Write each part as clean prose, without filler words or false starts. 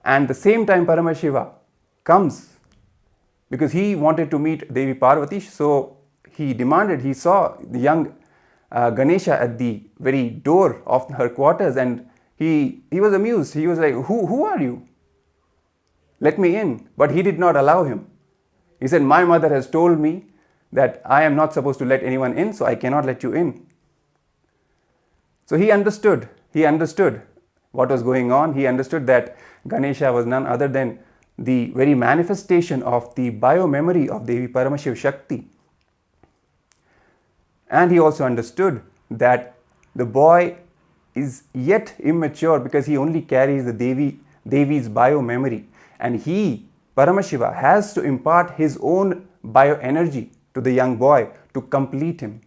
And the same time Paramashiva comes because he wanted to meet Devi Parvati, so he demanded, he saw the young Ganesha at the very door of her quarters, and he was amused. He was like, who are you? Let me in. But he did not allow him. He said, my mother has told me that I am not supposed to let anyone in, so I cannot let you in. So he understood what was going on. He understood that Ganesha was none other than the very manifestation of the bio-memory of Devi Paramashiv Shakti. And he also understood that the boy is yet immature because he only carries the Devi's bio-memory. And he, Paramashiva, has to impart his own bio-energy to the young boy to complete him,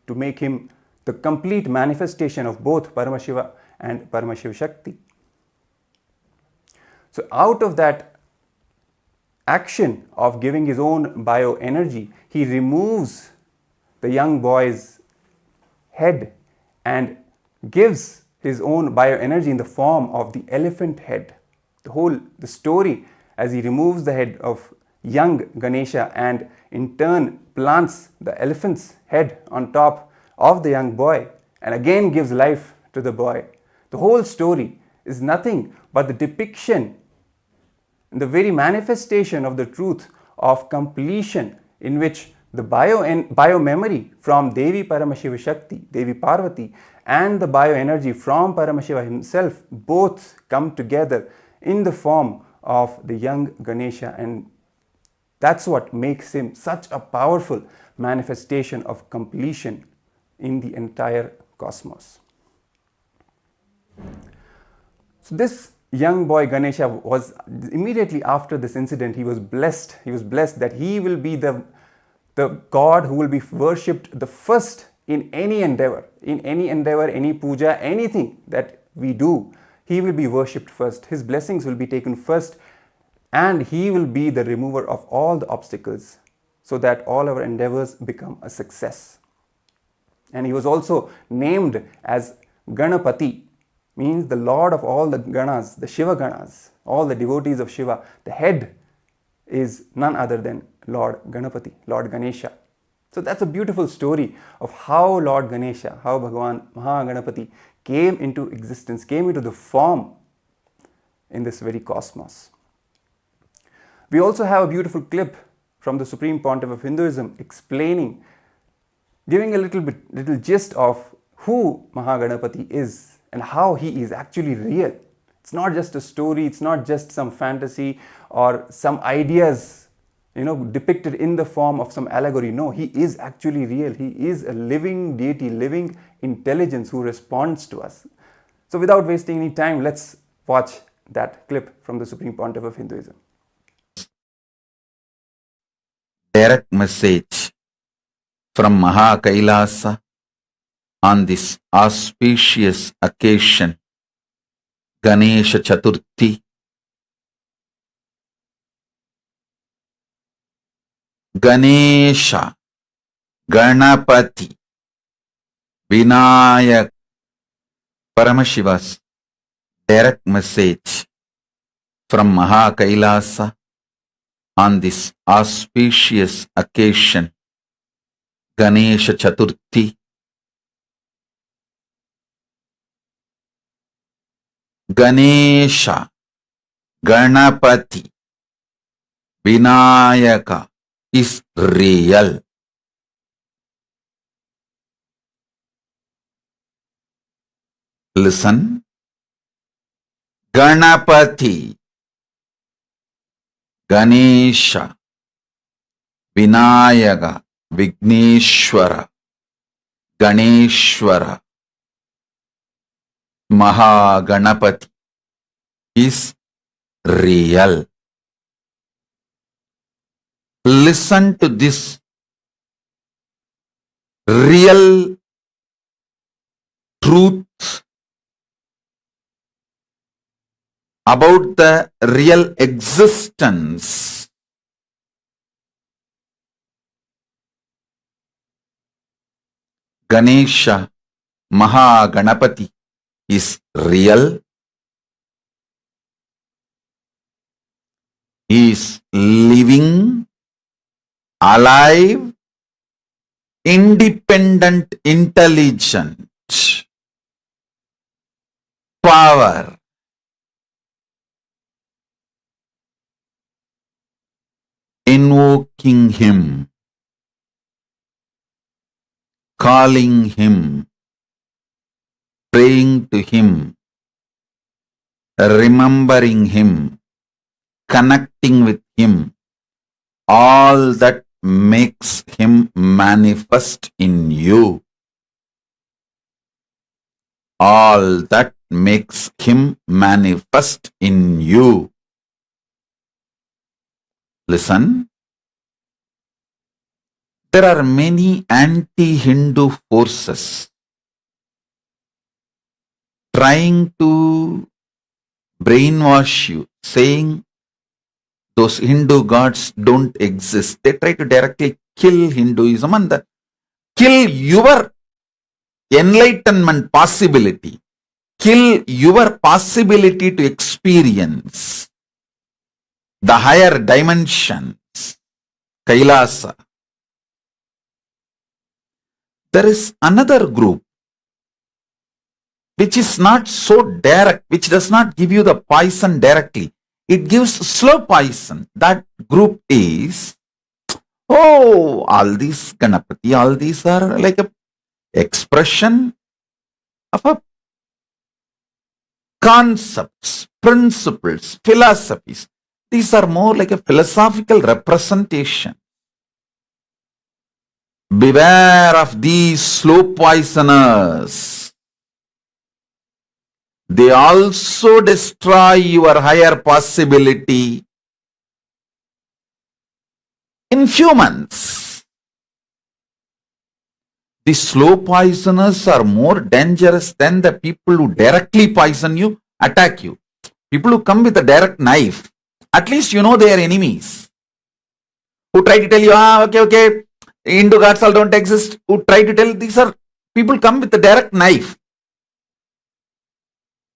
to make him the complete manifestation of both Paramashiva and Paramashiv Shakti. So out of that action of giving his own bio-energy, he removes the young boy's head and gives his own bio-energy in the form of the elephant head. The story, as he removes the head of young Ganesha and in turn plants the elephant's head on top of the young boy and again gives life to the boy. The whole story is nothing but the depiction, the very manifestation of the truth of completion, in which the bio-memory from Devi Paramashiva Shakti, Devi Parvati, and the bio-energy from Paramashiva himself both come together in the form of the young Ganesha, and that's what makes him such a powerful manifestation of completion in the entire cosmos. So this young boy Ganesha was, immediately after this incident, he was blessed that he will be the God who will be worshipped the first in any endeavor, any puja, anything that we do. He will be worshipped first. His blessings will be taken first, and he will be the remover of all the obstacles so that all our endeavors become a success. And he was also named as Ganapathi, means the Lord of all the Ganas, the Shiva Ganas, all the devotees of Shiva. The head is none other than Lord Ganapathi, Lord Ganesha. So that's a beautiful story of how Lord Ganesha, how Bhagavan Maha Ganapathi came into existence, came into the form in this very cosmos. We also have a beautiful clip from the Supreme Pontiff of Hinduism explaining, giving a little gist of who Maha Ganapathi is and how he is actually real. It's not just a story, it's not just some fantasy or some ideas, depicted in the form of some allegory. No, he is actually real. He is a living deity, living intelligence who responds to us. So without wasting any time, let's watch that clip from the Supreme Pontiff of Hinduism. Direct message from Maha Kailasa on this auspicious occasion, Ganesha Chaturthi. Ganesha, Ganapathi, Vinayak, Paramashiva's direct message from Maha Kailasa on this auspicious occasion, Ganesha Chaturthi. Ganesha, Ganapathi, Vinayaka is real. Listen. Ganapathi, Ganesha, Vinayaka, Vigneshwara, Ganeshwara, Maha Ganapathi is real. Listen to this real truth about the real existence. Ganesha, Maha Ganapathi is real. He is living, alive, independent, intelligent, power. Invoking him, calling him, praying to him, remembering him, connecting with him, all that makes him manifest in you. All that makes him manifest in you. Listen, there are many anti-Hindu forces trying to brainwash you, saying those Hindu gods don't exist. They try to directly kill Hinduism and kill your enlightenment possibility, kill your possibility to experience the higher dimensions, KAILASA. There is another group which is not so direct, which does not give you the poison directly. It gives slow poison. That group is, oh, all these Ganapati, all these are like a expression of a concepts, principles, philosophies. These are more like a philosophical representation. Beware of these slow poisoners. They also destroy your higher possibility in few months. The slow poisoners are more dangerous than the people who directly poison you, attack you. People who come with a direct knife, at least you know they are enemies. Who try to tell you, okay, Hindu gods all don't exist. Who try to tell, these are people come with a direct knife.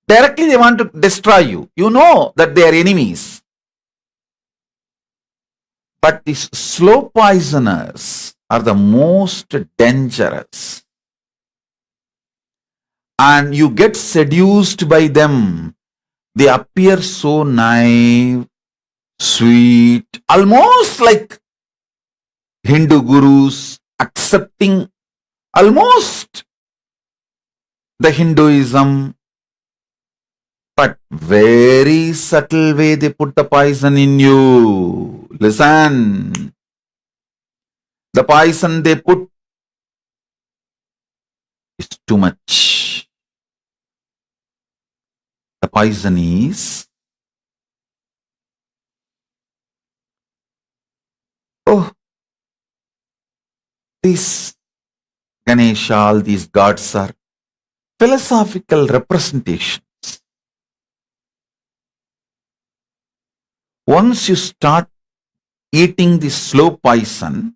Directly they want to destroy you. You know that they are enemies. But these slow poisoners are the most dangerous. And you get seduced by them. They appear so naive, sweet, almost like Hindu gurus, accepting almost the Hinduism, but very subtle way they put the poison in you. Listen, the poison they put is too much. The poison is, oh, these Ganesha, all these gods are philosophical representations. Once you start eating the slow poison,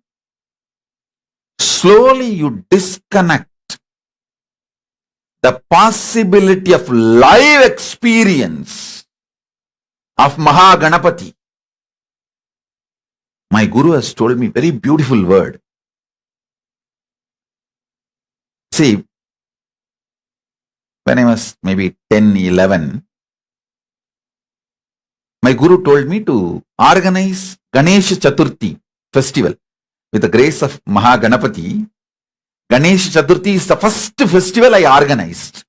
slowly you disconnect the possibility of live experience of Maha Ganapathi. My guru has told me very beautiful word. See, when I was maybe 10, 11, my guru told me to organize Ganesha Chaturthi festival with the grace of Maha Ganapathi. Ganesh Chaturthi is the first festival I organized.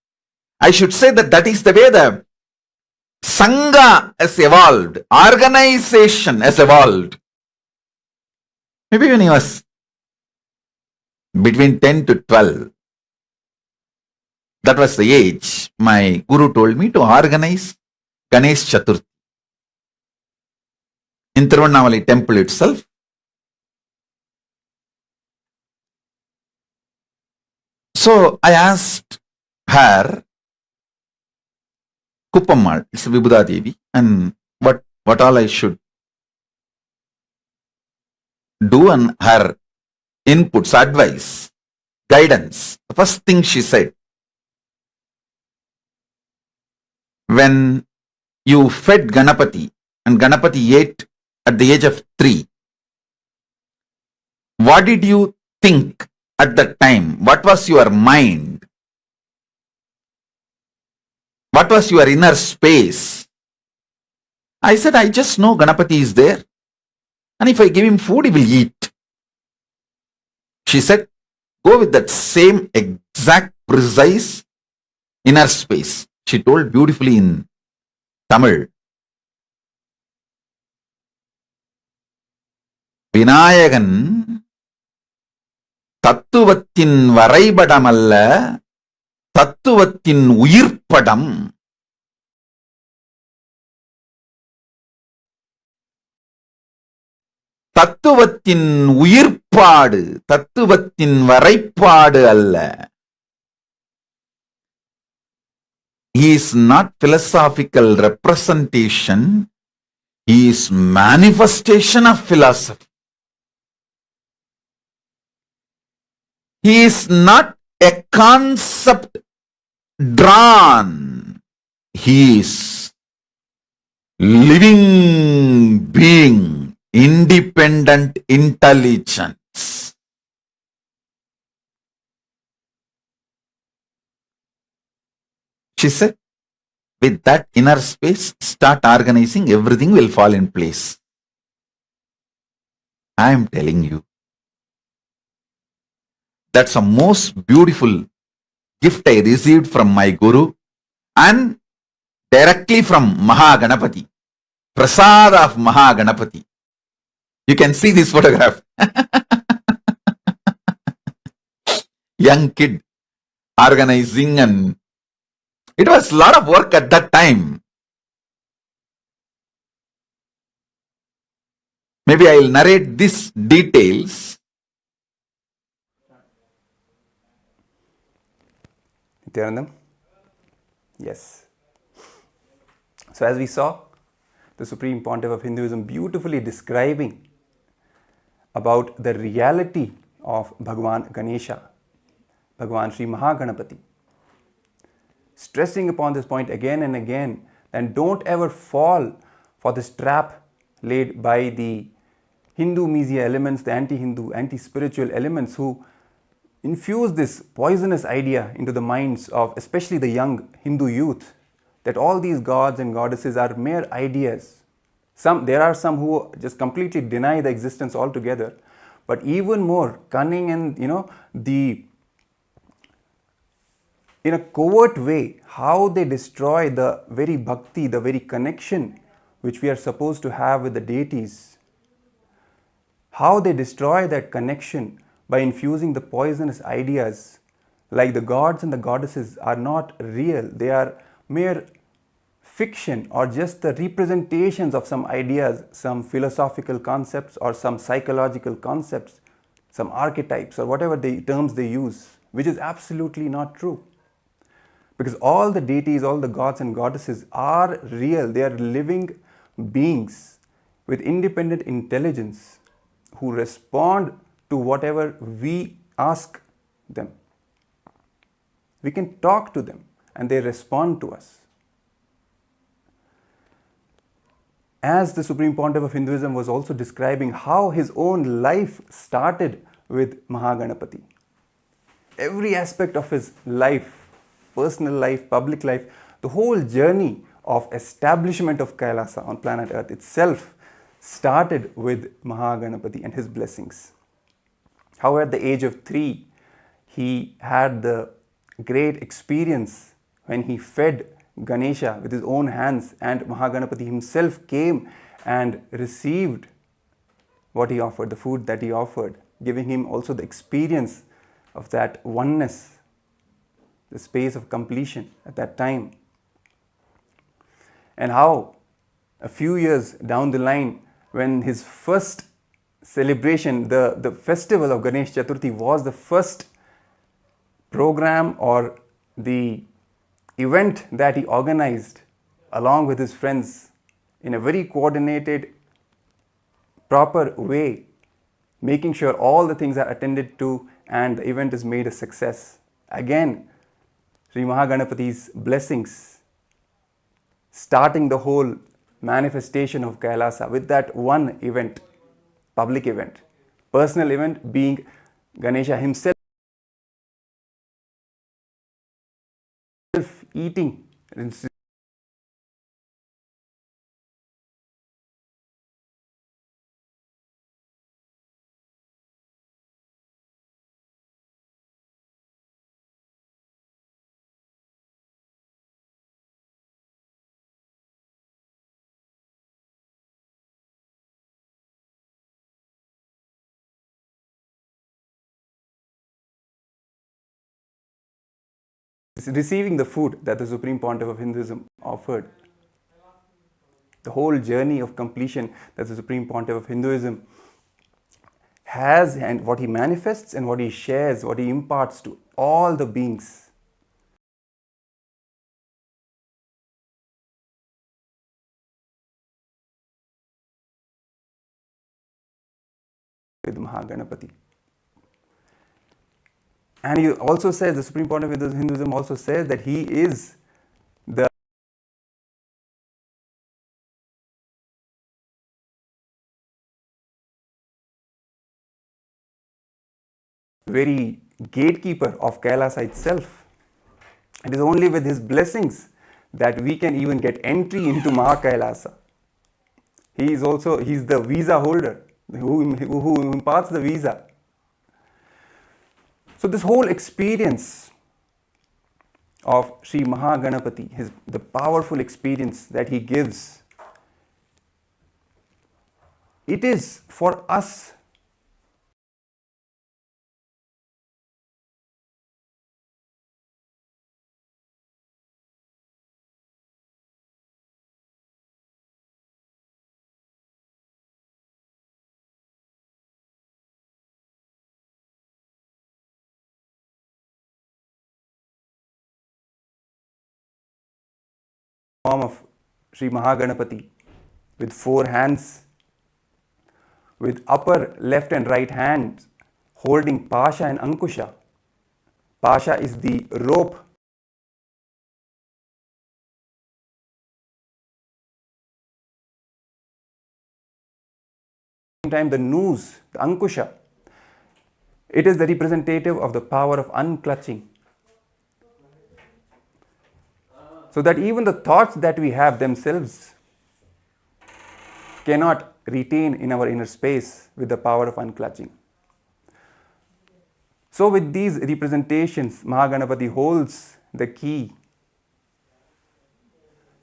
I should say that is the way the Sangha has evolved, organization has evolved. Maybe when I was between 10 to 12, that was the age, my guru told me to organize Ganesh Chaturthi in Tirunnamalai temple itself. So I asked her, Kuppammal, it's Vibhuda Devi, and what all I should do, and her inputs, advice, guidance. The first thing she said, when you fed Ganapati and Ganapati ate at the age of 3. What did you think at that time? What was your mind? What was your inner space? I said, I just know Ganapati is there. And if I give him food, he will eat. She said, go with that same exact, precise inner space. She told beautifully in Tamil. Vinayagan தத்துவத்தின் வரைபடம் அல்ல, தத்துவத்தின் உயிர்ப்படம். தத்துவத்தின் உயிர்ப்பாடு, தத்துவத்தின் வரைப்பாடு அல்ல. He is not philosophical representation, he is manifestation of philosophy. He is not a concept drawn, he is living being, independent intelligence. She said, with that inner space, start organizing, everything will fall in place. I am telling you, that's the most beautiful gift I received from my Guru and directly from Maha Ganapathi. Prasad of Maha Ganapathi. You can see this photograph. Young kid organizing, and it was a lot of work at that time. Maybe I'll narrate these details. Nithyananda? Yes. So as we saw, the Supreme Pontiff of Hinduism beautifully describing about the reality of Bhagavan Ganesha, Bhagavan Sri Maha Ganapathi. Stressing upon this point again and again, and don't ever fall for this trap laid by the Hindu media elements, the anti-Hindu, anti-spiritual elements who infuse this poisonous idea into the minds of especially the young Hindu youth, that all these gods and goddesses are mere ideas. There are some who just completely deny the existence altogether, but even more cunning and in a covert way, how they destroy the very bhakti, the very connection which we are supposed to have with the deities. How they destroy that connection by infusing the poisonous ideas, like the gods and the goddesses are not real, they are mere fiction or just the representations of some ideas, some philosophical concepts or some psychological concepts, some archetypes or whatever the terms they use, which is absolutely not true. Because all the deities, all the gods and goddesses are real, they are living beings with independent intelligence who respond to whatever we ask them. We can talk to them and they respond to us. As the Supreme Pontiff of Hinduism was also describing how his own life started with Maha Ganapathi. Every aspect of his life, personal life, public life, the whole journey of establishment of Kailasa on planet Earth itself started with Maha Ganapathi and his blessings. How at the age of 3, he had the great experience when he fed Ganesha with his own hands, and Maha Ganapathi himself came and received what he offered, the food that he offered, giving him also the experience of that oneness, the space of completion at that time. And how a few years down the line, when his first celebration, the festival of Ganesh Chaturthi was the first program or the event that he organized along with his friends in a very coordinated, proper way, making sure all the things are attended to and the event is made a success. Again, Sri Maha Ganapathi's blessings, starting the whole manifestation of Kailasa with that one event, public event, personal event being Ganesha himself eating. Receiving the food that the Supreme Pontiff of Hinduism offered. The whole journey of completion that the Supreme Pontiff of Hinduism has, and what he manifests and what he shares, what he imparts to all the beings. With Maha Ganapathi. And he also says, the Supreme Pontiff of Hinduism also says that he is the very gatekeeper of Kailasa itself. It is only with his blessings that we can even get entry into Maha Kailasa. He's the visa holder who imparts the visa. So this whole experience of Sri Maha Ganapathi, the powerful experience that he gives, it is for us form of Sri Maha Ganapathi with 4 hands, with upper left and right hands holding Pasha and Ankusha. Pasha is the rope time the noose, the Ankusha. It is the representative of the power of unclutching. So that even the thoughts that we have themselves cannot retain in our inner space with the power of unclutching. So with these representations, Maha Ganapathi holds the key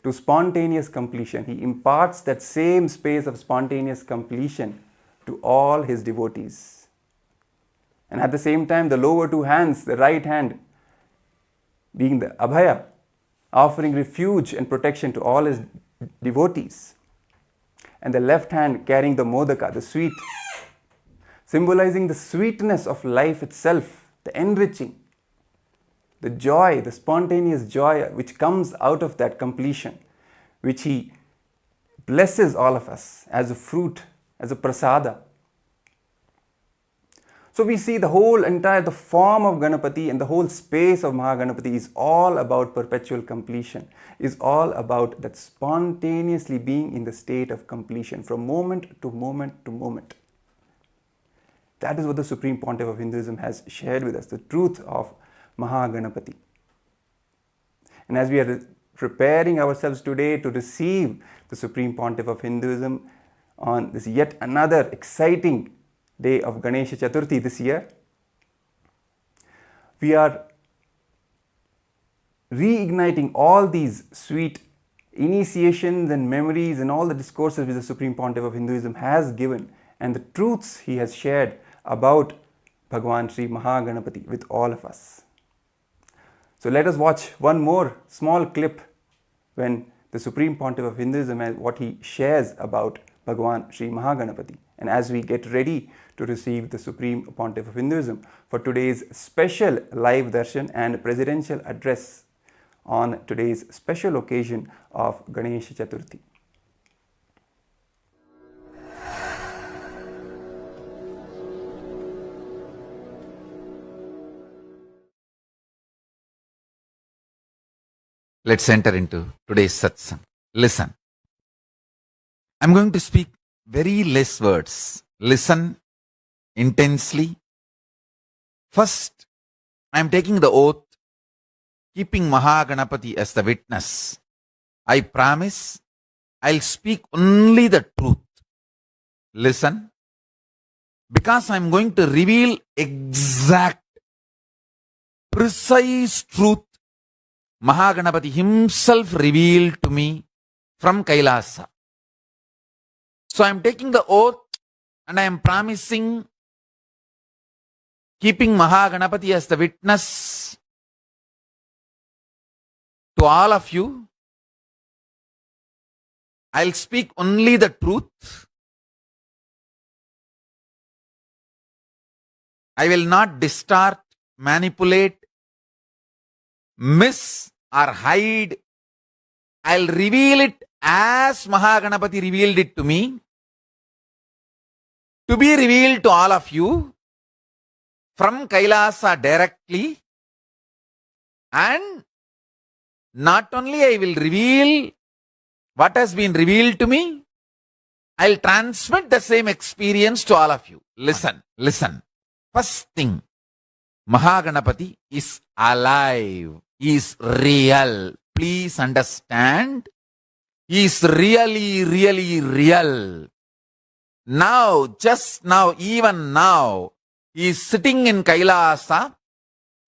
to spontaneous completion. He imparts that same space of spontaneous completion to all his devotees. And at the same time, the lower 2 hands, the right hand being the Abhaya, offering refuge and protection to all his devotees. And the left hand carrying the Modaka, the sweet, symbolizing the sweetness of life itself, the enriching, the joy, the spontaneous joy which comes out of that completion, which he blesses all of us as a fruit, as a prasada. So we see the form of Ganapati and the whole space of Maha Ganapathi is all about perpetual completion, is all about that spontaneously being in the state of completion from moment to moment to moment. That is what the Supreme Pontiff of Hinduism has shared with us, the truth of Maha Ganapathi. And as we are preparing ourselves today to receive the Supreme Pontiff of Hinduism on this yet another exciting day of Ganesha Chaturthi this year, we are reigniting all these sweet initiations and memories and all the discourses which the Supreme Pontiff of Hinduism has given and the truths he has shared about Bhagavan Sri Maha Ganapathi with all of us. So let us watch one more small clip when the Supreme Pontiff of Hinduism and what he shares about Bhagavan Sri Maha Ganapathi. And as we get ready to receive the Supreme Pontiff of Hinduism for today's special live darshan and presidential address on today's special occasion of Ganesha Chaturthi. Let's enter into today's satsang. Listen. I'm going to speak very less words. Listen intensely. First, I'm taking the oath, keeping Maha Ganapathi as the witness. I promise I'll speak only the truth. Listen, because I'm going to reveal exact, precise truth Maha Ganapathi himself revealed to me from Kailasa. So I'm taking the oath and I am promising, keeping Maha Ganapathi as the witness to all of you. I'll speak only the truth. I will not distort, manipulate, miss or hide. I'll reveal it as Maha Ganapathi revealed it to me, to be revealed to all of you from Kailasa directly. And not only I will reveal what has been revealed to me, I'll transmit the same experience to all of you. Listen, listen. First thing, Maha Ganapathi is alive. He is real. Please understand. He is really, really real. Now, just now, even now, he is sitting in Kailasa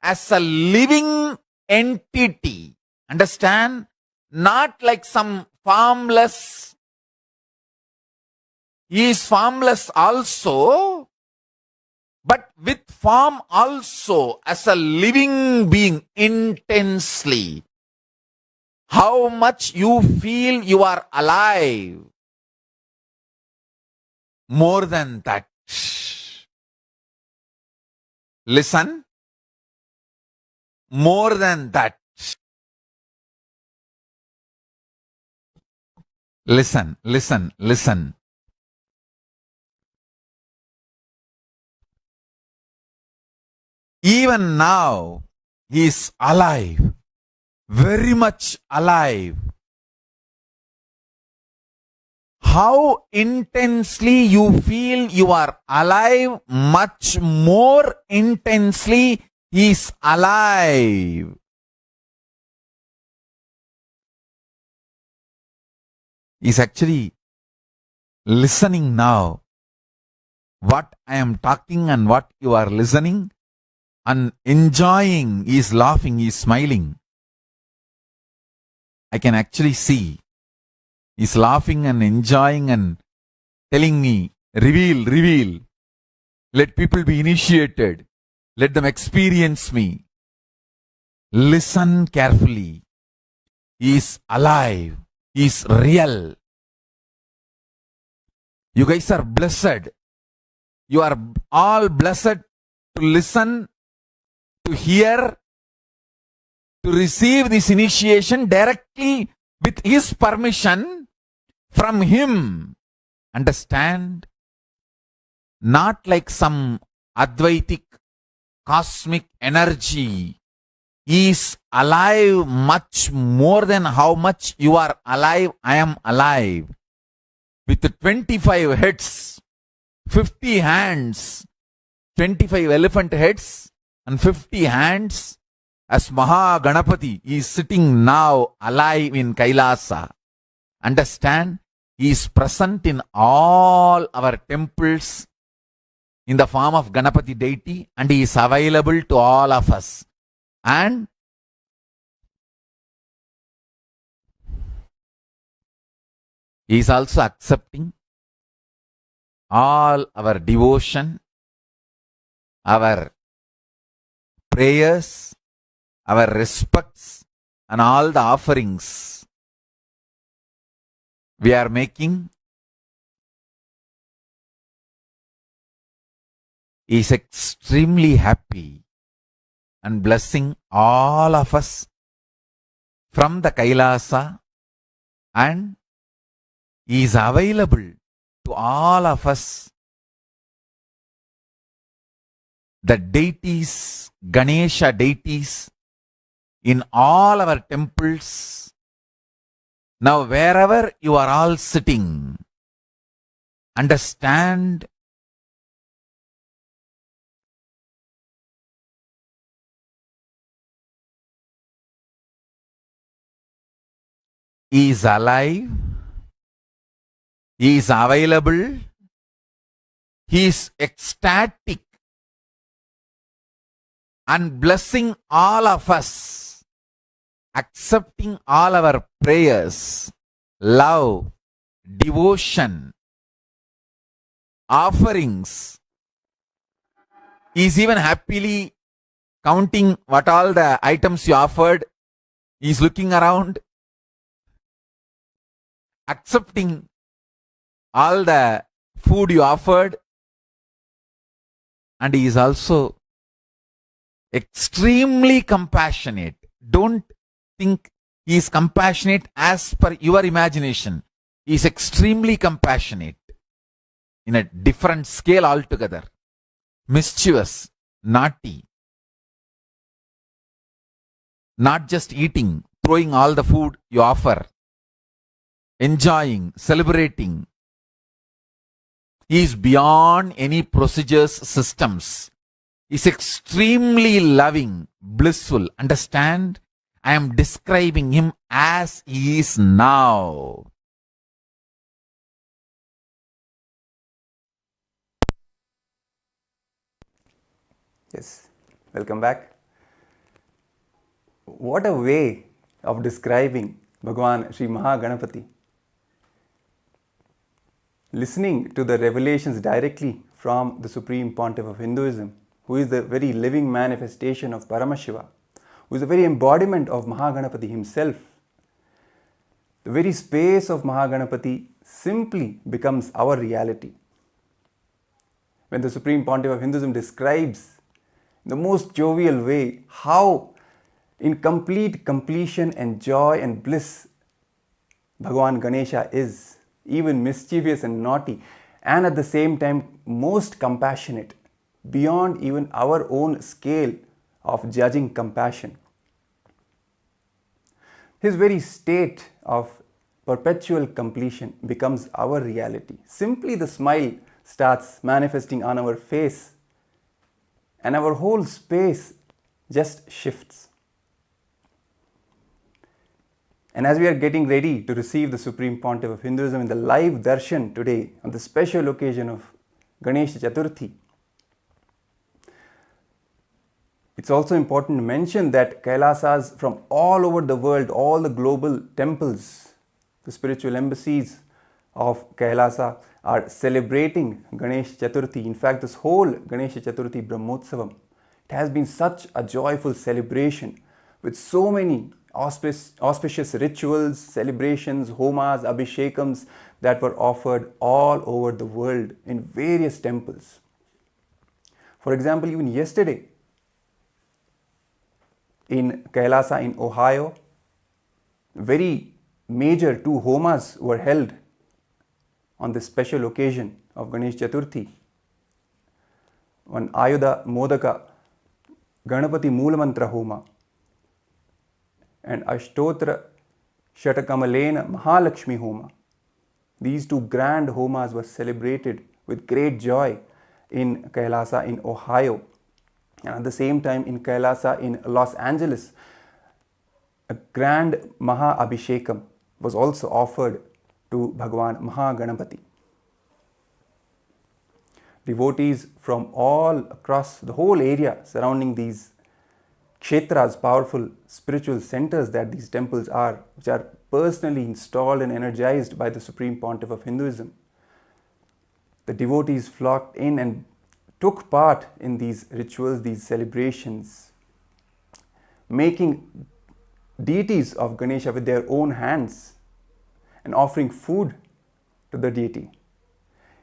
as a living entity. Understand? Not like some formless. He is formless also, but with form also, as a living being intensely. How much you feel you are alive. More than that. Listen. More than that. Listen, listen, listen. Even now, he is alive. Very much alive. How intensely you feel you are alive, much more intensely he is alive. He is actually listening now. What I am talking and what you are listening and enjoying. He is laughing, he is smiling. I can actually see. He's laughing and enjoying and telling me, reveal, reveal. Let people be initiated. Let them experience me. Listen carefully. He is alive. He is real. You guys are blessed. You are all blessed to listen, to hear, to receive this initiation directly with his permission from him. Understand? Not like some Advaitic cosmic energy. He is alive much more than how much you are alive. I am alive. With 25 heads, 50 hands, 25 elephant heads and 50 hands, as Maha Ganapathi is sitting now alive in Kailasa. Understand? He is present in all our temples in the form of Ganapati deity, and he is available to all of us. And he is also accepting all our devotion, our prayers, our respects, and all the offerings we are making. He is extremely happy and blessing all of us from the Kailasa, and he is available to all of us. The deities, Ganesha deities in all our temples. Now wherever you are all sitting, understand he is alive, he is available, he is ecstatic and blessing all of us, accepting all our prayers, love, devotion, offerings. He is even happily counting what all the items you offered. He is looking around, accepting all the food you offered, and he is also extremely compassionate. Don't think he is compassionate as per your imagination. He is extremely compassionate in a different scale altogether. Mischievous, naughty, not just eating, throwing all the food you offer, enjoying, celebrating. He is beyond any procedures, systems. He is extremely loving, blissful. Understand? I am describing him as he is now. Yes, welcome back. What a way of describing Bhagavan Sri Maha Ganapathi. Listening to the revelations directly from the Supreme Pontiff of Hinduism, who is the very living manifestation of Paramashiva, who is the very embodiment of Maha Ganapathi himself. The very space of Maha Ganapathi simply becomes our reality. When the Supreme Pontiff of Hinduism describes in the most jovial way how in complete completion and joy and bliss Bhagavan Ganesha is, even mischievous and naughty, and at the same time most compassionate, beyond even our own scale of judging compassion. His very state of perpetual completion becomes our reality. Simply the smile starts manifesting on our face, and our whole space just shifts. And as we are getting ready to receive the Supreme Pontiff of Hinduism in the live Darshan today, on the special occasion of Ganesha Chaturthi, it's also important to mention that Kailasas from all over the world, all the global temples, the spiritual embassies of Kailasa are celebrating Ganesh Chaturthi. In fact, this whole Ganesha Chaturthi Brahmotsavam, it has been such a joyful celebration with so many auspicious rituals, celebrations, homas, abhishekams that were offered all over the world in various temples. For example, even yesterday in Kailasa in Ohio, very major 2 homas were held on this special occasion of Ganesh Chaturthi. One Ayudha Modaka Ganapati Moolamantra Homa and Ashtotra Shatakamalena Mahalakshmi Homa. These 2 grand homas were celebrated with great joy in Kailasa in Ohio. And at the same time in Kailasa in Los Angeles, a grand Maha Abhishekam was also offered to Bhagavan Maha Ganapathi. Devotees from all across the whole area surrounding these kshetras, powerful spiritual centers that these temples are, which are personally installed and energized by the Supreme Pontiff of Hinduism. The devotees flocked in and took part in these rituals, these celebrations, making deities of Ganesha with their own hands and offering food to the deity.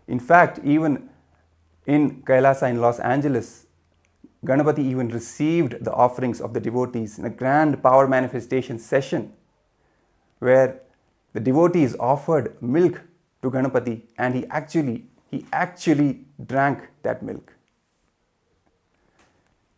In fact, even in Kailasa in Los Angeles, Ganapati even received the offerings of the devotees in a grand power manifestation session where the devotees offered milk to Ganapati and he actually drank that milk.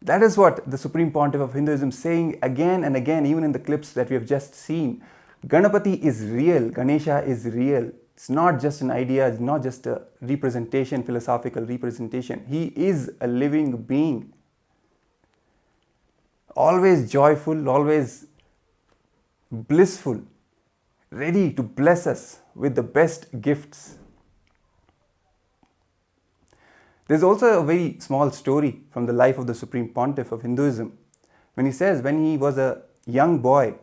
That is what the Supreme Pontiff of Hinduism is saying again and again, even in the clips that we have just seen. Ganapati is real, Ganesha is real. It's not just an idea, it's not just a representation, philosophical representation. He is a living being. Always joyful, always blissful, ready to bless us with the best gifts. There's also a very small story from the life of the Supreme Pontiff of Hinduism, when he says when he was a young boy,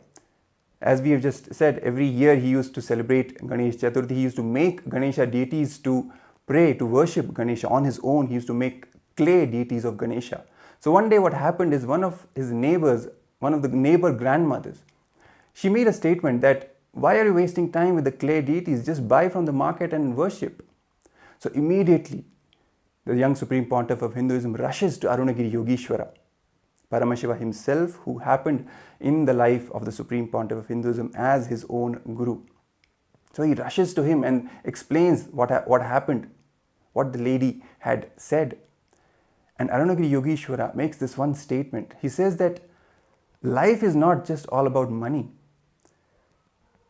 as we have just said, every year he used to celebrate Ganesh Chaturthi. He used to make Ganesha deities to pray, to worship Ganesha on his own. He used to make clay deities of Ganesha. So one day what happened is one of his neighbors, one of the neighbor grandmothers, she made a statement that, why are you wasting time with the clay deities? Just buy from the market and worship. So immediately the young Supreme Pontiff of Hinduism rushes to Arunagiri Yogeshwara, Paramashiva himself, who happened in the life of the Supreme Pontiff of Hinduism as his own guru. So he rushes to him and explains what happened, what the lady had said. And Arunagiri Yogeshwara makes this one statement. He says that life is not just all about money.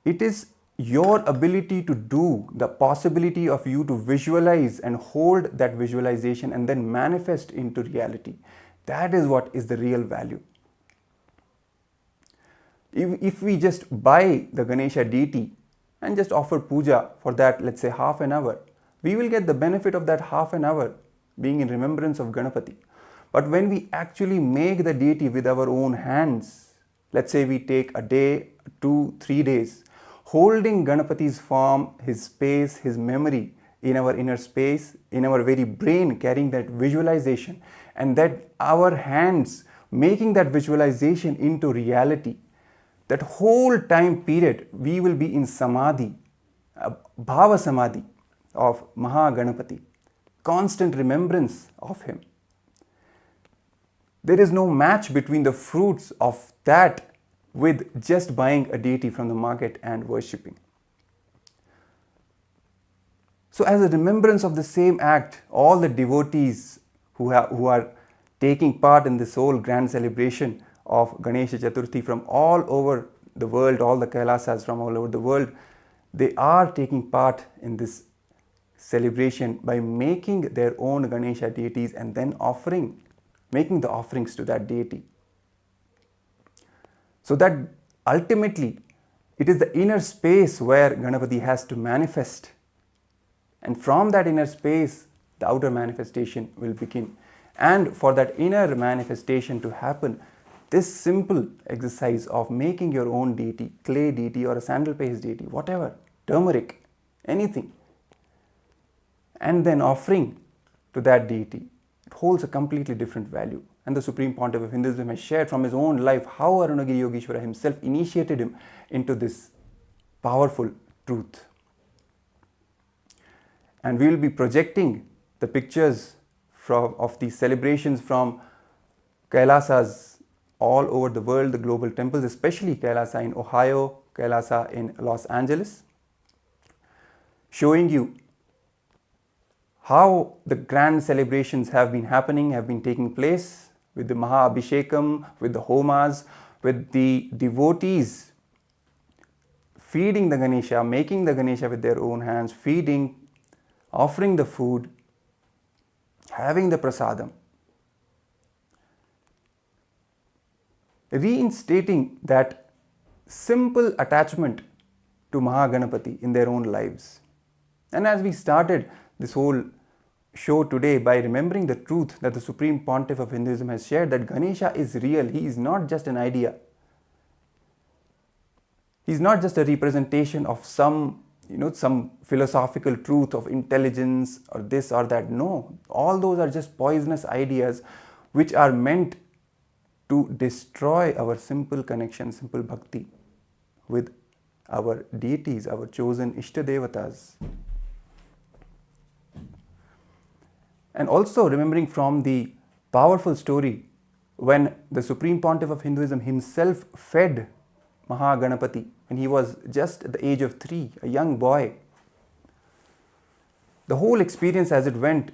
It is your ability to do, the possibility of you to visualize and hold that visualization and then manifest into reality. That is what is the real value. If we just buy the Ganesha deity and just offer puja for that, let's say half an hour, we will get the benefit of that half an hour being in remembrance of Ganapati. But when we actually make the deity with our own hands, let's say we take a day, 2, 3 days, holding Ganapati's form, his space, his memory in our inner space, in our very brain, carrying that visualization, and that our hands making that visualization into reality, that whole time period we will be in samadhi, bhava samadhi of Maha Ganapathi, constant remembrance of him. There is no match between the fruits of that with just buying a deity from the market and worshipping. So as a remembrance of the same act, all the devotees who are taking part in this whole grand celebration of Ganesha Chaturthi from all over the world, all the Kailasas from all over the world, they are taking part in this celebration by making their own Ganesha deities and then making the offerings to that deity. So that ultimately it is the inner space where Ganapati has to manifest, and from that inner space the outer manifestation will begin. And for that inner manifestation to happen, this simple exercise of making your own deity, clay deity or a sandal paste deity, whatever, turmeric, anything, and then offering to that deity, it holds a completely different value. And the Supreme Pontiff of Hinduism has shared from his own life how Arunagiri Yogeshwara himself initiated him into this powerful truth. And we will be projecting the pictures of these celebrations from Kailasas all over the world, the global temples, especially Kailasa in Ohio, Kailasa in Los Angeles, showing you how the grand celebrations have been taking place with the Maha Abhishekam, with the Homas, with the devotees feeding the Ganesha, making the Ganesha with their own hands, feeding, offering the food, having the prasadam, reinstating that simple attachment to Maha Ganapathi in their own lives. And as we started this whole show today by remembering the truth that the Supreme Pontiff of Hinduism has shared, that Ganesha is real, he is not just an idea. He is not just a representation of some philosophical truth of intelligence or this or that. No, all those are just poisonous ideas which are meant to destroy our simple connection, simple bhakti with our deities, our chosen Ishtadevatas. And also remembering from the powerful story when the Supreme Pontiff of Hinduism himself fed Maha Ganapathi when he was just at the age of 3, a young boy. The whole experience as it went,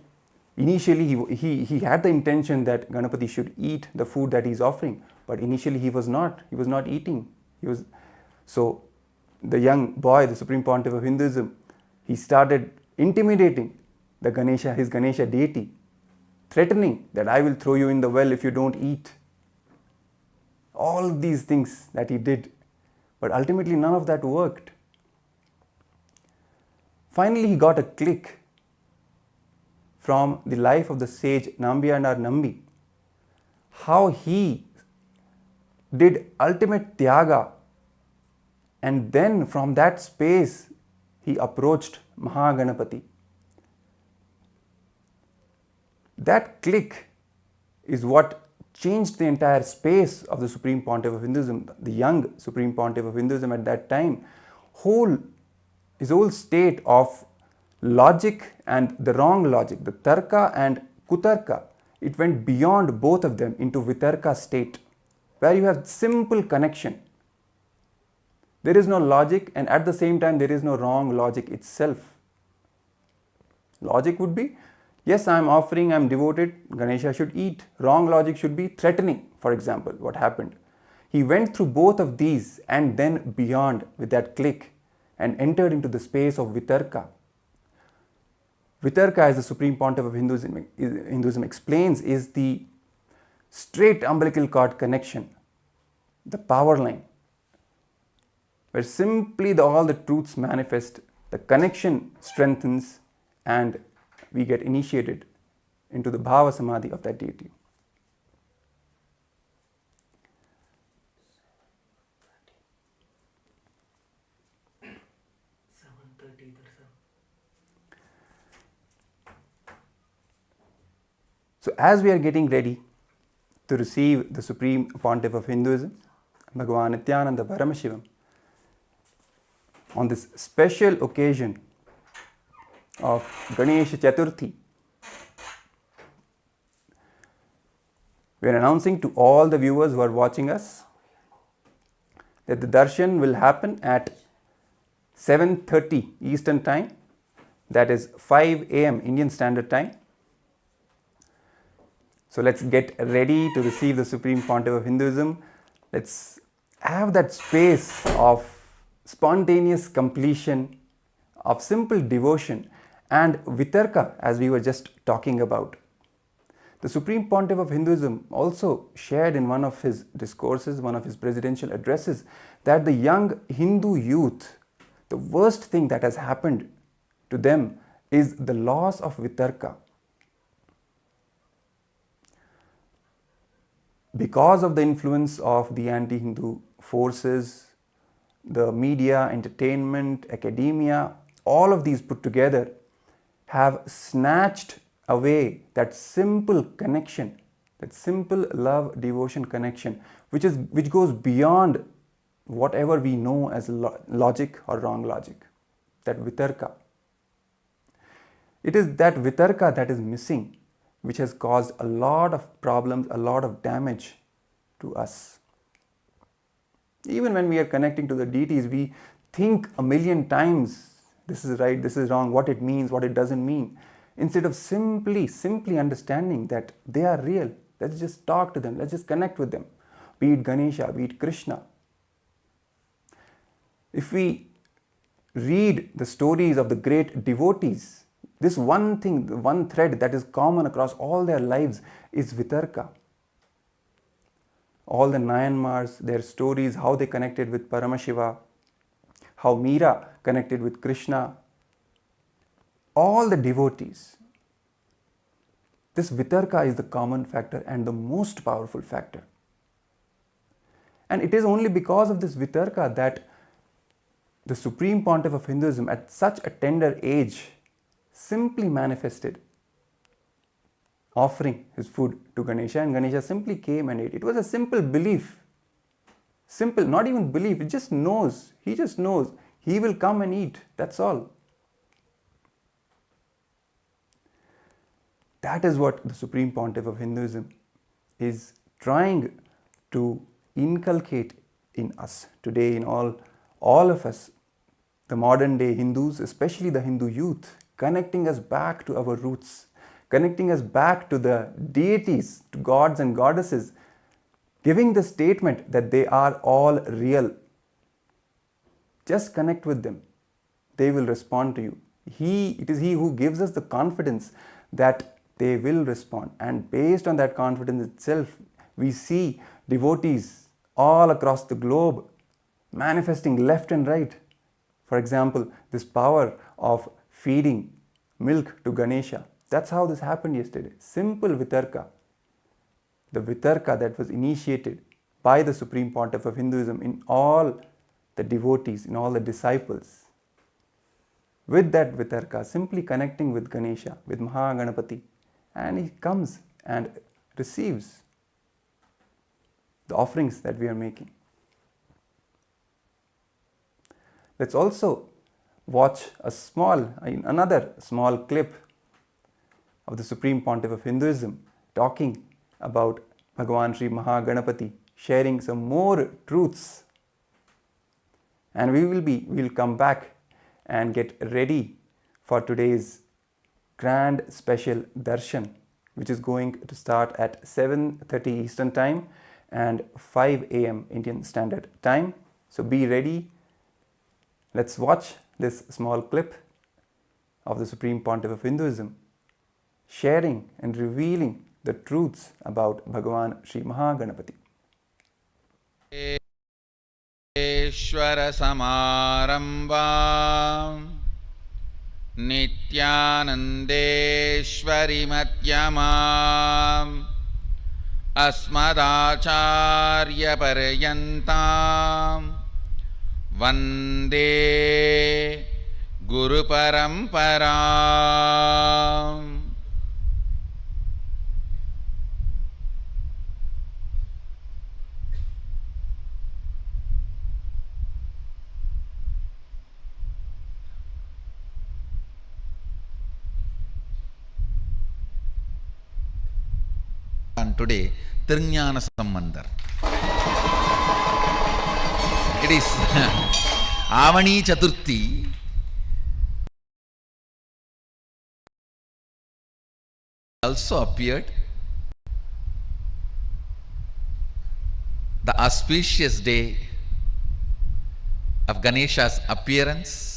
initially he had the intention that Ganapati should eat the food that he is offering, but initially he was not eating. So the young boy, the Supreme Pontiff of Hinduism, He started intimidating the Ganesha, his Ganesha deity, threatening that I will throw you in the well if you don't eat. All these things that he did, but ultimately none of that worked. Finally, he got a click from the life of the sage Nambiyanar Nambi, how he did ultimate tyaga, and then from that space he approached Maha Ganapathi. That click is what changed the entire space of the Supreme Pontiff of Hinduism, the young Supreme Pontiff of Hinduism at that time. His whole state of logic and the wrong logic, the tarka and kutarka, it went beyond both of them into vitarka state, where you have simple connection. There is no logic, and at the same time there is no wrong logic itself. Logic would be, yes, I am offering, I am devoted, Ganesha should eat. Wrong logic should be threatening, for example, what happened. He went through both of these and then beyond with that click and entered into the space of vitarka. Vitarka, as the Supreme Pontiff of Hinduism explains, is the straight umbilical cord connection, the power line, where simply all the truths manifest, the connection strengthens, and we get initiated into the bhava samadhi of that deity. So as we are getting ready to receive the Supreme Pontiff of Hinduism, Bhagavan Nithyananda Paramashivam, on this special occasion of Ganesh Chaturthi, we are announcing to all the viewers who are watching us that the darshan will happen at 7:30 Eastern Time, that is 5 AM Indian Standard Time. So let's get ready to receive the Supreme Pontiff of Hinduism. Let's have that space of spontaneous completion, of simple devotion and vitarka, as we were just talking about. The Supreme Pontiff of Hinduism also shared in one of his discourses, one of his presidential addresses, that the young Hindu youth, the worst thing that has happened to them is the loss of vitarka. Because of the influence of the anti-Hindu forces, the media, entertainment, academia, all of these put together have snatched away that simple connection, that simple love, devotion connection, which goes beyond whatever we know as logic or wrong logic, that vitarka. It is that vitarka that is missing, which has caused a lot of problems, a lot of damage to us. Even when we are connecting to the deities, we think a million times, this is right, this is wrong, what it means, what it doesn't mean, instead of simply understanding that they are real. Let's just talk to them, let's just connect with them, be it Ganesha, be it Krishna. If we read the stories of the great devotees, this one thing, the one thread that is common across all their lives is vitarka. All the Nayanmars, their stories, how they connected with Paramashiva, how Meera connected with Krishna, all the devotees. This vitarka is the common factor and the most powerful factor. And it is only because of this vitarka that the Supreme Pontiff of Hinduism at such a tender age simply manifested, offering his food to Ganesha, and Ganesha simply came and ate. It was a simple belief. Simple, not even belief, it just knows. He just knows. He will come and eat. That's all. That is what the Supreme Pontiff of Hinduism is trying to inculcate in us today, in all of us, the modern day Hindus, especially the Hindu youth, connecting us back to our roots, connecting us back to the deities, to gods and goddesses, giving the statement that they are all real. Just connect with them. They will respond to you. It is He who gives us the confidence that they will respond. And based on that confidence itself, we see devotees all across the globe manifesting left and right. For example, this power of feeding milk to Ganesha. That's how this happened yesterday. Simple Vitarka. The Vitarka that was initiated by the Supreme Pontiff of Hinduism in all the devotees, in all the disciples. With that Vitarka, simply connecting with Ganesha, with Maha Ganapathi, and he comes and receives the offerings that we are making. Let's also watch another small clip of the Supreme Pontiff of Hinduism talking about Bhagavan Sri Maha Ganapathi, sharing some more truths. And we'll come back and get ready for today's grand special Darshan, which is going to start at 7:30 Eastern Time and 5 a.m. Indian Standard Time. So be ready. Let's watch this small clip of the Supreme Pontiff of Hinduism sharing and revealing the truths about Bhagavan Sri Maha Ganapathi. Ishvara Samarambam Nithyanandeshwari Madhyamam Asmadacharya Paryantam Vande Guru Paramparam. And today, Tirjnana Sambandhar. It is Avani Chaturthi. Also appeared the auspicious day of Ganesha's appearance.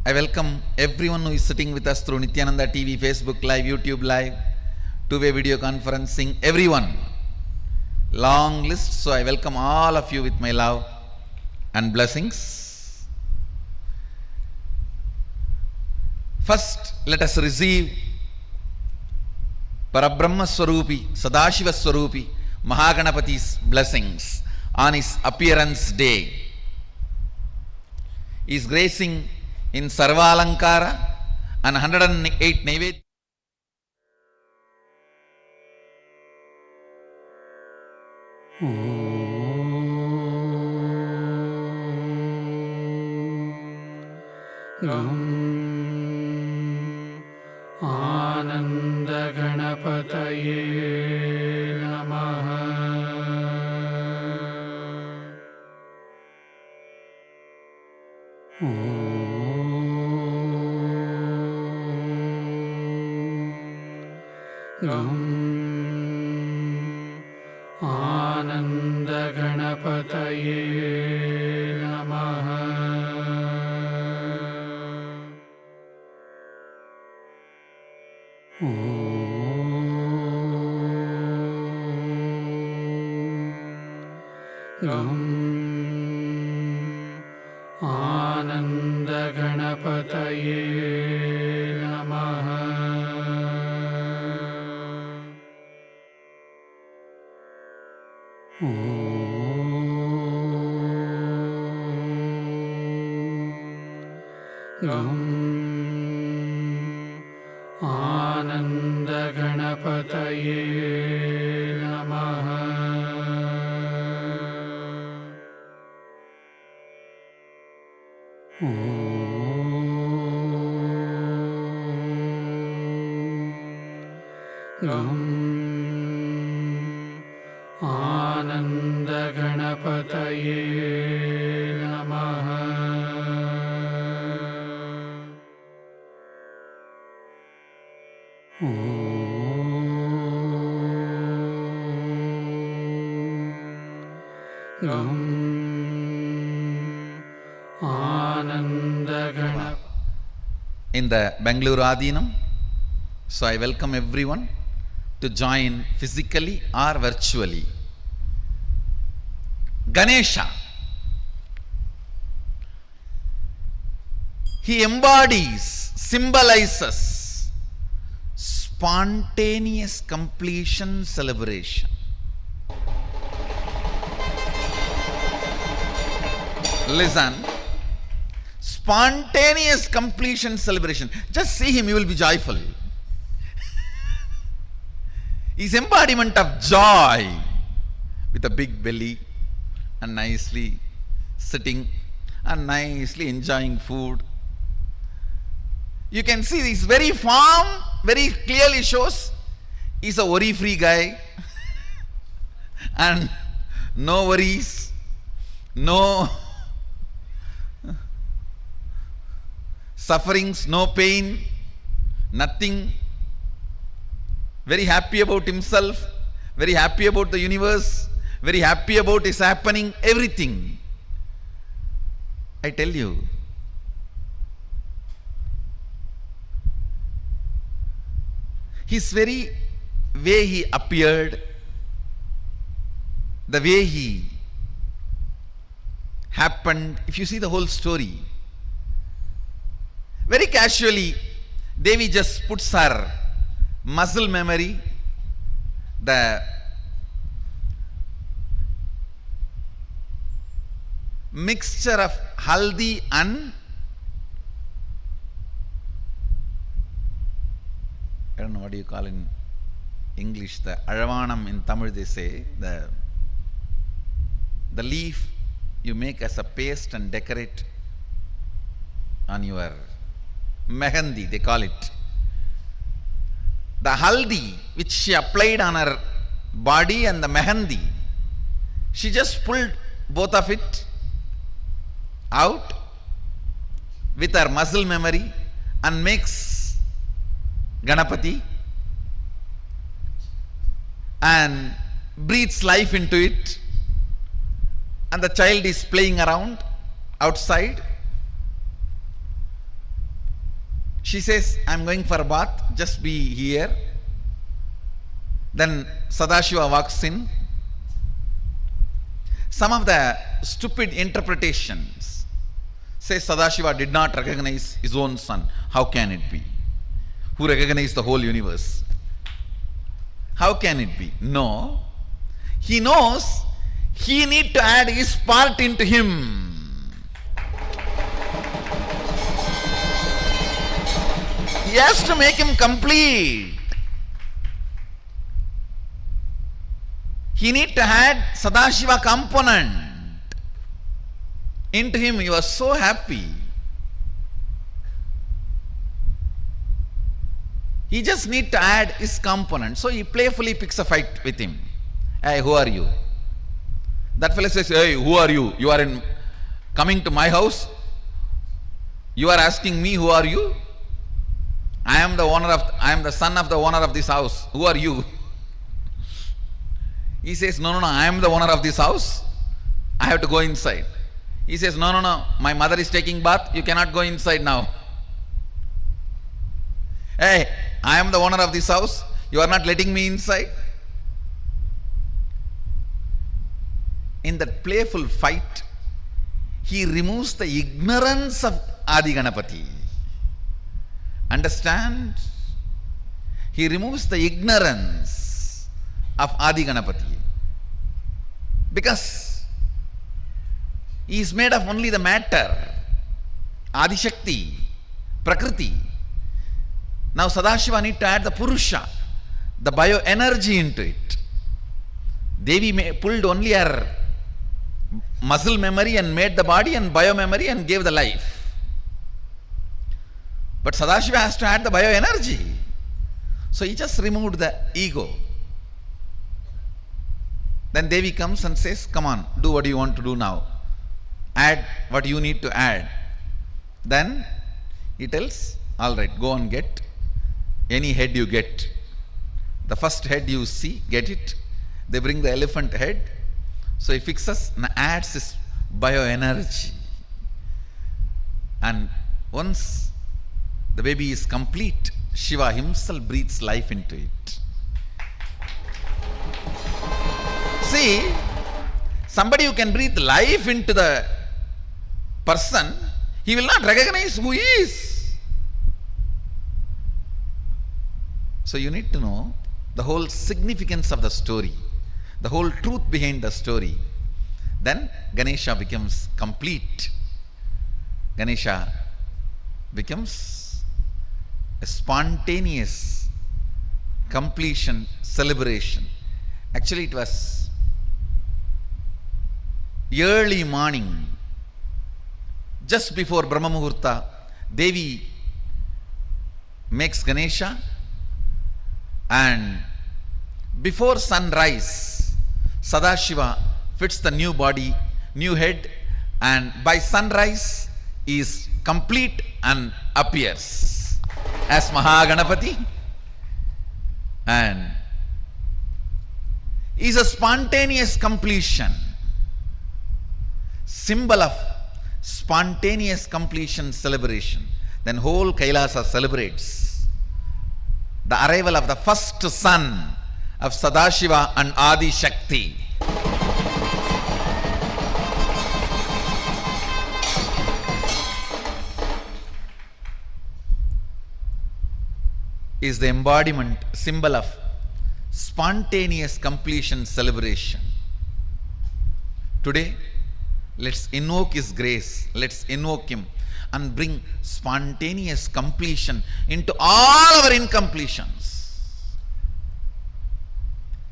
I welcome everyone who is sitting with us through Nithyananda TV, Facebook Live, YouTube Live, two-way video conferencing, everyone. Long list, so I welcome all of you with my love and blessings. First, let us receive Parabrahma Swarupi, Sadashiva Swarupi, Maha Ganapathi's blessings on his appearance day. He is gracing in Sarvalankara and 108 Naivedya. Ananda Ganapataye Namaha. Ananda Ganapataye Namaha. Ananda Ganapataye Namaha. Ananda Ganapataye Namaha. Ananda Ganapataye Namaha. Ananda in the Bangalore Adinam. So I welcome everyone to join physically or virtually. Ganesha. He embodies, symbolizes spontaneous completion celebration. Listen. Spontaneous completion celebration. Just see him, you will be joyful. He's embodiment of joy with a big belly and nicely sitting and nicely enjoying food. You can see this very form very clearly shows he's a worry-free guy and no worries, no sufferings, no pain, nothing. Very happy about himself, very happy about the universe, very happy about his happening, everything. I tell you, his very way he appeared, the way he happened, if you see the whole story, very casually, Devi just puts her muscle memory, the mixture of haldi and I don't know what do you call in English, the aravanam in Tamil they say, the leaf you make as a paste and decorate on your mehendi, they call it. The haldi which she applied on her body and the mehendi, she just pulled both of it out with her muscle memory and makes Ganapathi and breathes life into it, and the child is playing around outside. She says, I'm going for a bath, just be here. Then Sadashiva walks in. Some of the stupid interpretations say Sadashiva did not recognize his own son. How can it be? Who recognized the whole universe? How can it be? No. He knows he needs to add his part into him. He has to make him complete. He needs to add Sadashiva component into him. He was so happy. He just needs to add his component. So he playfully picks a fight with him. Hey, who are you? That fellow says, hey, who are you? You are coming to my house? You are asking me, who are you? I am the son of the owner of this house. Who are you? He says, no, I am the owner of this house. I have to go inside. He says, no, my mother is taking bath. You cannot go inside now. Hey, I am the owner of this house. You are not letting me inside. In that playful fight, he removes the ignorance of Adi Ganapathi. Understand? He removes the ignorance of Adi Ganapathi. Because he is made of only the matter, Adi Shakti, Prakriti. Now Sadashiva need to add the Purusha, the bioenergy into it. Devi pulled only her muscle memory and made the body and biomemory and gave the life. But Sadashiva has to add the bioenergy. So he just removed the ego. Then Devi comes and says, come on, do what you want to do now. Add what you need to add. Then he tells, all right, go and get any head you get. The first head you see, get it. They bring the elephant head. So he fixes and adds his bioenergy. And once The baby is complete. Shiva himself breathes life into it. See, somebody who can breathe life into the person, he will not recognize who he is. So you need to know the whole significance of the story, the whole truth behind the story. Then Ganesha becomes complete. Ganesha becomes a spontaneous completion celebration. Actually, it was early morning, just before Brahma Muhurta. Devi makes Ganesha, and before sunrise, Sadashiva fits the new body, new head, and by sunrise is complete and appears as Maha Ganapathi, and is a spontaneous completion, symbol of spontaneous completion celebration. Then whole Kailasa celebrates the arrival of the first son of Sadashiva and Adi Shakti. Is the embodiment, symbol of spontaneous completion celebration. Today, let's invoke His grace, let's invoke Him and bring spontaneous completion into all our incompletions.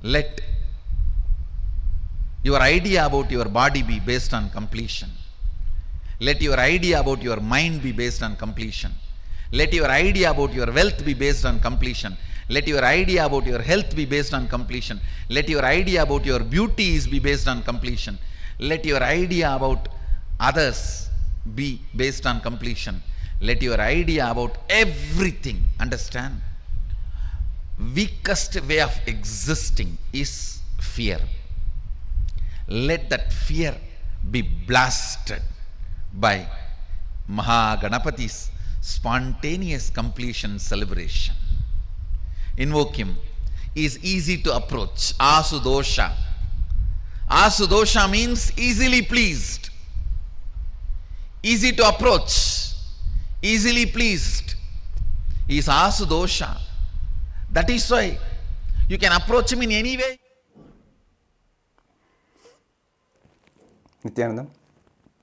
Let your idea about your body be based on completion. Let your idea about your mind be based on completion. Let your idea about your wealth be based on completion. Let your idea about your health be based on completion. Let your idea about your beauties be based on completion. Let your idea about others be based on completion. Let your idea about everything, understand? Weakest way of existing is fear. Let that fear be blasted by Maha Ganapathi's spontaneous completion celebration. Invoke him. He is easy to approach. Asudosha. Asudosha means easily pleased, easy to approach, easily pleased. He is Asudosha. That is why you can approach him in any way. Nithyananda,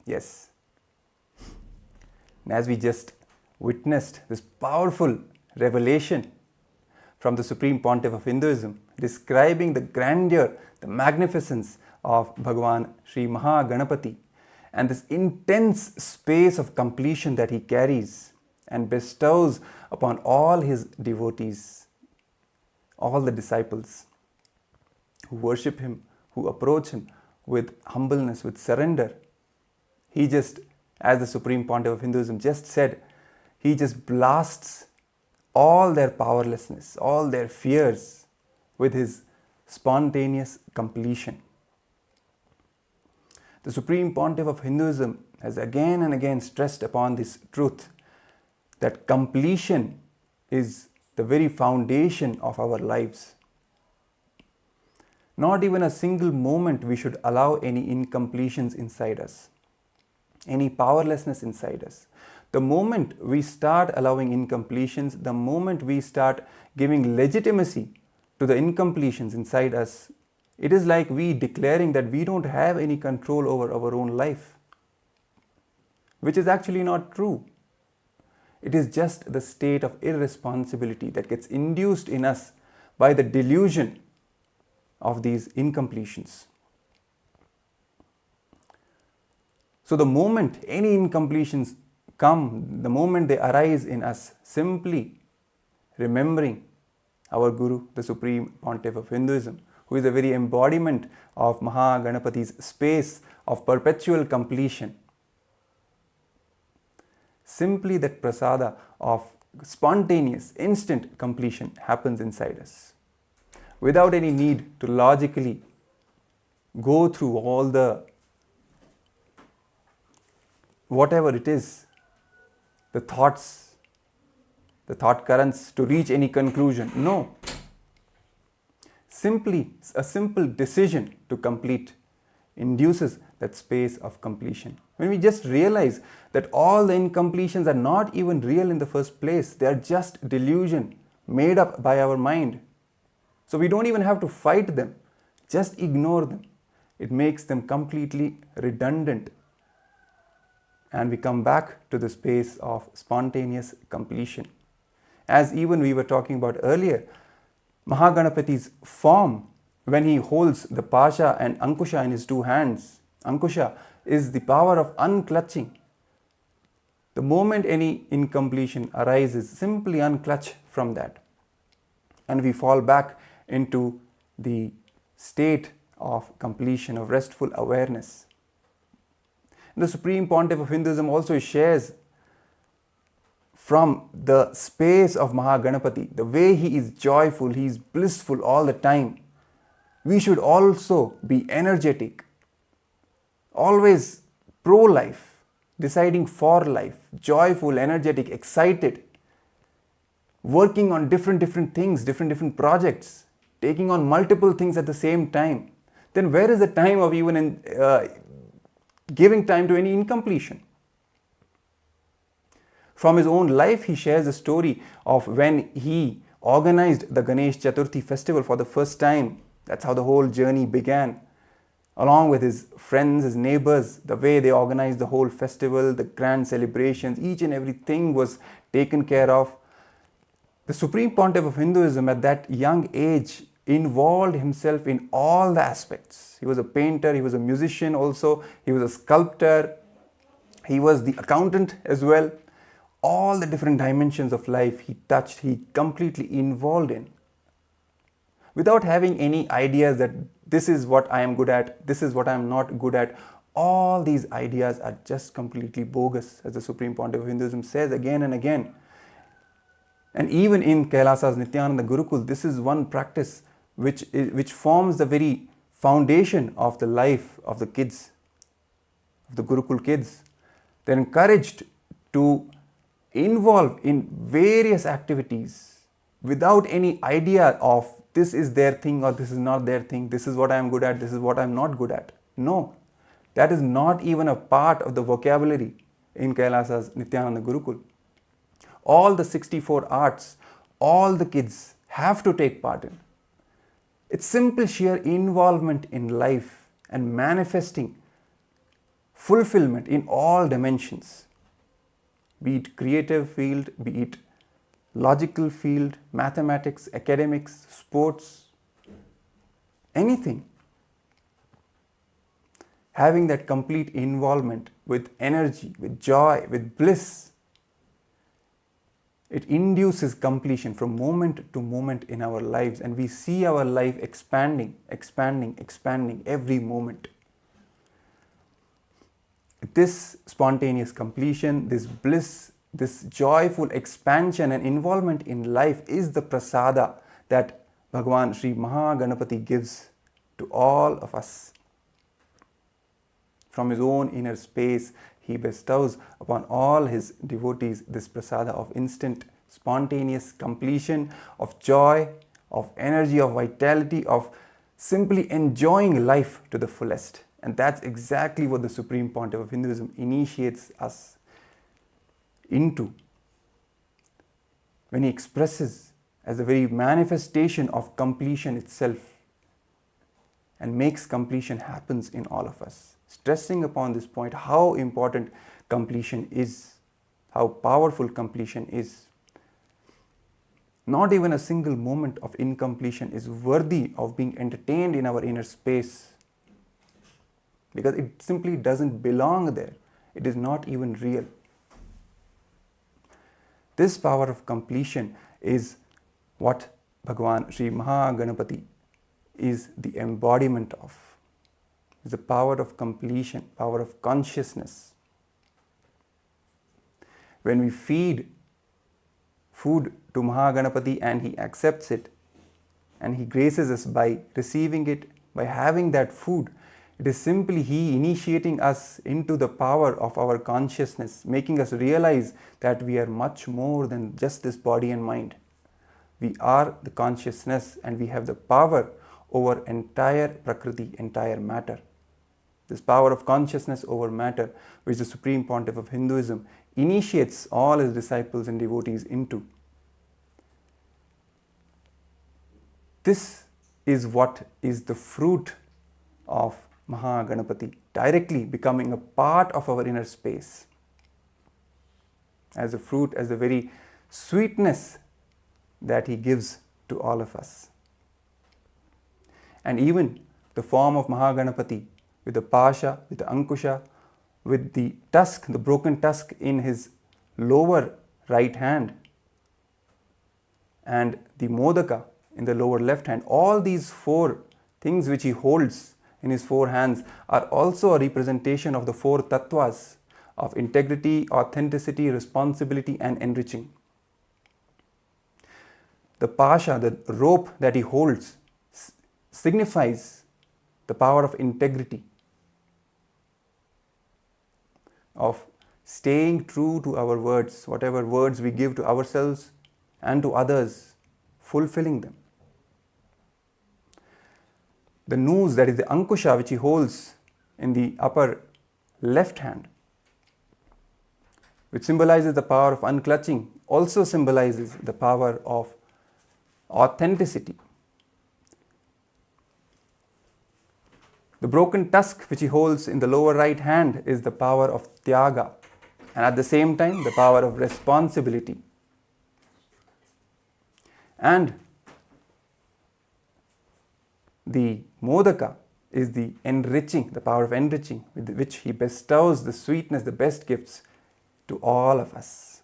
yes. And as we just witnessed this powerful revelation from the Supreme Pontiff of Hinduism, describing the grandeur, the magnificence of Bhagavan Sri Maha Ganapathi and this intense space of completion that he carries and bestows upon all his devotees, all the disciples who worship him, who approach him with humbleness, with surrender. He just, as the Supreme Pontiff of Hinduism just said, he just blasts all their powerlessness, all their fears with his spontaneous completion. The Supreme Pontiff of Hinduism has again and again stressed upon this truth that completion is the very foundation of our lives. Not even a single moment we should allow any incompletions inside us, any powerlessness inside us. The moment we start allowing incompletions, the moment we start giving legitimacy to the incompletions inside us, it is like we declaring that we don't have any control over our own life, which is actually not true. It is just the state of irresponsibility that gets induced in us by the delusion of these incompletions. So the moment any incompletions come, the moment they arise in us, simply remembering our Guru, the Supreme Pontiff of Hinduism, who is the very embodiment of Maha Ganapathi's space of perpetual completion. Simply that prasada of spontaneous, instant completion happens inside us, without any need to logically go through all the whatever it is, the thoughts, the thought currents to reach any conclusion. No. Simply, a simple decision to complete induces that space of completion. When we just realize that all the incompletions are not even real in the first place, they are just delusion made up by our mind. So we don't even have to fight them, just ignore them. It makes them completely redundant. And we come back to the space of spontaneous completion. As even we were talking about earlier, Maha Ganapathi's form, when he holds the Pasha and Ankusha in his two hands, Ankusha is the power of unclutching. The moment any incompletion arises, simply unclutch from that. And we fall back into the state of completion, of restful awareness. The Supreme Pontiff of Hinduism also shares from the space of Maha Ganapathi, the way he is joyful, he is blissful all the time. We should also be energetic, always pro-life, deciding for life, joyful, energetic, excited, working on different things, different projects, taking on multiple things at the same time. Then where is the time of even giving time to any incompletion? From his own life, he shares a story of when he organized the Ganesh Chaturthi festival for the first time. That's how the whole journey began. Along with his friends, his neighbors, the way they organized the whole festival, the grand celebrations, each and everything was taken care of. The Supreme Pontiff of Hinduism at that young age involved himself in all the aspects. He was a painter, he was a musician also, he was a sculptor, he was the accountant as well. All the different dimensions of life he touched, he completely involved in. Without having any ideas that this is what I am good at, this is what I am not good at. All these ideas are just completely bogus, as the Supreme Pontiff of Hinduism says again and again. And even in KAILASA's Nithyananda Gurukul, this is one practice which forms the very foundation of the life of the kids, of the Gurukul kids. They're encouraged to involve in various activities without any idea of this is their thing or this is not their thing, this is what I am good at, this is what I am not good at. No, that is not even a part of the vocabulary in KAILASA's Nithyananda Gurukul. All the 64 arts, all the kids have to take part in. It's simple sheer involvement in life and manifesting fulfillment in all dimensions. Be it creative field, be it logical field, mathematics, academics, sports, anything. Having that complete involvement with energy, with joy, with bliss, it induces completion from moment to moment in our lives, and we see our life expanding every moment. This spontaneous completion, this bliss, this joyful expansion and involvement in life is the prasada that Bhagavan Sri Maha Ganapathi gives to all of us. From his own inner space, he bestows upon all his devotees this prasada of instant, spontaneous completion, of joy, of energy, of vitality, of simply enjoying life to the fullest. And that's exactly what the Supreme Pontiff of Hinduism initiates us into when he expresses as the very manifestation of completion itself and makes completion happens in all of us. Stressing upon this point how important completion is, how powerful completion is. Not even a single moment of incompletion is worthy of being entertained in our inner space, because it simply doesn't belong there. It is not even real. This power of completion is what Bhagavan Sri Maha Ganapathi is the embodiment of. It's the power of completion, power of consciousness. When we feed food to Maha Ganapathi and he accepts it and he graces us by receiving it, by having that food, It is simply He initiating us into the power of our consciousness, making us realize that we are much more than just this body and mind. We are the consciousness and we have the power over entire Prakriti, entire matter. This power of consciousness over matter, which the Supreme Pontiff of Hinduism initiates all his disciples and devotees into. This is what is the fruit of Maha Ganapathi, directly becoming a part of our inner space. As a fruit, as the very sweetness that he gives to all of us. And even the form of Maha Ganapathi, with the Pasha, with the Ankusha, with the tusk, the broken tusk in his lower right hand, and the Modaka in the lower left hand, all these four things which he holds in his four hands are also a representation of the four tattvas of integrity, authenticity, responsibility and enriching. The Pasha, the rope that he holds, signifies the power of integrity, of staying true to our words, whatever words we give to ourselves and to others, fulfilling them. The noose, that is the Ankusha, which he holds in the upper left hand, which symbolizes the power of unclutching, also symbolizes the power of authenticity. The broken tusk which he holds in the lower right hand is the power of Tyaga, and at the same time the power of responsibility. And the Modaka is the enriching, the power of enriching, with which he bestows the sweetness, the best gifts to all of us.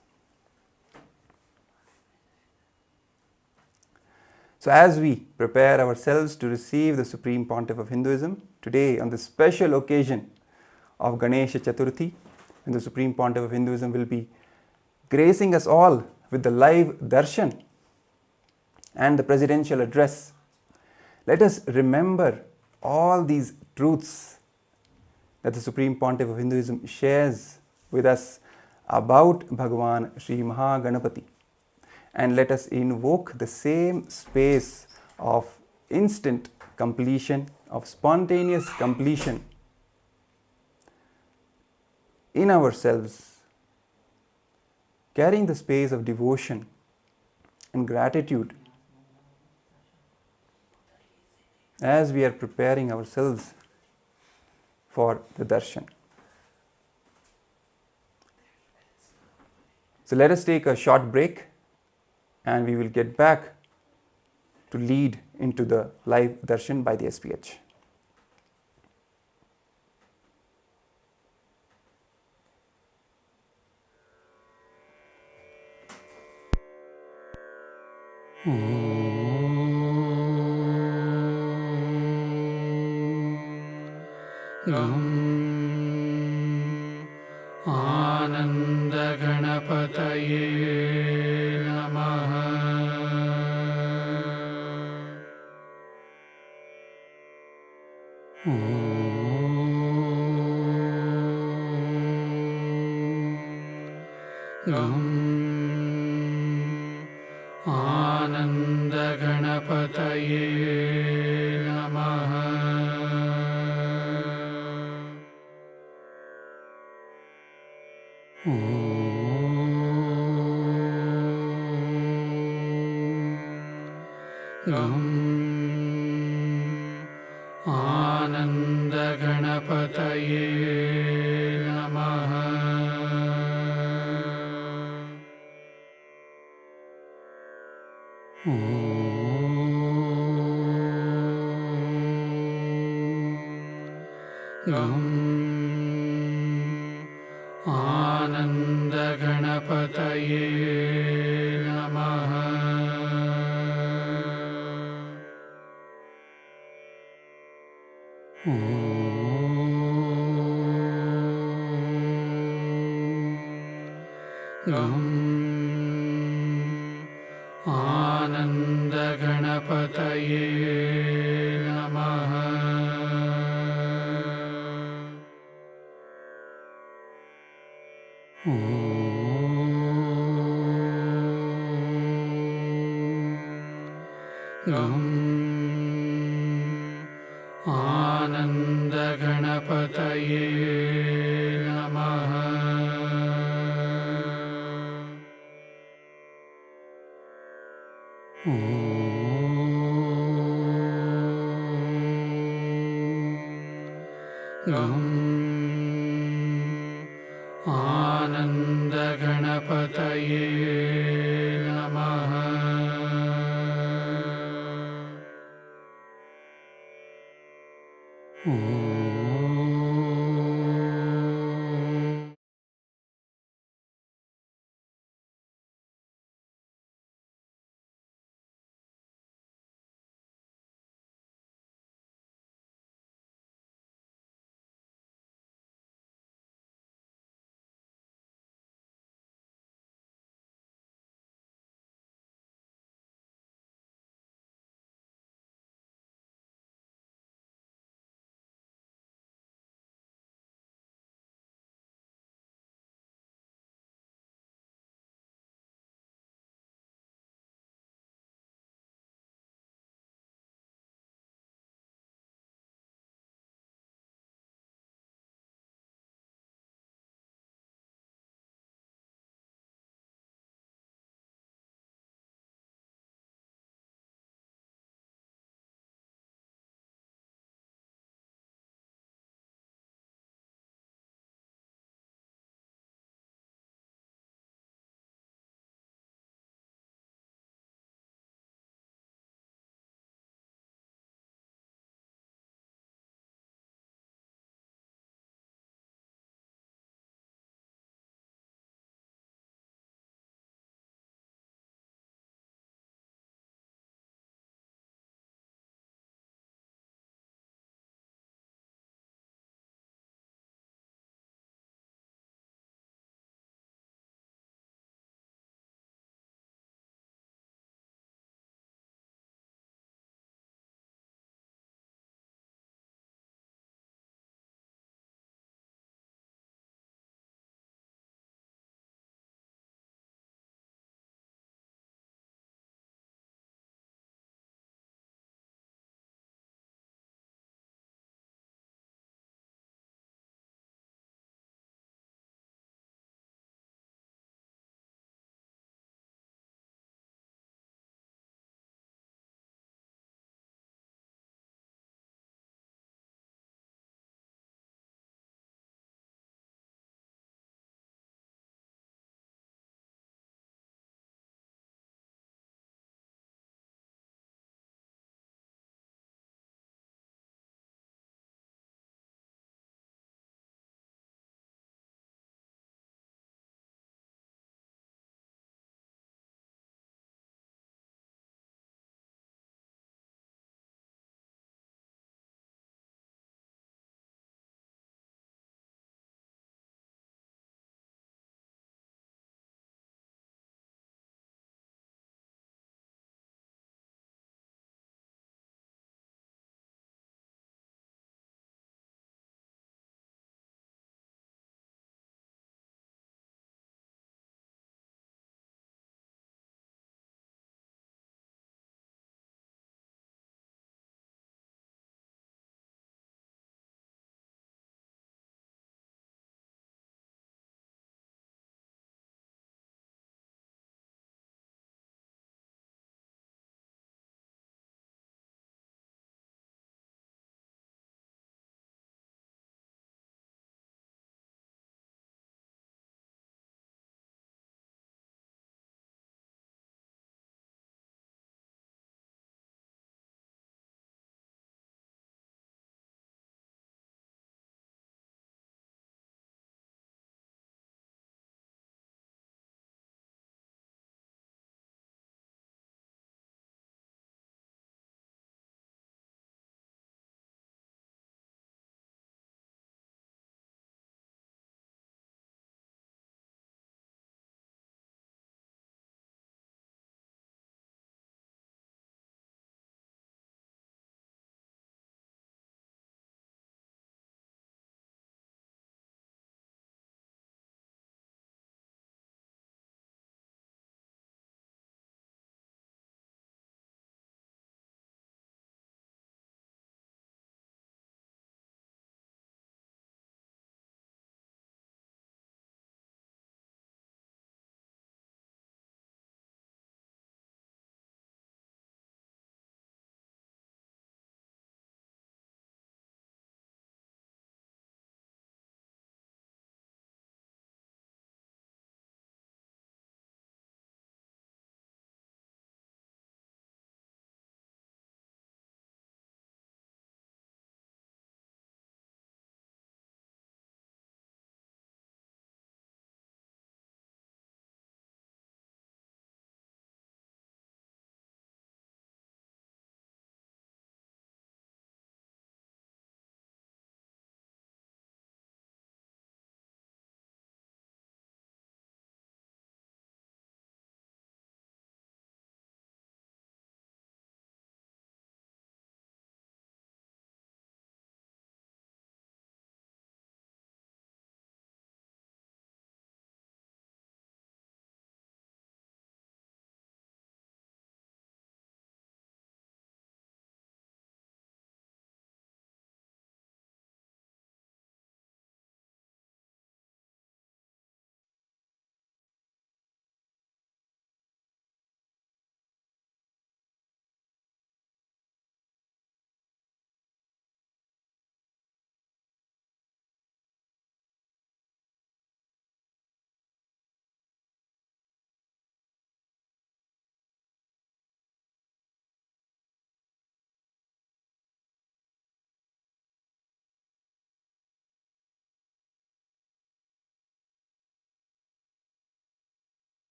So as we prepare ourselves to receive the Supreme Pontiff of Hinduism, today on the special occasion of Ganesha Chaturthi, when the Supreme Pontiff of Hinduism will be gracing us all with the live Darshan and the presidential address, let us remember all these truths that the Supreme Pontiff of Hinduism shares with us about Bhagavan Sri Maha Ganapathi. And let us invoke the same space of instant completion, of spontaneous completion in ourselves, carrying the space of devotion and gratitude as we are preparing ourselves for the darshan. So let us take a short break and we will get back to lead into the live darshan by the SPH. आनंद गणपतये नमः। आनंद गणपतये नमः। आनंद गणपतये नमः। आनंद गणपतये नमः। आनंद गणपतये नमः। गं आनन्दगणपतये नमः गं आनन्दगणपतये नमः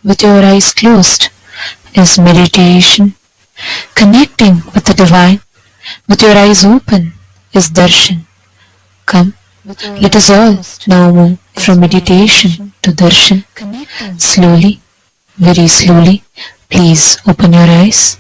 with your eyes closed is meditation. Connecting with the divine with your eyes open is darshan. Come, let us all now move from meditation to darshan. Slowly, very slowly, please open your eyes.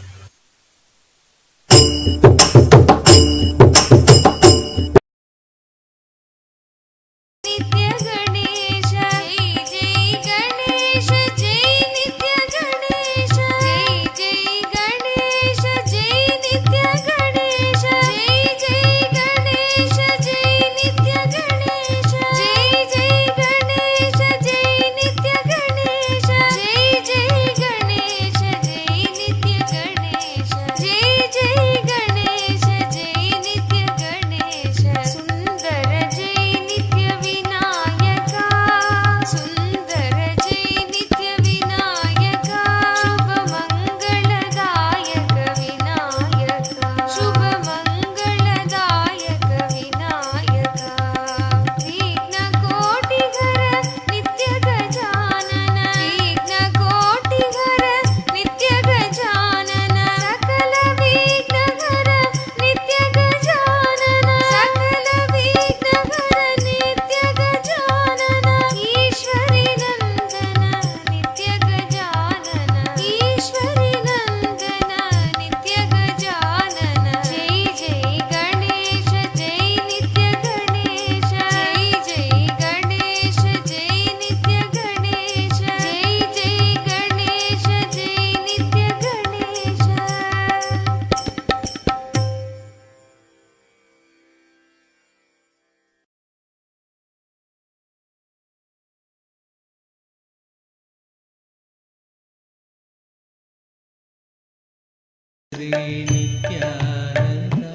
Sri Nithyananda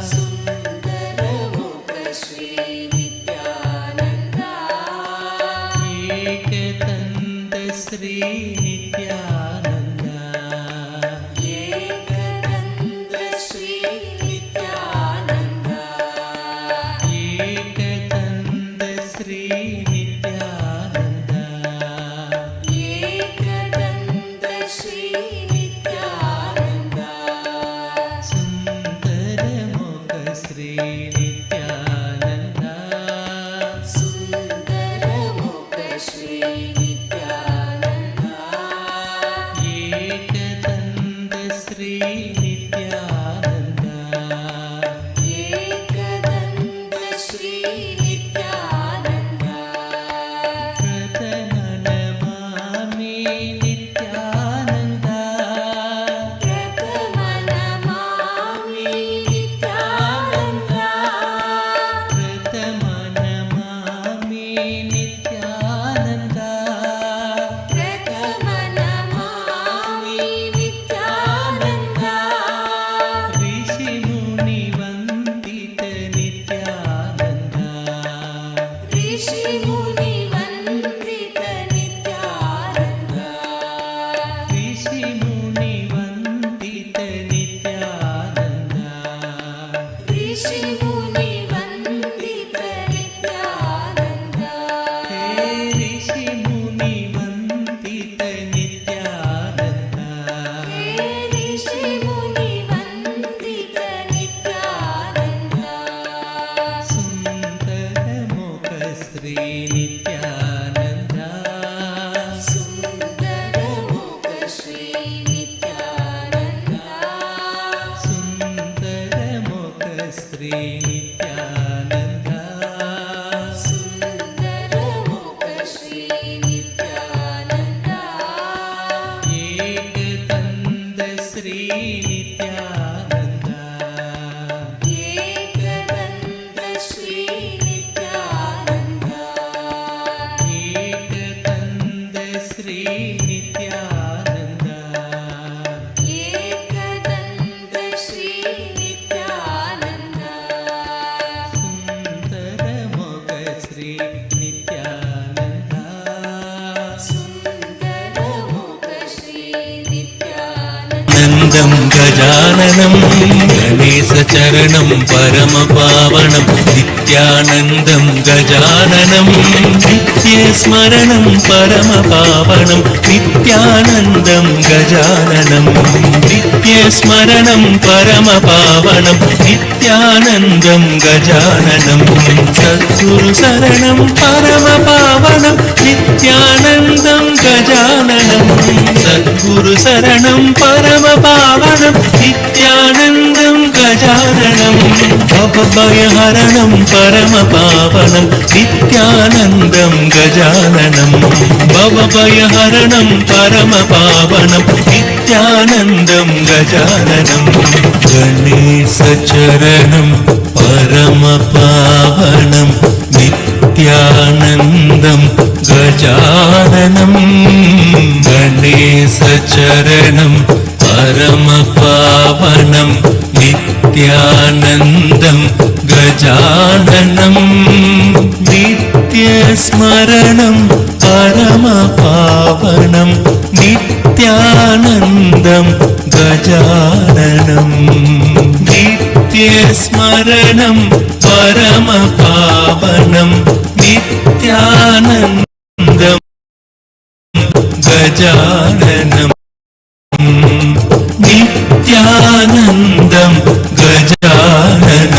Sundaramukha Sri Nithyananda Ekatanda Sri Nithyananda Ekatanda Sri Nithyananda Ekatanda Sri Nithyananda Ekatanda Sri गजाननं गणेशचरणं परमपावनं नित्य నిత్యానందం గజాననం నిత్యస్మరణం పరమపావనం నిత్యానందం గజాననం నిత్యస్మరణం పరమపావనం నిత్యానందం గజాననం సద్గురు శరణం పరమపావనం నిత్యానందం గజాననం సద్గురు శరణం పరమపావనం నిత్యానందం గజాననం భవభయహరణం పరమపావనం నిత్యానందం గజాననం భవభయహరణం పరమపావనం నిత్యానందం గజాననం గణేశ చరణం పరమపావనం నిత్యానందం గజాననం గణేశ చరణం పరమపావనం నిత్యానందం గజాననం నిత్యస్మరణం పరమపావనం నిత్యానందం గజాననం నిత్యస్మరణం పరమపావనం నిత్యానందం గజాననం నిత్యానందం గజాననం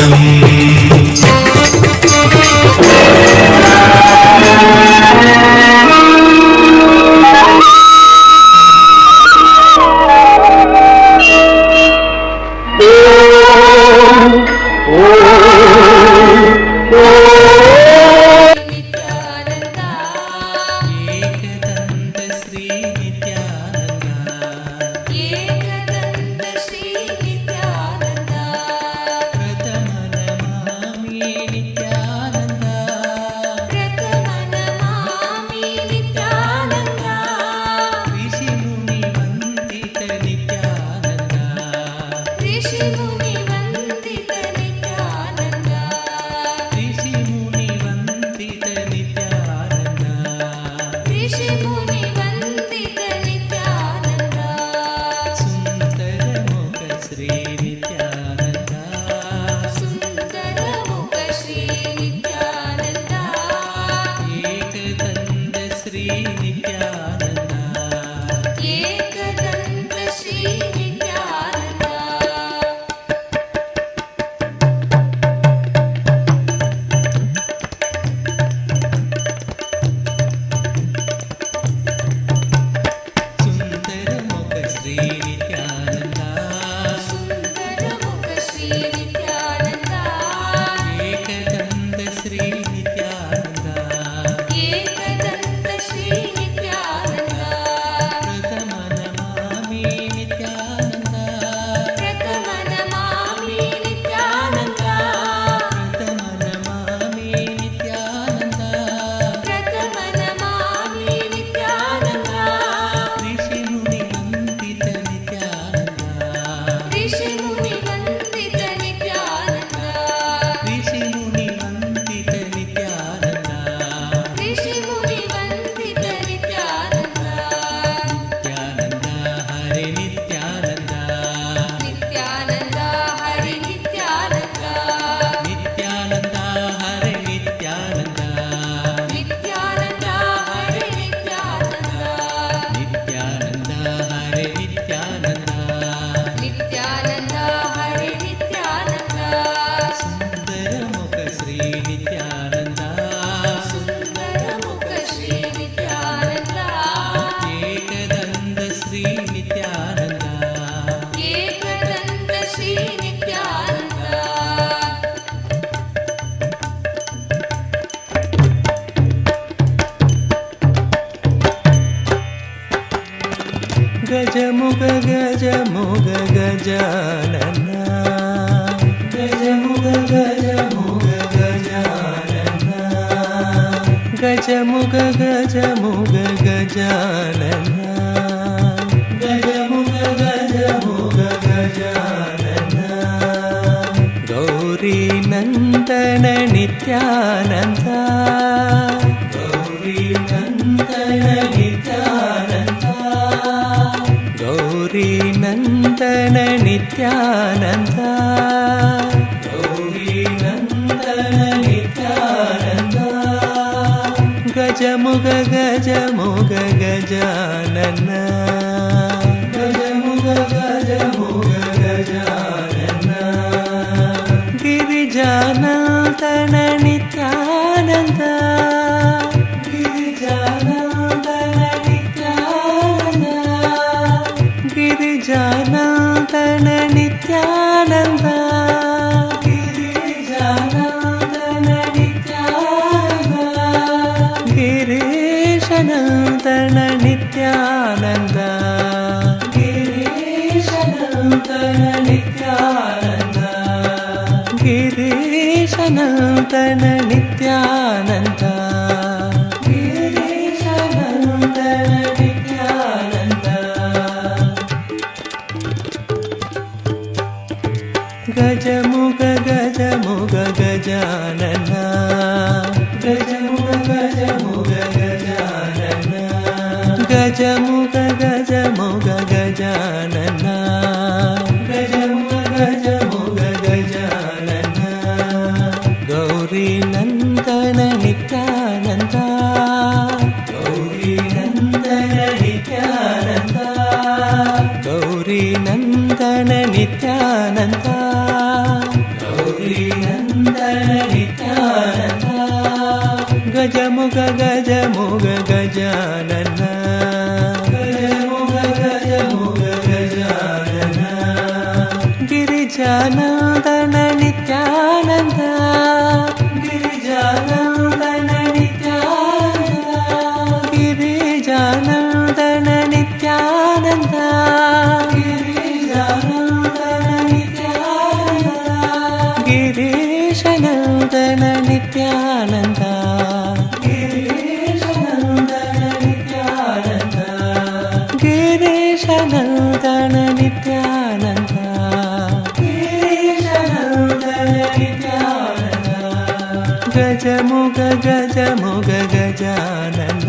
గజముగ గజముగ గజానన గజముగ గజముగ గజానన గజముగ గజముగ గజానన గజముగ గజముగ గజానన గౌరీ నందన నిత్యానంద గౌరీ నందన నిత్యానంద గౌరీ నందన నిత్యానంద గౌరీ నందన నిత్యానంద ಗಜಮುಗ ಗಜಮುಗ ಗಜಾನನ ಗಜಮುಗ ಗಜಮುಗ ಗಜಾನನ ಗಿರಿಜಾನಂದನ ನಿತ್ಯಾನಂದ ಗಿರಿಜಾನಂದನ ನಿತ್ಯಾನಂದ ಗಿರಿಜಾನಂದನ ನಿತ್ಯಾನಂದ ಗಿರಿಜಾನಂದನ ನಿತ್ಯಾನಂದ ಗಿರೀಶನಂದನ ನಿತ್ಯಾನಂದ ಗಿರೀಶನಂದನ ನಿತ್ಯಾನಂದ ಗಿರೀಶನಂದನ ನಿತ್ಯಾನಂದ ಗಿರೀಶನಂದನ ನಿತ್ಯಾನಂದ ಗಜಮುಗ ಗಜಮುಗ ಗಜಾನನ ಗಜಮುಗ ಗಜಮುಗ ಗಜಾನನ ಗಜಮುಗ ಗಜಮುಗ ಗಜಾನನ ಗಜಮುಗ ಗಜಮುಗ ಗಜಾನನ ಗೌರಿ ನಂದನ ನಿತ್ಯಾನಂದ ಗೌರಿ ನಂದನ ನಿತ್ಯಾನಂದ ಗೌರಿ ನಂದನ ನಿತ್ಯಾನಂದ ಗೌರಿ ನಂದನ ನಿತ್ಯಾನಂದ ಗಜಮುಗ ಗಜಮುಗ ಗಜಾನನ ಗಜಮುಗ ಗಜಮುಗ ಗಜಾನನ ಗಿರಿಜಾನಂದನ ನಿತ್ಯಾನಂದ ಗಿರಿಜಾನಂದನ ನಿತ್ಯಾನಂದ ಗಿರಿಜಾನಂದನ ನಿತ್ಯಾನಂದ ಗಿರಿಜಾನಂದನ ನಿತ್ಯಾನಂದ ಗಿರೀಶನಂದನ ನಿತ್ಯಾನಂದ ಗಿರೀಶನಂದನ ನಿತ್ಯಾನಂದ ಗಿರೀಶನಂದನ ನಿತ್ಯಾನಂದ ಗಿರೀಶನಂದನ ನಿತ್ಯಾನಂದ ಗಜಮುಗ ಗಜಮುಗ ಗಜಾನನ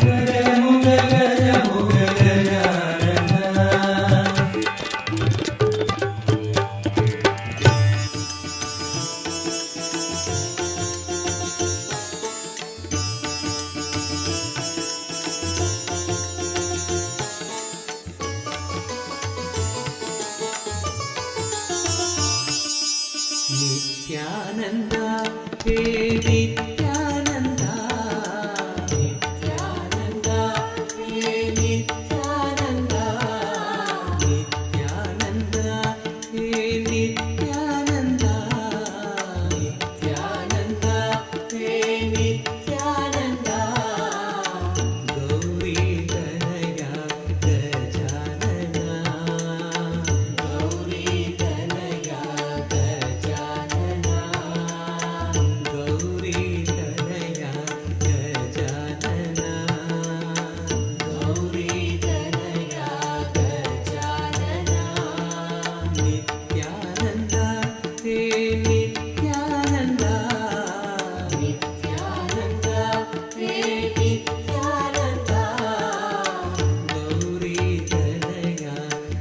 ಗಜಮುಗ ಗಜಮುಗ ಗಜಾನನ ನಿತ್ಯಾನಂದ ಹೇ ನಿತ್ಯಾನಂದ ನಿತ್ಯಾನಂದ ಹೇ ನಿತ್ಯಾನಂದ ನಿತ್ಯಾನಂದ ಹೇ ನಿತ್ಯಾನಂದ ನಿತ್ಯಾನಂದ ಹೇ ನಿತ್ಯಾನಂದ ಗೌರಿ ತನಯ ಗಜಾನನ ಗೌರಿ ತನಯ ಗಜಾನನ ಗೌರಿ ತನಯ ಗಜಾನನ ಗೌರಿ ತನಯ ಗಜಾನನ ನಿತ್ಯಾನಂದ ಹೇ ನಿತ್ಯಾನಂದ ನಿತ್ಯಾನಂದ ಹೇ ನಿತ್ಯಾನಂದ ಗೌರಿ ತನಯ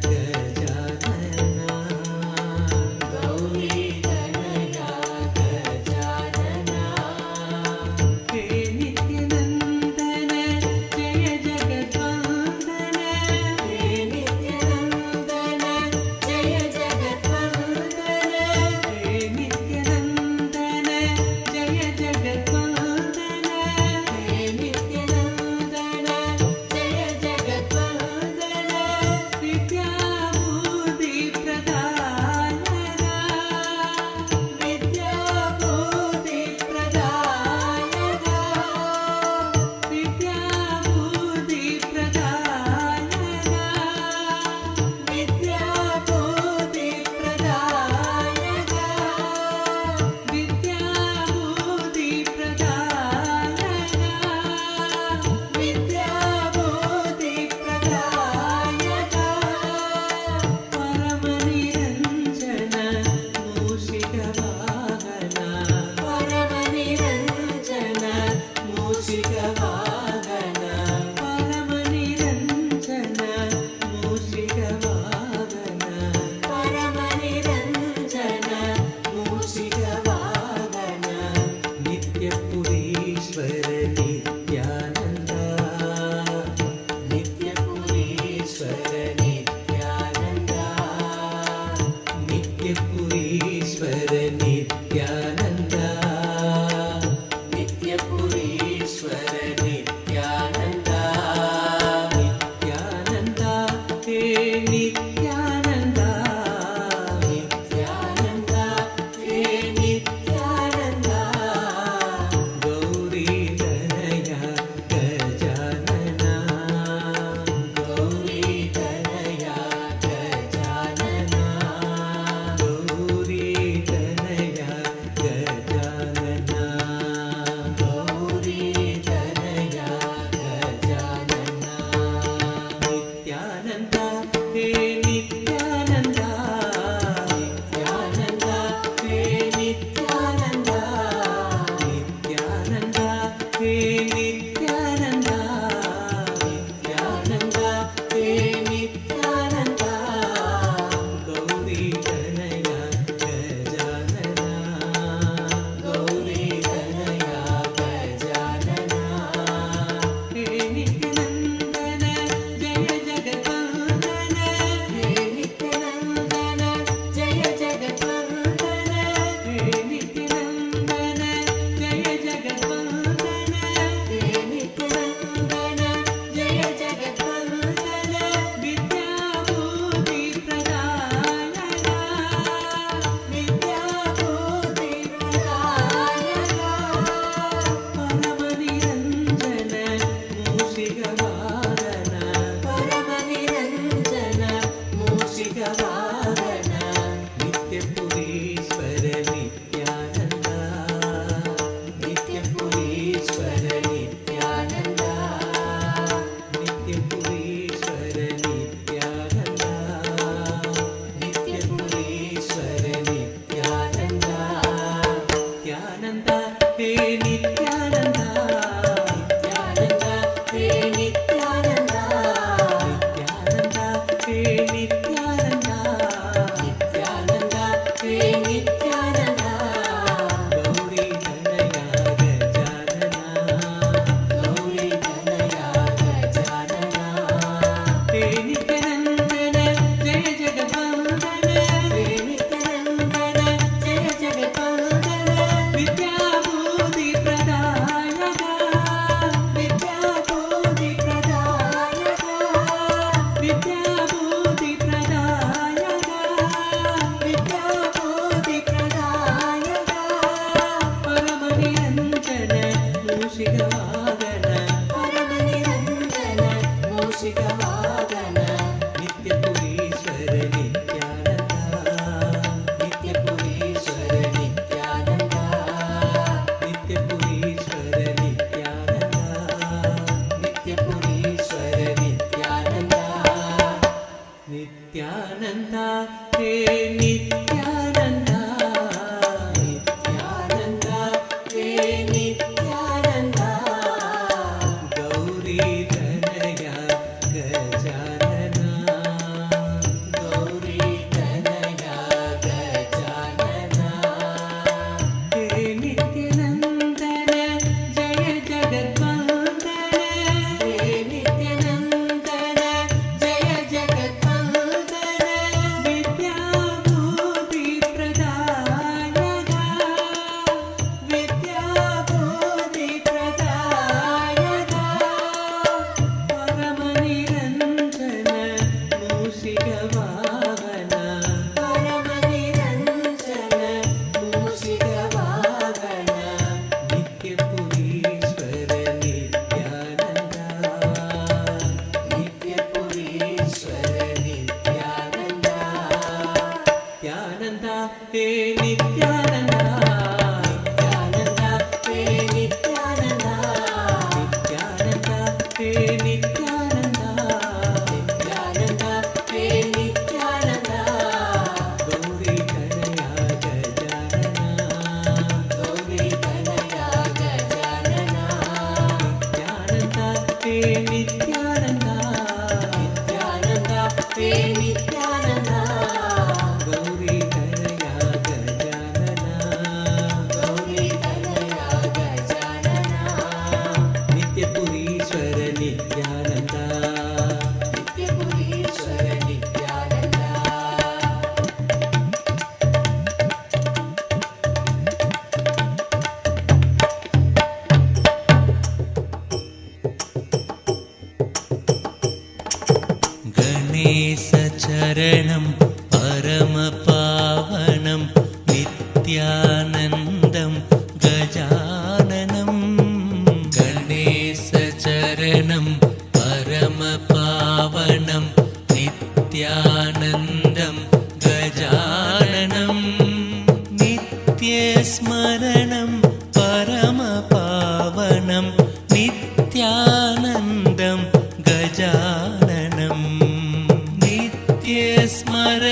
ಗಜಾನನ ಗೌರಿ ತನಯ ಗಜಾನನ ಹೇ ನಿತ್ಯಾನಂದನ ಜಯ ಜಗದ್ವಂದನ ಹೇ ನಿತ್ಯಾನಂದನ ಜಯ ಜಗದ್ವಂದನ ಹೇ ನಿತ್ಯಾನಂದನ ಜಯ ಜಗದ್ವಂದನ ಹೇ ನಿತ್ಯಾನಂದನ ಜಯ ಜಗದ್ವಂದನ ವಿದ್ಯಾಬುದ್ಧಿ ಪ್ರದಾಯನ ವಿದ್ಯಾಬುದ್ಧಿ ಪ್ರದಾಯನ ವಿದ್ಯಾಬುದ್ಧಿ ಪ್ರದಾಯನ ವಿದ್ಯಾಬುದ್ಧಿ ಪ್ರದಾಯನ ವಿದ್ಯಾಬುದ್ಧಿ ಪ್ರದಾಯನ ವಿದ್ಯಾಬುದ್ಧಿ ಪ್ರದಾಯನ ಪರಮನಿರಂಜನ ಮೂಷಿಕ ವಾಹನ ಪರಮನಿರಂಜನ ಮೂಷಿಕ ವಾಹನ ಪರಮನಿರಂಜನ ಮೂಷಿಕ ವಾಹನ ಪರಮನಿರಂಜನ ಮೂಷಿಕ ವಾಹನ ನಿತ್ಯಪುರೀಶ್ವರ ನಿತ್ಯ जगद्वन्दन हे नित्यानन्दन जय जगद्वन्दन विद्याबुद्धिप्रदायक विद्याबुद्धिप्रदायक परमनिरञ्जन मूषिकवाहन परमनिरञ्जन मूषिकवाहन नित्यपुरीश्वर नित्यानन्द नित्यपुरीश्वर नित्यानन्द नित्यपुरीश्वर नित्यानन्द नित्यपुरीश्वर नित्यानन्द नित्यानन्द हे नित्यानन्द नित्यानन्द हे नित्यानन्द नित्यानन्द हे नित्यानन्द नित्यानन्द हे नित्यानन्द गौरी तनया गजानना गौरी तनया गजानना हे नित्यानन्दन जय जगद्वन्दन हे नित्यानन्दन जय जगद्वन्दन विद्याबुद्धिप्रदायक विद्याबुद्धिप्रदायक विद्याबुद्धिप्रदायक विद्याबुद्धिप्रदायक परमनिरञ्जन मूषिकवाहन परमनिरञ्जन मूषिकवाहन नित्यपुरीश्वर नित्यानन्द नित्यपुरीश्वर नित्यानन्द नित्यपुरीश्वर नित्यानन्द नित्यपुरीश्वर नित्यानन्द नित्यानन्द हे नित्यानन्द नित्यानन्द हे नित्यानन्द गौरी तनया गजानना गौरी तनया गजानना हे नित्यानन्दन जय जगद्वन्दन हे नित्यानन्दन जय जगद्वन्दन विद्याबुद्धिप्रदायक विद्याबुद्धिप्रदायक परमनिरञ्जन मूषिकवाहन परमनिरञ्जन मूषिकवाहन नित्यपुरीश्वर नित्यानन्द नित्यपुरीश्वर नित्यानन्द नित्यानन्द हे नित्यानन्द नित्यानन्द हे नित्यानन्द नित्यानन्द हे नित्यानन्द नित्यानन्द हे नित्यानन्द गौरी तनया गजानना गौरी तनया गजानना नित्यानन्द हे नित्यानन्द नित्यानन्द हे Nityanand Gauri Tanaya Gajanana Gauri Tanaya Gajanana नित्यपुरीश्वर Nityanand नित्यपुरीश्वर Nityanand गणेशचरणं परमपावनं नित्यानन्दं गजाननं गणेशचरणं परमपावनं नित्यानन्दं गजाननं नित्यस्मरणं परमपावनं नित्यानन्दं गजाननं नित्यस्मरणं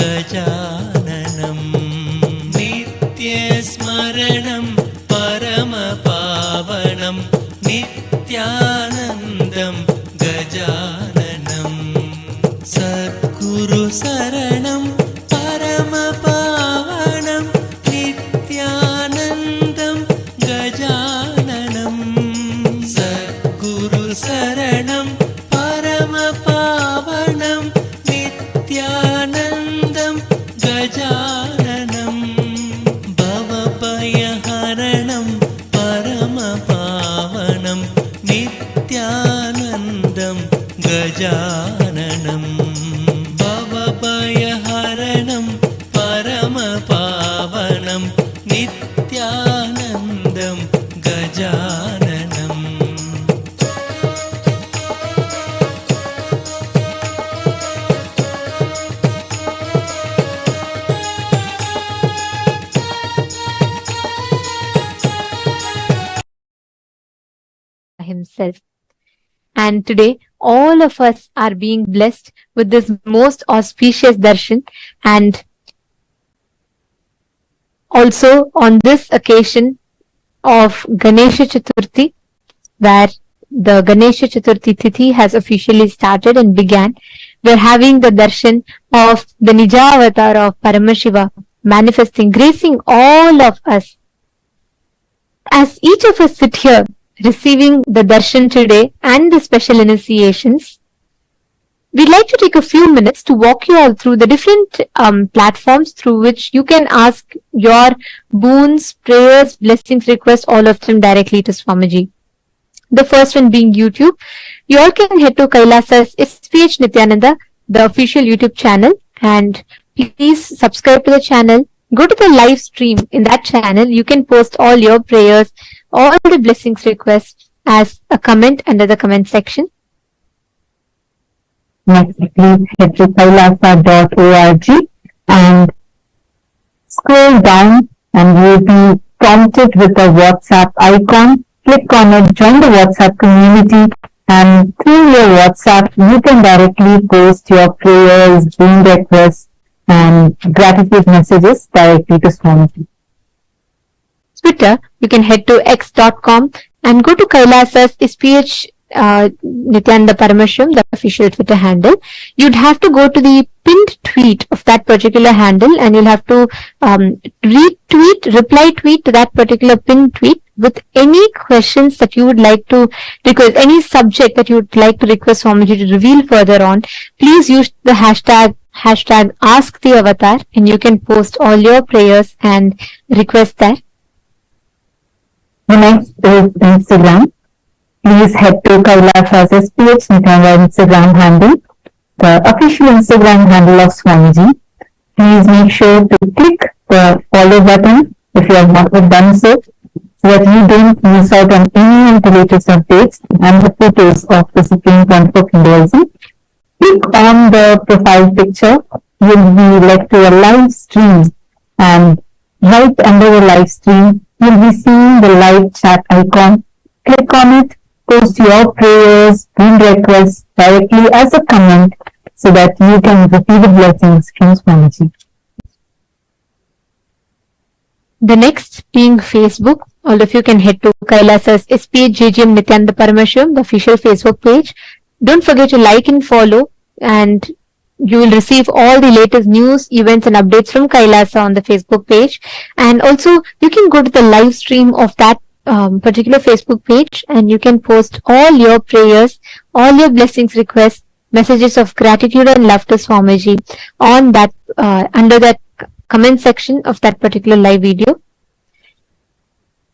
गजाननं नित्यस्मरणं परमपावनं नित्यानन्दं गजाननं सद्गुरुशरणं परमपावनं नित्यानन्दं गजाननं सद्गुरुशरणं परमपावनं नित्यानन्दं गजाननं भवभयहरणं परमपावनं नित्यानन्दं गजाननं भवभयहरणं परमपावनं नित्यानन्दं गजाननम् himself. And today, all of us are being blessed with this most auspicious darshan. And also on this occasion of Ganesha Chaturthi, where the Ganesha Chaturthi Tithi has officially started and began, we're having the darshan of the Nija avatar of Paramashiva manifesting, gracing all of us. As each of us sit here receiving the darshan today and the special initiations, we'd like to take a few minutes to walk you all through the different platforms through which you can ask your boons, prayers, blessings, requests, all of them directly to Swamiji. The first one being YouTube. You all can head to KAILASA's SPH Nithyananda, the official YouTube channel, and please subscribe to the channel. Go to the live stream in that channel. You can post all your prayers, all the blessings requests as a comment under the comment section. Next, please head to kailasa.org and scroll down and you'll be prompted with a WhatsApp icon. Click on it, join the WhatsApp community, and through your WhatsApp, you can directly post your prayers, boon requests, and gratitude messages directly to Swamiji. Twitter, you can head to x.com and go to Kailasa's SPH Nithyananda Paramashivam, the official Twitter handle. You'd have to go to the pinned tweet of that particular handle and you'll have to reply tweet to that particular pinned tweet with any questions that you would like to request, any subject that you would like to request Swamiji to reveal further on. Please use the hashtag #AskTheAvatar and you can post all your prayers and requests there. The next is Instagram. Please head to Kailasa's SPH Nithyananda Instagram handle, the official Instagram handle of Swamiji. Please make sure to click the follow button if you have not done so that you don't miss out on any of the latest updates and the photos of the Supreme Council of Hinduism. Click on the profile picture. You'll be led to a live stream, and right under the live stream, you'll be seeing the live chat icon. Click on it, post your prayers, boon requests directly as a comment so that you can receive the blessings from Swamiji. The next being Facebook. All of you can head to Kailasa's SPH JGM Nithyananda Paramashivam, the official Facebook page. Don't forget to like and follow, and you will receive all the latest news, events and updates from Kailasa on the Facebook page. And also you can go to the live stream of that particular Facebook page and you can post all your prayers, all your blessings requests, messages of gratitude and love to Swamiji on that under that comment section of that particular live video.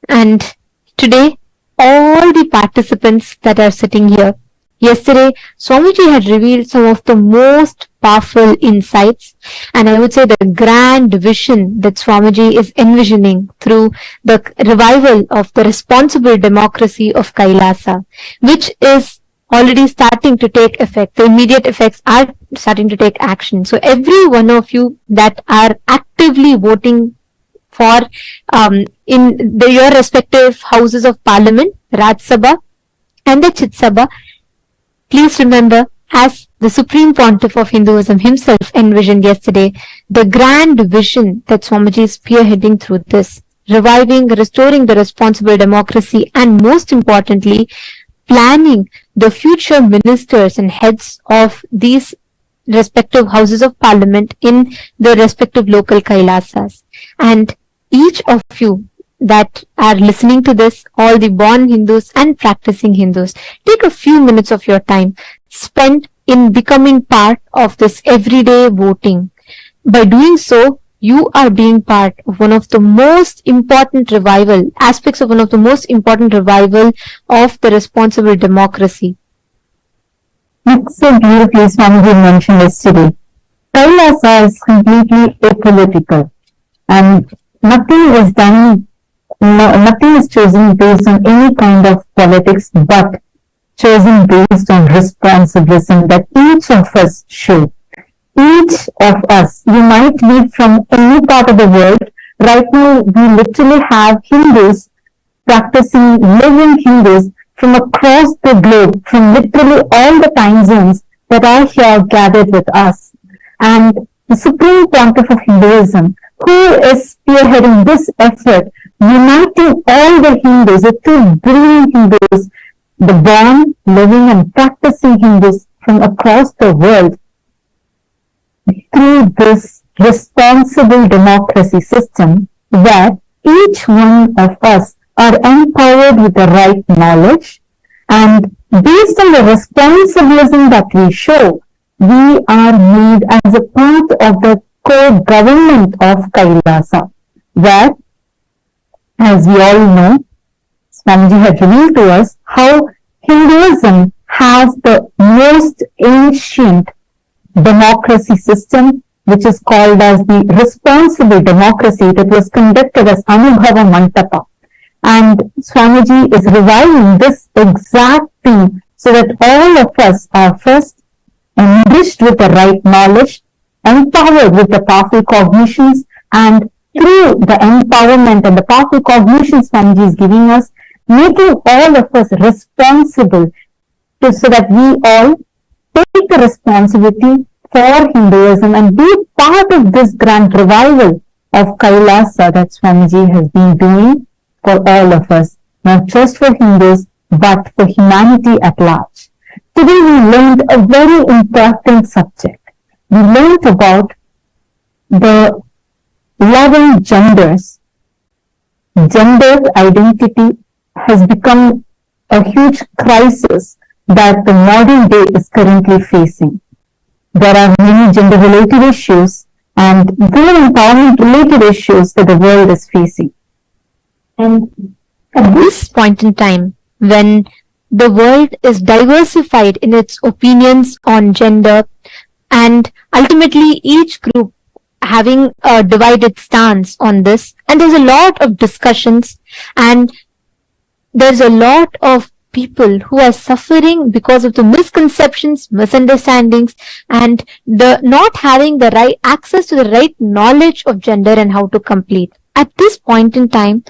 And today, all the participants that are sitting here, yesterday, Swamiji had revealed some of the most powerful insights, and I would say the grand vision that Swamiji is envisioning through the revival of the responsible democracy of Kailasa, which is already starting to take effect. The immediate effects are starting to take action. So every one of you that are actively voting for your respective houses of parliament, Raj Sabha and the Chit Sabha, please remember as the Supreme Pontiff of Hinduism himself envisioned yesterday, the grand vision that Swamiji is spearheading through this, reviving, restoring the responsible democracy, and most importantly, planning the future ministers and heads of these respective houses of parliament in the respective local Kailasas. And each of you that are listening to this, all the born Hindus and practicing Hindus, take a few minutes of your time spent in becoming part of this everyday voting. By doing so, you are being part of one of the most important aspects of one of the most important revival of the responsible democracy. It's so beautifully Swamiji mentioned yesterday. Kailasa is completely apolitical and nothing is done, nothing is chosen based on any kind of politics but chosen based on responsibility that each of us show. Each of us, you might live from any part of the world. Right now, we literally have Hindus practicing, living Hindus from across the globe, from literally all the time zones that are here gathered with us. And the Supreme Pontiff of Hinduism, who is spearheading this effort, uniting all the Hindus, the two brilliant Hindus, the born, living and practicing Hindus from across the world, through this responsible democracy system where each one of us are empowered with the right knowledge, and based on the responsibility that we show, we are made as a part of the core government of Kailasa, where, as we all know, Swamiji had revealed to us how Hinduism has the most ancient democracy system, which is called as the responsible democracy that was conducted as Anubhava Mantapa. And Swamiji is reviving this exact thing so that all of us are first enriched with the right knowledge, empowered with the powerful cognitions, and through the empowerment and the powerful cognitions Swamiji is giving us, making all of us responsible so that we all take the responsibility for Hinduism and be part of this grand revival of Kailasa that Swamiji has been doing for all of us, not just for Hindus, but for humanity at large. Today we learned a very important subject. We learned about the 11 genders. Gender identity has become a huge crisis that the modern day is currently facing. There are many gender-related issues and women empowerment-related issues that the world is facing. And at this point in time, when the world is diversified in its opinions on gender, and ultimately each group having a divided stance on this, and there's a lot of discussions, and there's a lot of people who are suffering because of the misconceptions, misunderstandings, and the not having the right access to the right knowledge of gender and how to complete. At this point in time,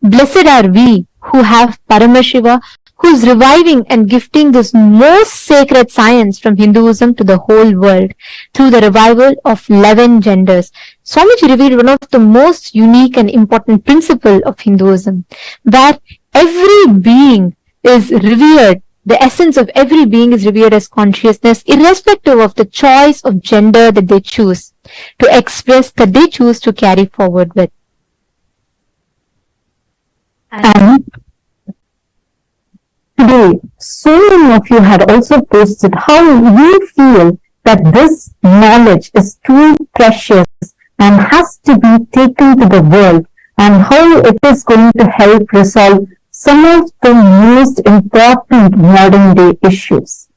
blessed are we who have Paramashiva, who is reviving and gifting this most sacred science from Hinduism to the whole world through the revival of 11 genders. Swamiji revealed one of the most unique and important principle of Hinduism, where every being is revered, the essence of every being is revered as consciousness, irrespective of the choice of gender that they choose to express, that they choose to carry forward with. And today, so many of you had also posted how you feel that this knowledge is too precious and has to be taken to the world, and how it is going to help resolve some of the most important modern day issues.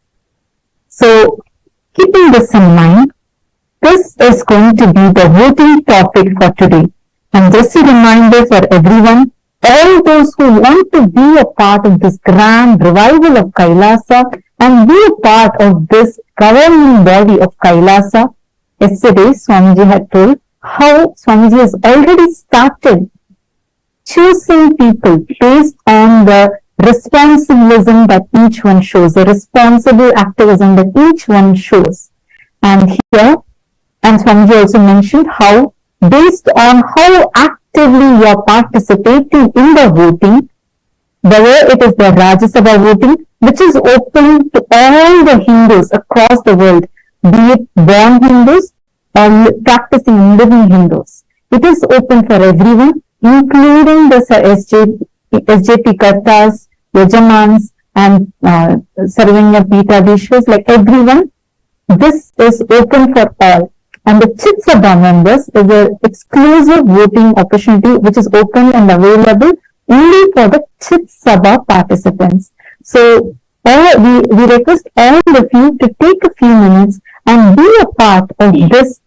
So, keeping this in mind, this is going to be the voting topic for today. And just a reminder for everyone, all those who want to be a part of this grand revival of Kailasa and be a part of this governing body of Kailasa, yesterday Swamiji had told how Swamiji has already started choosing people based on the responsibilism that each one shows, the responsible activism that each one shows. And here, and Swamiji also mentioned how, based on how actively you are participating in the voting, whether it is the Rajya Sabha voting, which is open to all the Hindus across the world, be it born Hindus or practicing and living Hindus. It is open for everyone, including the SJP Kartas, Yajamans, and Sarvanya Pitadishwas, like everyone. This is open for all. And the Chit Sabha members is an exclusive voting opportunity which is open and available only for the Chit Sabha participants. So we request all of you to take a few minutes and be a part of this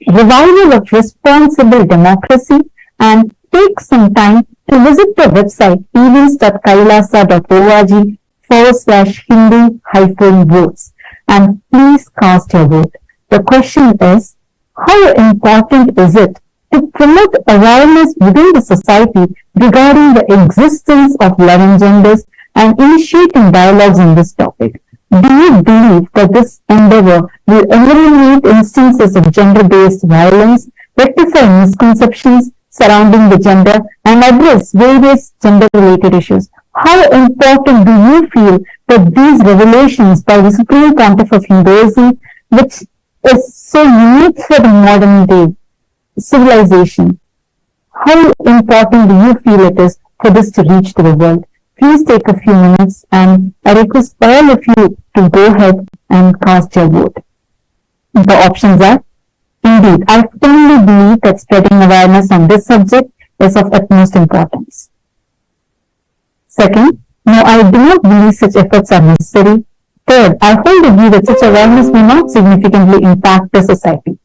revival of responsible democracy, and take some time to visit the website events.kailasa.org/Hindu-votes, and please cast your vote. The question is, how important is it to promote awareness within the society regarding the existence of 11 genders and initiating dialogues on this topic? Do you believe that this endeavor will eliminate instances of gender-based violence, rectify misconceptions surrounding the gender, and address various gender-related issues? How important do you feel that these revelations by the Supreme Pontiff of Hinduism, which is so unique for the modern day civilization, how important do you feel it is for this to reach to the world? Please take a few minutes, and I request all of you to go ahead and cast your vote. The options are, indeed, I firmly believe that spreading awareness on this subject is of utmost importance. Second, no, I do not believe such efforts are necessary. Third, I hold the view that such awareness may not significantly impact the society.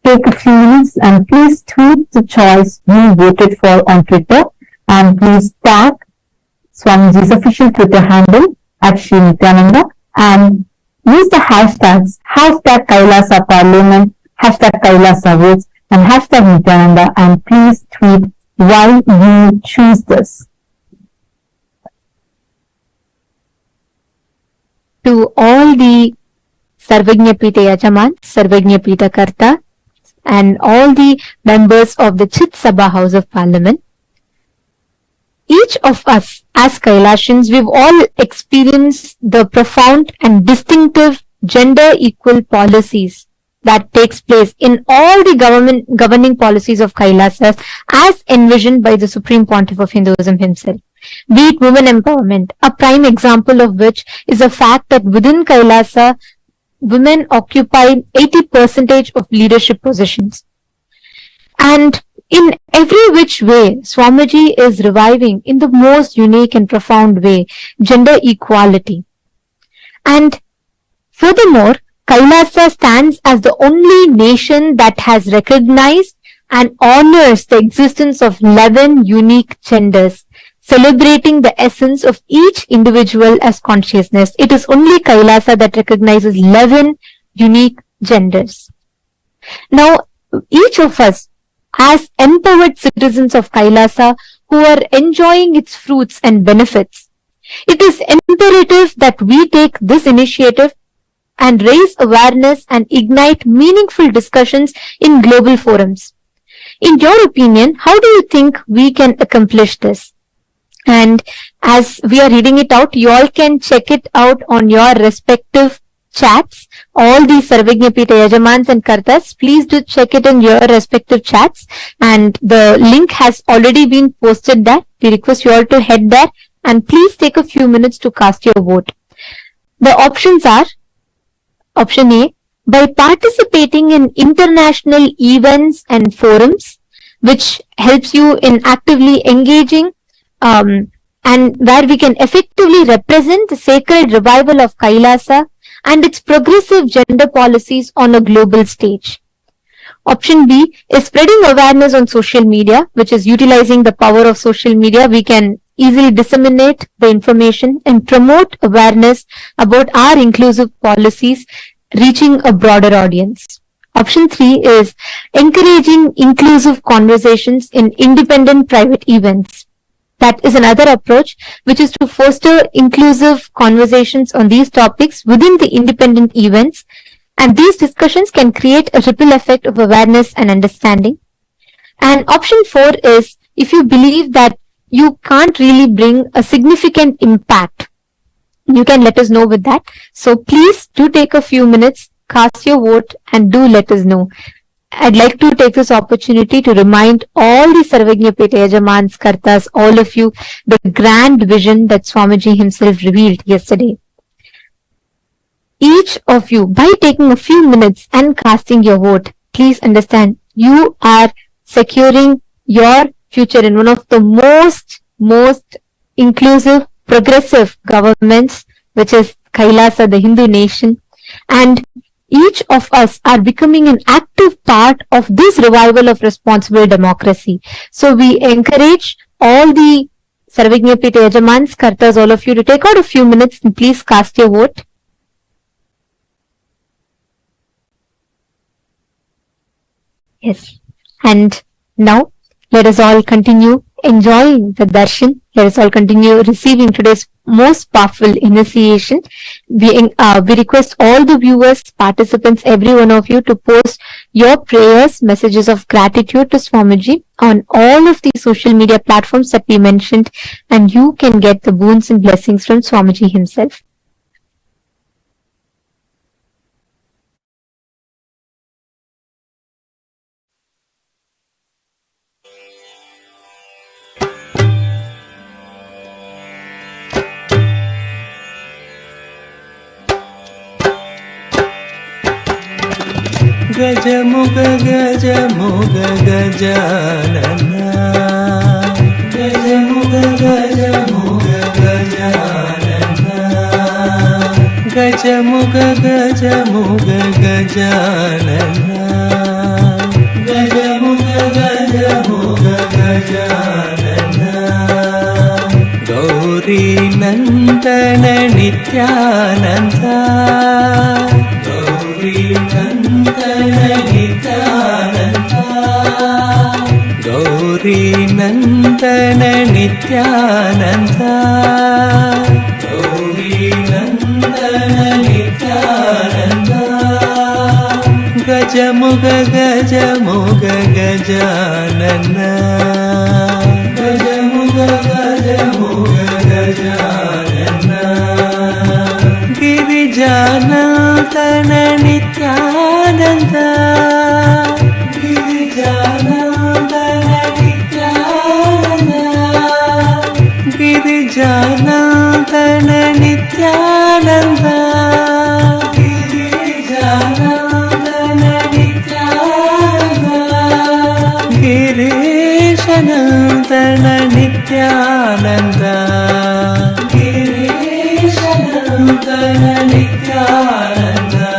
Take a few minutes and please tweet the choice you voted for on Twitter, and please tag Swamiji's official Twitter handle at Sri Nithyananda, and use the hashtags #Kailasa Parliament, #Kailasa Votes, and #Nithyananda, and please tweet why you choose this. To all the Sarvajñapita Yajaman, Sarvajñapita Karta, and all the members of the Chit Sabha House of Parliament, each of us as Kailashans, we've all experienced the profound and distinctive gender equal policies that takes place in all the governing policies of Kailasa as envisioned by the Supreme Pontiff of Hinduism himself. Be it women empowerment, a prime example of which is the fact that within Kailasa, women occupy 80% of leadership positions. And in every which way, Swamiji is reviving in the most unique and profound way gender equality. And furthermore, Kailasa stands as the only nation that has recognized and honors the existence of 11 unique genders, celebrating the essence of each individual as consciousness. It is only Kailasa that recognizes 11 unique genders. Now, each of us as empowered citizens of Kailasa who are enjoying its fruits and benefits, it is imperative that we take this initiative and raise awareness and ignite meaningful discussions in global forums. In your opinion, how do you think we can accomplish this? And as we are reading it out, you all can check it out on your respective chats. All the Sarvajñapita Yajamans and Kartas, please do check it in your respective chats. And the link has already been posted there. We request you all to head there and please take a few minutes to cast your vote. The options are, option A, by participating in international events and forums, which helps you in actively engaging and where we can effectively represent the sacred revival of Kailasa and its progressive gender policies on a global stage. Option B is spreading awareness on social media, which is utilizing the power of social media. We can easily disseminate the information and promote awareness about our inclusive policies, reaching a broader audience. Option 3 is encouraging inclusive conversations in independent private events. That is another approach, which is to foster inclusive conversations on these topics within the independent events, and these discussions can create a ripple effect of awareness and understanding. And option 4 is if you believe that you can't really bring a significant impact, you can let us know with that. So please do take a few minutes, cast your vote, and do let us know. I'd like to take this opportunity to remind all the Sarvajñapeta Yajamans, Kartas, all of you, the grand vision that Swamiji himself revealed yesterday. Each of you, by taking a few minutes and casting your vote, please understand you are securing your future in one of the most inclusive, progressive governments, which is Kailasa, the Hindu nation. And each of us are becoming an active part of this revival of responsible democracy. So we encourage all the Sarvajñapeta Yajamans, Kartas, all of you to take out a few minutes and please cast your vote. Yes. And now let us all continue enjoying the darshan. Let us all continue receiving today's most powerful initiation. We request all the viewers, participants, every one of you to post your prayers, messages of gratitude to Swamiji on all of the social media platforms that we mentioned, and you can get the boons and blessings from Swamiji himself. Gajamuga Gajamuga Gajanana, Gajamuga Gajamuga Gajanana, Gajamuga Gajamuga Gajanana, Gajamuga Gajamuga Gajanana, Gauri Nandana Nithyananda, Gauri Nityananda, Gauri Nandana Nityananda, Gauri Nandana Nityananda, Gajamuga Gajamuga Gajanana, Gajamuga Gajamuga Gajanana, Girijanandana Nityananda, Girijanandana Nityananda, Girijanandana Nityananda, Girijanandana Nityananda, Girishanandana Nityananda, Girishanandana Nityananda,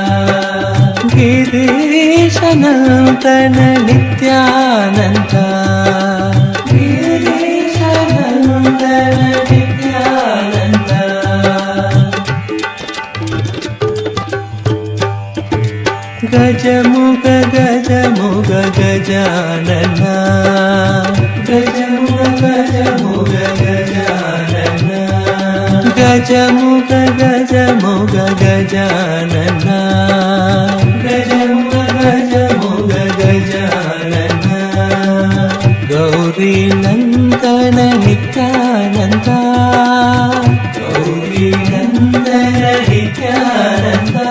Girishanandana Nityananda, Girishanandana Nityananda, Gajamuga Gajamuga Gajanana, Gajamuga Gajamuga Gajanana, Gajamuga Gajamuga Gajanana, Gajamuga Gajamuga Gajanana, Gauri Nandana Nityananda, Gauri Nandana Nityananda,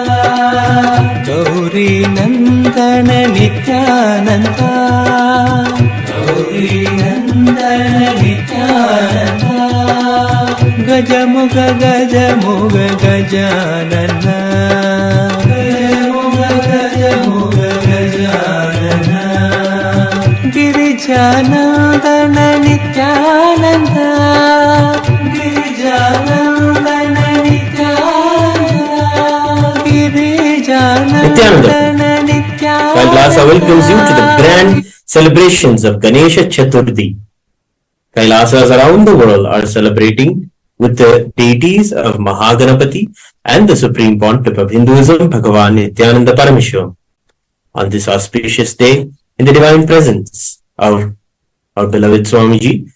Gauri Nandana Nityananda, Gauri Nandana Nityananda, Gajamuga Gajamuga Gajanana, Gajamuga Gajamuga Gajanana, Girijanandana Nityananda, Girijanandana Nityananda, Girijanandana Nityananda. Kailasa welcomes you to the grand celebrations of Ganesha Chaturthi. Kailasas around the world are celebrating with the deities of Maha Ganapathi and the Supreme Pontiff of Hinduism, Bhagavan Nithyananda Paramashivam. On this auspicious day, in the divine presence of our beloved Swamiji,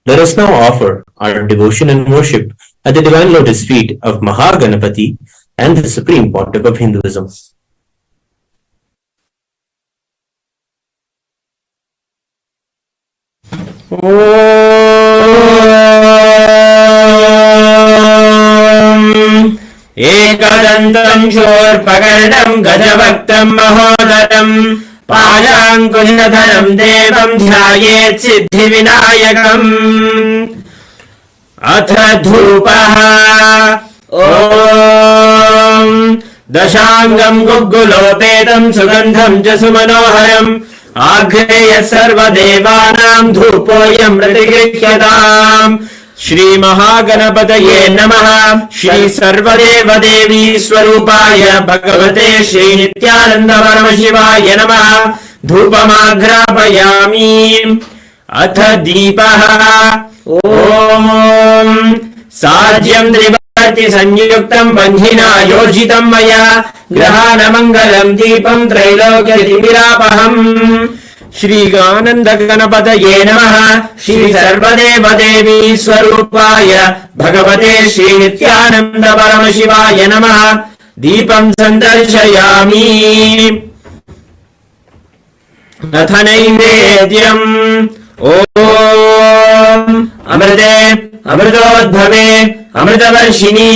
let us now offer our devotion and worship at the divine lotus feet of Maha Ganapathi and the Supreme Pontiff of Hinduism. एकदन्तं शूर्पकर्णं गजभक्तं महोदरं पाशाङ्कुशधरं देवं ध्यायेत् सिद्धिविनायकम् अथ धूपः ॐ दशाङ्गं गुग्गुलोपेतं सुगन्धं च सुमनोहरम् आघ्रेय सर्वदेवानां धूपोऽयं प्रतिगृह्यताम् श्री महागणपतये नमः। श्री सर्वदेवदेवी स्वरूपाय भगवते श्री नित्यानंद परमशिवाय नमः। धूपमाघ्रापयामि। अथ दीपः ॐ साज्यं त्रिवर्ति संयुक्तं बन्धिना योजितं मया ग्रहाणमङ्गलं दीपं त्रैलोक्यतिमिरापहम्। श्री आनंद गणपतये नमः। श्री सर्वदेवदेवी स्वरूपाय भगवते श्री नित्यानंद परमशिवाय नमः। दीपं संदर्शयामि। अथ नैवेद्यम् ॐ अमृते अमृतोद्भवे अमृतवर्षिणी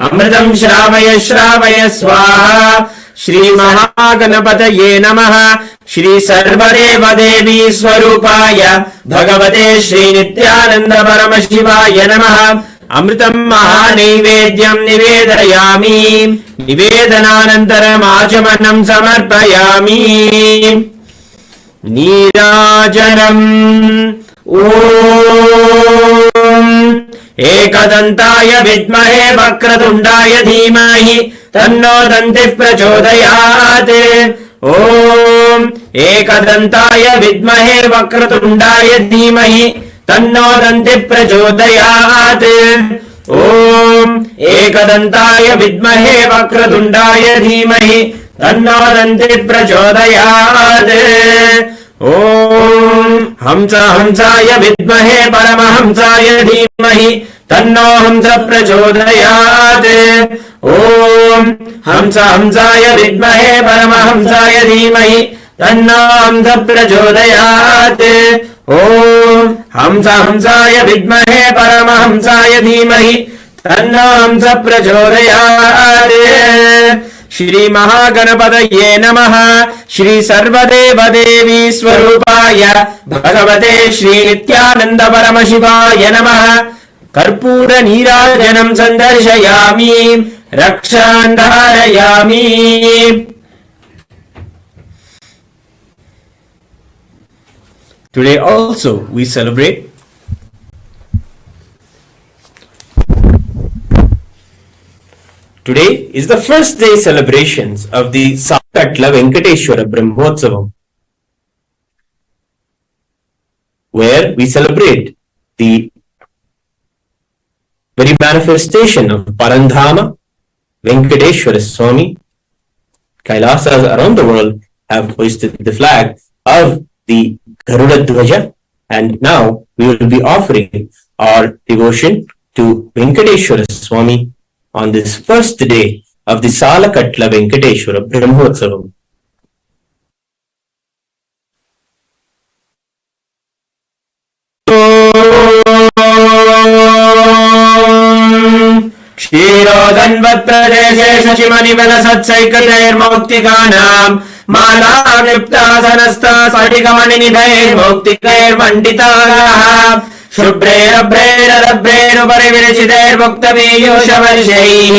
अमृतं श्रावय श्रावय स्वाहा। श्री महागणपतये नमः। श्री सर्वदेवदेवी स्वरूपाय भगवते श्री नित्यानंद परमशिवाय नमः। अमृतं महानैवेद्यं निवेदयामि। निवेदनानन्तरम् आचमनं समर्पयामि। नीराजनम् ॐ एकदन्ताय विद्महे वक्रतुण्डाय धीमहि तन्नो दन्तिः प्रचोदयात्। ॐ एकदन्ताय विद्महे वक्रतुण्डाय धीमहि तन्नो दन्तिः प्रचोदयात्। ॐ एकदन्ताय विद्महे वक्रतुण्डाय धीमहि तन्नो दन्तिः प्रचोदयात्। ॐ हंसाय विद्महे परमहंसाय धीमहि तन्नो हंस प्रचोदयात्। ॐ हंसाय विद्महे परमहंसाय धीमहि तन्नो हंस प्रचोदयात्। ॐ हंसाय विद्महे परमहंसाय धीमहि तन्नो हंस प्रचोदयात्। श्री महागणपतये नमः। श्री सर्वदेवदेवी स्वरूपाय भगवते श्री नित्यानंद परमशिवाय नमः। कर्पूर नीराजनं संदर्शयामि। रक्षां धारयामि। Today also we celebrate Today is the first day celebrations of the Salakatla Venkateshwara Brahmotsavam, where we celebrate the very manifestation of Parandhama Venkateshwara Swami. Kailasas around the world have hoisted the flag of the Garuda Dhwaja, and now we will be offering our devotion to Venkateshwara Swami on this first day of the Salakatla Venkateshwara Brahmotsavam. क्षीरोदन्वत् प्रदेशे शचिमनिबल सत्सैकतैर्मौक्तिकानां मालाक्लिप्तासनस्ता स्फटिकमणिनिभैर्मौक्तिकैर्मण्डिताः शुभ्रैरभ्रैरभ्रैरुपरि विरचितैर्मुक्तपीयूषवर्षैः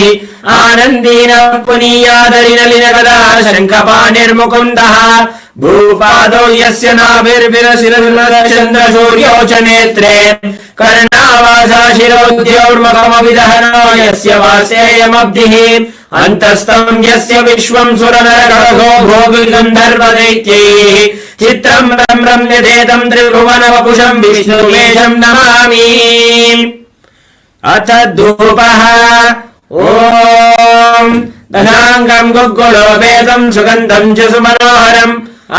आनन्दीनः पुनीयादरिनलिनगदा शङ्खपाणिर्मुकुन्दः भूपादौ यस्य नाभिर्विरसिरचन्द्रसूर्यौ च नेत्रे कर्णावासा शिरोद्योर्मुखमविदहनो यस्य वासेयमब्धिः अन्तस्थं यस्य विश्वं सुरनरगणो भोगगन्धर्वदैत्यैः चित्रं रम्यधेदं त्रिभुवनवपुषं विष्णुवेशं नमामि। अथ धूपः ॐ दशाङ्गं गुग्गुलोपेतं सुगन्धं च सुमनोहरम्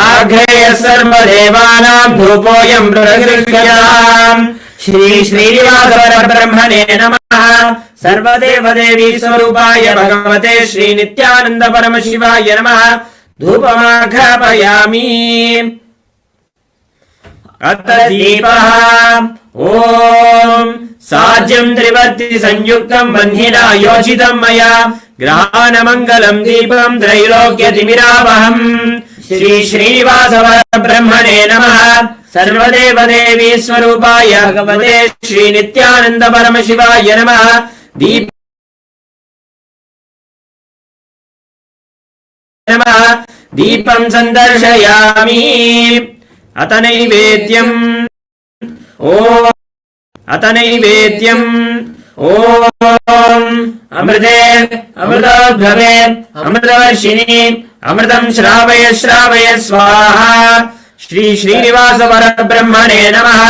आघ्रेय सर्वदेवानां धूपोऽयं प्रगृह्यताम्। श्री श्रीनिवास परब्रह्मणे नमः। सर्वदेवदेवी स्वरूपाय भगवते श्री नित्यानंद परमशिवाय नमः। धूपमाघ्रापयामि। अथ दीपः। ओम साज्यं त्रिवर्ति संयुक्तं बन्धिना योजितं मया ग्रहाणमङ्गलं दीपं त्रैलोक्यतिमिरावहम्। श्री श्रीनिवास परब्रह्मणे नमः। सर्वदेवदेवी स्वरूपाय भगवते श्री नित्यानंद परमशिवाय नमः। दीपं संदर्शयामि। अत नैवेद्यम्। ओम अमृते अमृतोद्भवे अमृतवर्षिणि अमृतं श्रावय श्रावय स्वाहा। श्री श्रीनिवास परब्रह्मणे नमः।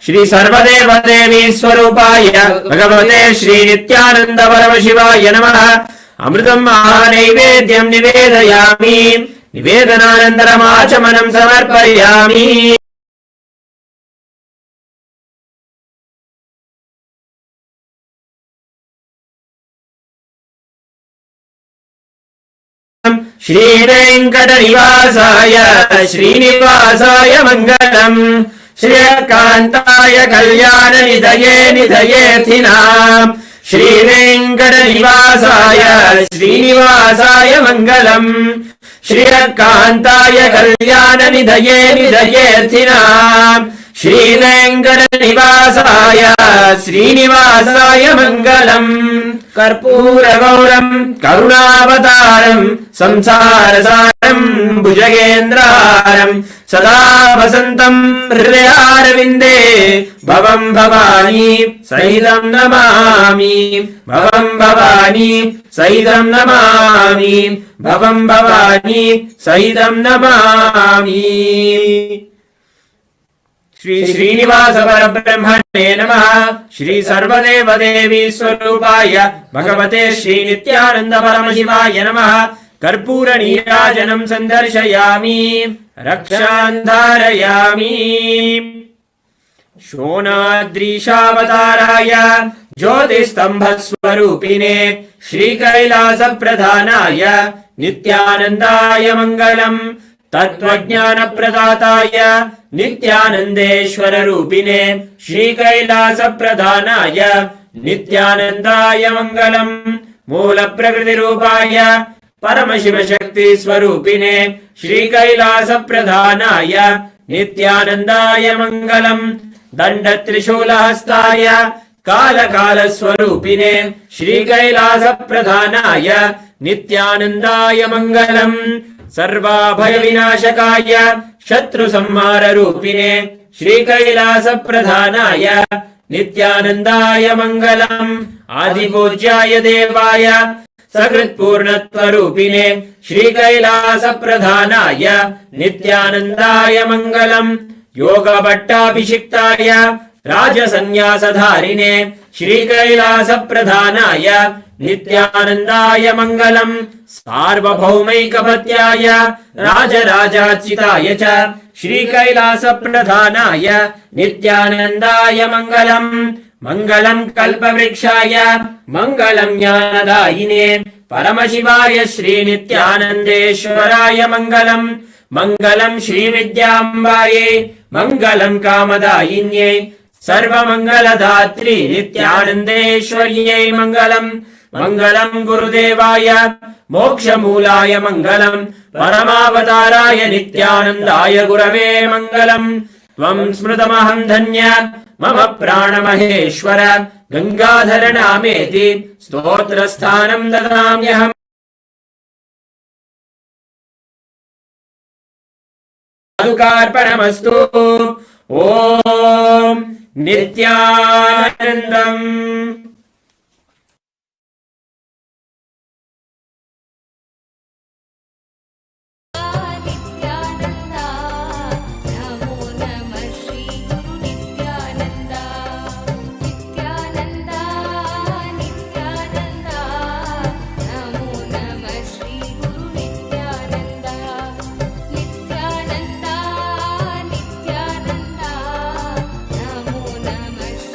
श्री सर्वदेवदेवी स्वरूपाय भगवते श्री नित्यानंद परमशिवाय नमः। अमृतं महानैवेद्यं निवेदयामि। निवेदनानन्तरमाचमनं समर्पयामि। श्रीवेङ्कटनिवासाय श्रीनिवासाय मङ्गलम्। श्रियकान्ताय कल्याणनिधये निधयेऽर्थिनाम्। श्रीवेङ्कटनिवासाय श्रीनिवासाय मङ्गलम्। श्रियकान्ताय कल्याणनिधये निधयेऽर्थिनाम्। श्रीवेङ्कटनिवासाय श्रीनिवासाय मङ्गलम्। कर्पूरगौरं करुणावतारं संसारसारं भुजगेन्द्रहारं सदा वसन्तं हृदयारविन्दे भवं भवानी सहितं नमामि। भवं भवानी सहितं नमामि। भवं भवानी सहितं नमामि। श्री श्रीनिवास परब्रह्मणे नमः। श्री सर्वदेवदेवी स्वरूपाय भगवते श्री नित्यानंद परमशिवाय नमः। कर्पूर नीराजनं संदर्शयामि। रक्षान् धारयामि। शोणाद्रीशावताराय ज्योतिस्तम्भस्वरूपिणे श्रीकैलासप्रधानाय नित्यानन्दाय मङ्गलम्। तत्त्वज्ञानप्रदाताय नित्यानन्देश्वर रूपिणे श्रीकैलासप्रधानाय नित्यानन्दाय मङ्गलम्। मूलप्रकृतिरूपाय परमशिवशक्तिस्वरूपिणे श्रीकैलासप्रधानाय नित्यानन्दाय मङ्गलम्। दण्डत्रिशूलहस्ताय कालकालस्वरूपिणे श्रीकैलासप्रधानाय नित्यानन्दाय मङ्गलम्। सर्वाभयविनाशकाय शत्रुसंहाररूपिणे श्रीकैलासप्रधानाय नित्यानन्दाय मङ्गलम्। आदिपूज्याय देवाय सकृत्पूर्णत्वरूपिणे श्रीकैलासप्रधानाय नित्यानन्दाय मङ्गलम्। योगभट्टाभिषिक्ताय राजसन्न्यासधारिणे श्रीकैलासप्रधानाय नित्यानन्दाय मङ्गलम्। सार्वभौमैकपत्याय राजराजार्चिताय च श्रीकैलासप्रधानाय नित्यानन्दाय मङ्गलम्। मङ्गलम् कल्पवृक्षाय मङ्गलम् ज्ञानदायिने परमशिवाय श्रीनित्यानन्देश्वराय मङ्गलम्। मङ्गलम् श्रीविद्याम्बायै मङ्गलम् कामदायिन्यै सर्वमङ्गलदात्री नित्यानन्देश्वर्यै मङ्गलम्। मङ्गलम् गुरुदेवाय मोक्षमूलाय मङ्गलम्। परमावताराय नित्यानन्दाय गुरवे मङ्गलम्। त्वं स्मृतमहं धन्य मम प्राणमहेश्वर गङ्गाधर नामेति स्तोत्रस्थानं ददाम्यहम्। पादुकार्पणमस्तु। ॐ नित्यानन्दम्। नमो नमः।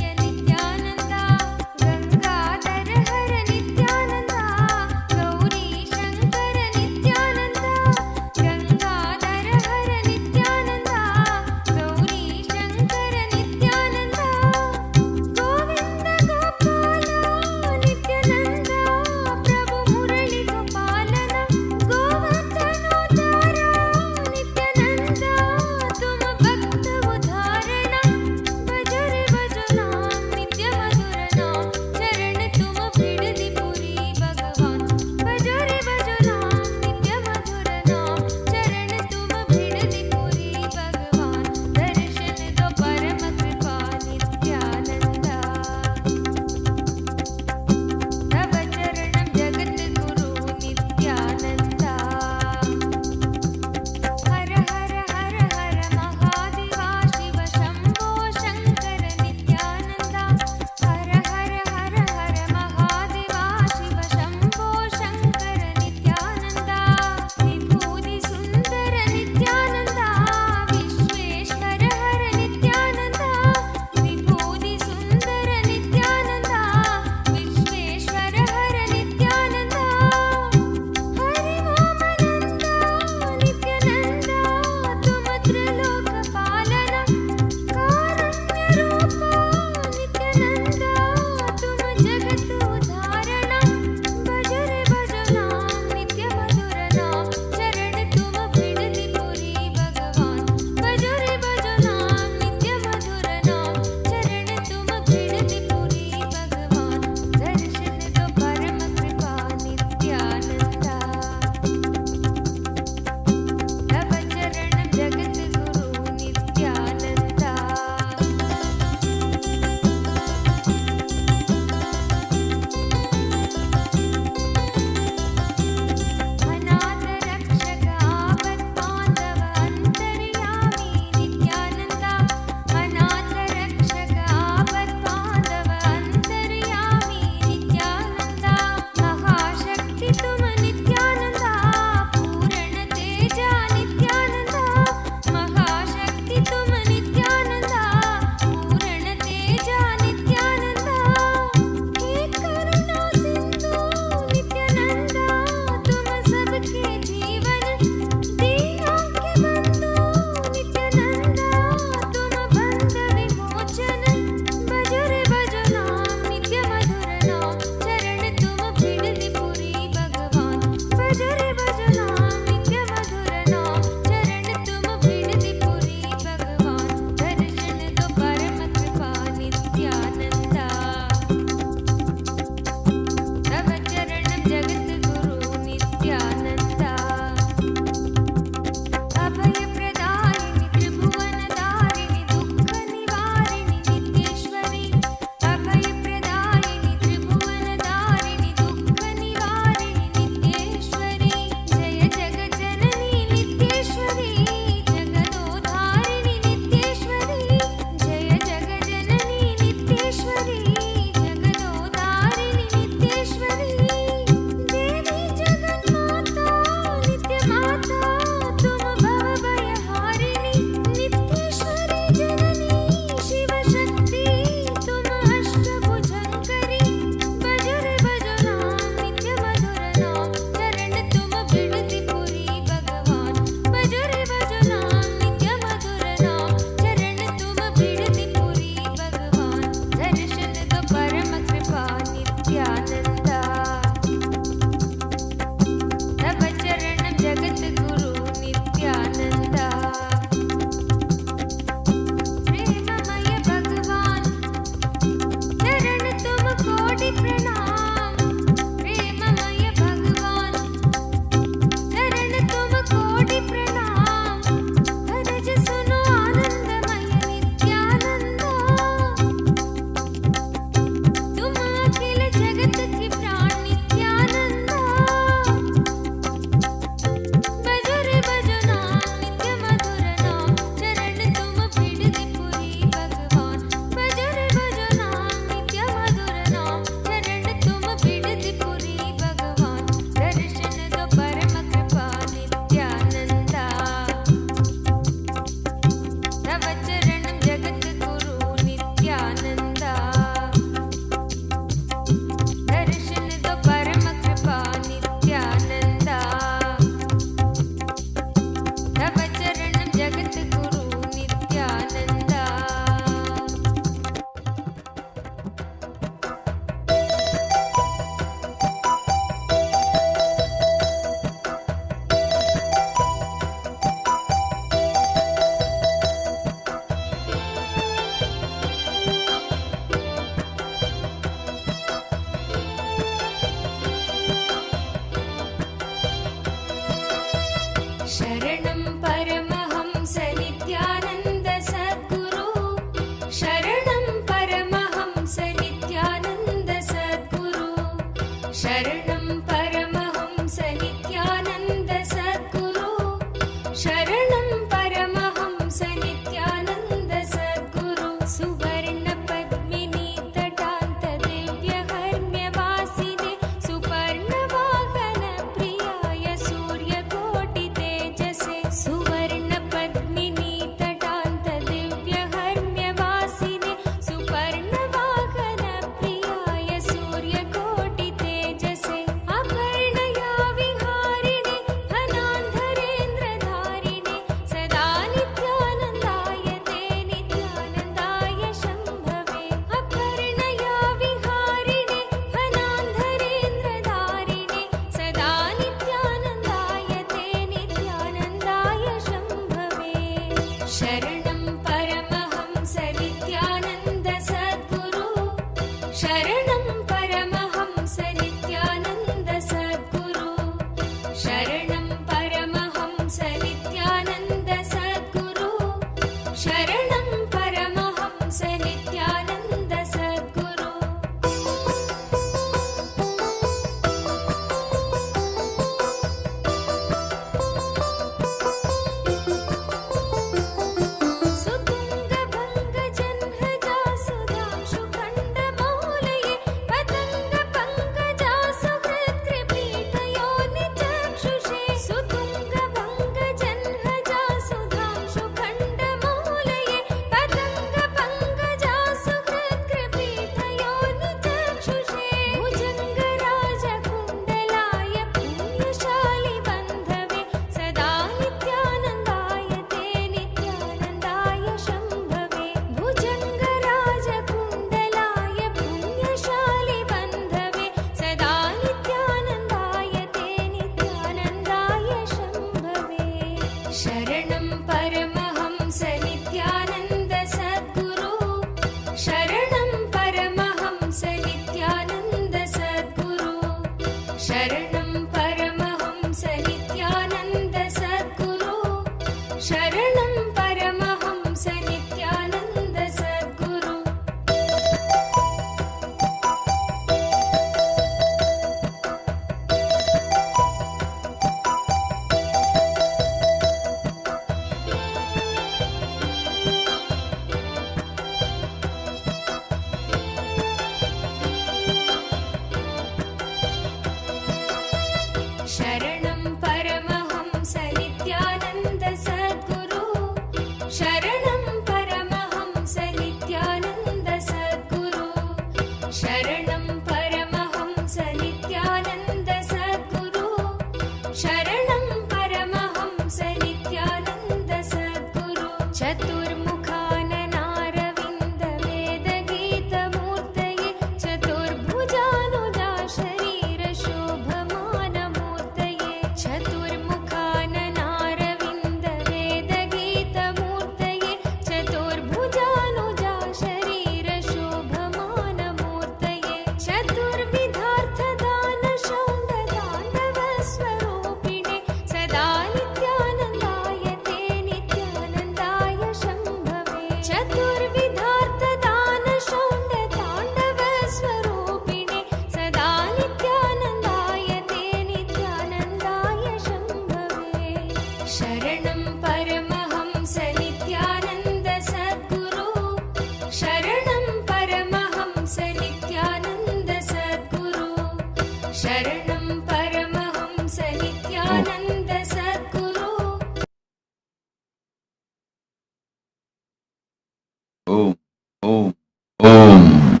Om.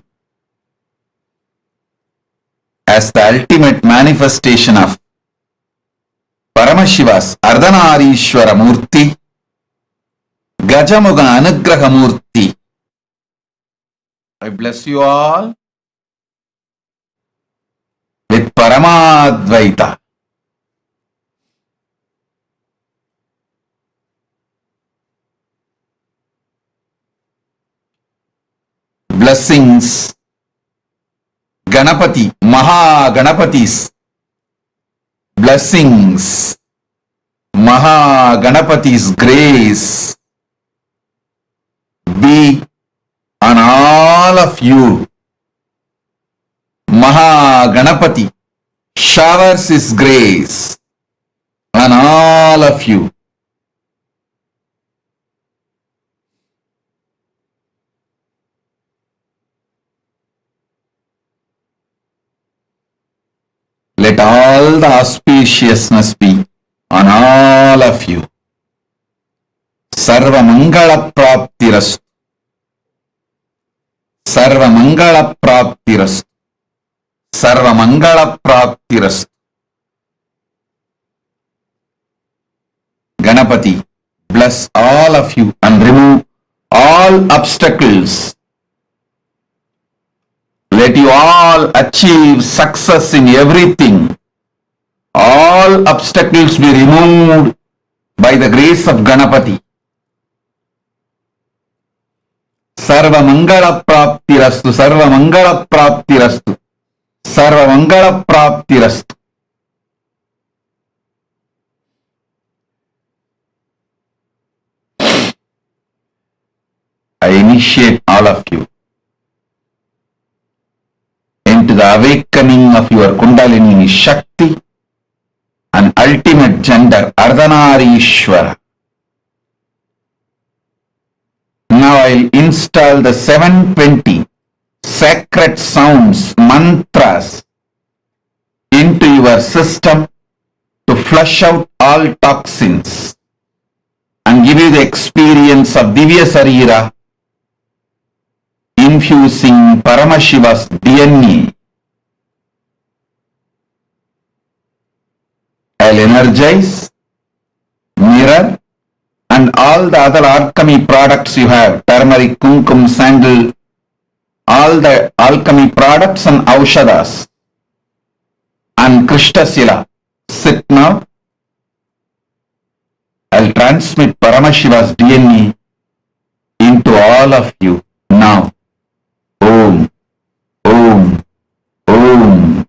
As the ultimate manifestation of Paramashiva's Ardhanarishwara Murti, Gajamuga Anugraha Murti, I bless you all with Paramadvaita. Blessings, Ganapati, Maha Ganapathis. Blessings, Maha Ganapathi's grace be on all of you. Maha Ganapathi showers his grace on all of you. Let all the auspiciousness be on all of you. Sarva Mangala Praptirastu. Sarva Mangala Praptirastu. Sarva Mangala Praptirastu. Ganapati, bless all of you and remove all obstacles. Let you all achieve success in everything. All obstacles be removed by the grace of Ganapati. Sarva Mangala Praptirastu, Sarva Mangala Praptirastu, Sarva Mangala Praptirastu. I initiate all of you into the awakening of your Kundalini Shakti and ultimate gender Ardhanarishwara. Now I'll install the 720 sacred sounds, mantras into your system to flush out all toxins and give you the experience of Divya Sarira infusing Paramashiva's DNA. I'll energize, mirror, and all the other alchemy products you have, turmeric, kumkum, sandal, all the alchemy products and aushadas, and Krishtasila. Sit now. I'll transmit Paramashiva's DNA into all of you now. Om, Om, Om.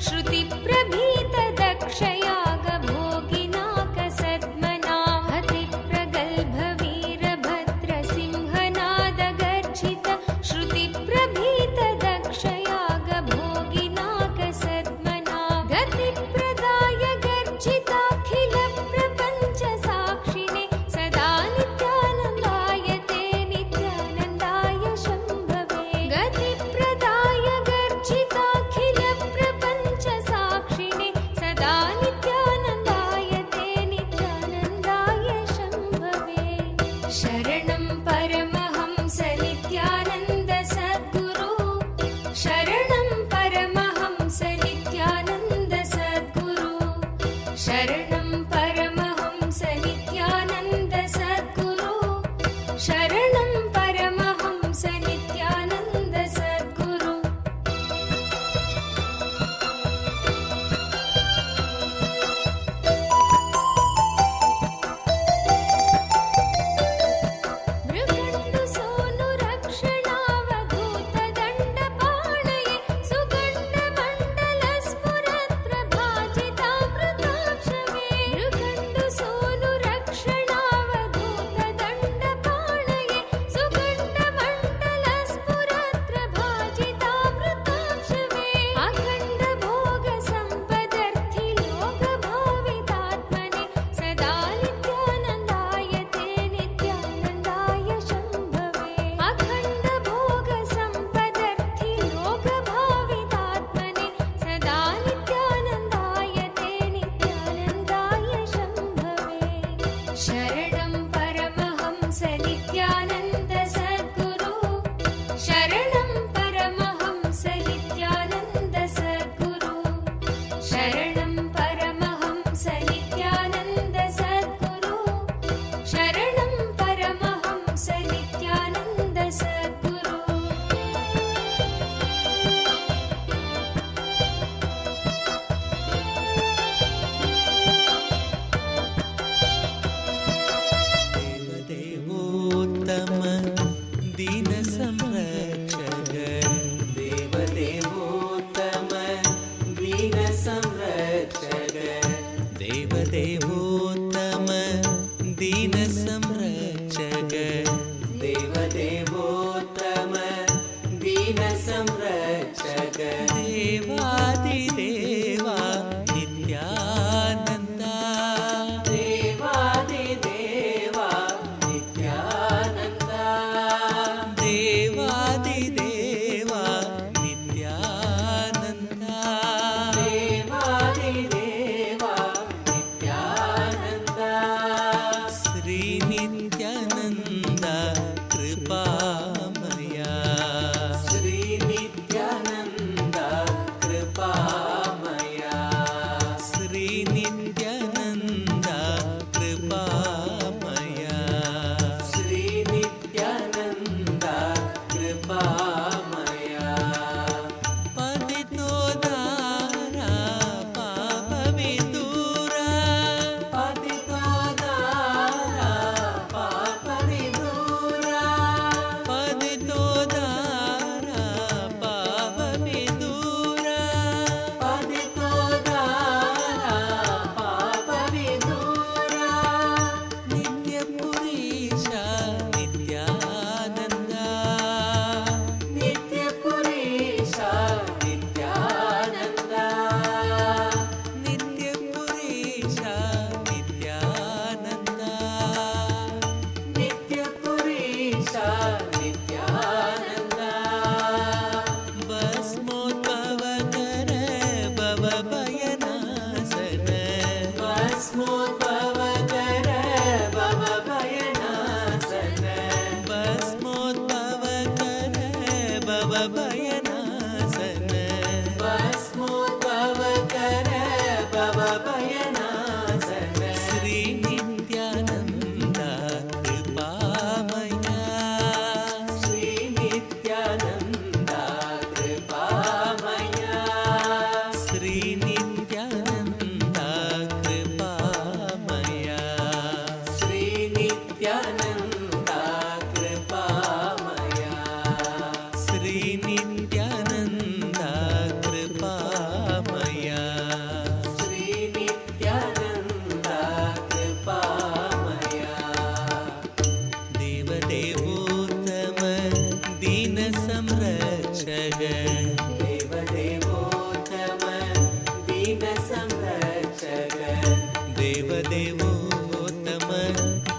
श्रुति प्रभीत दक्षयाग भोगी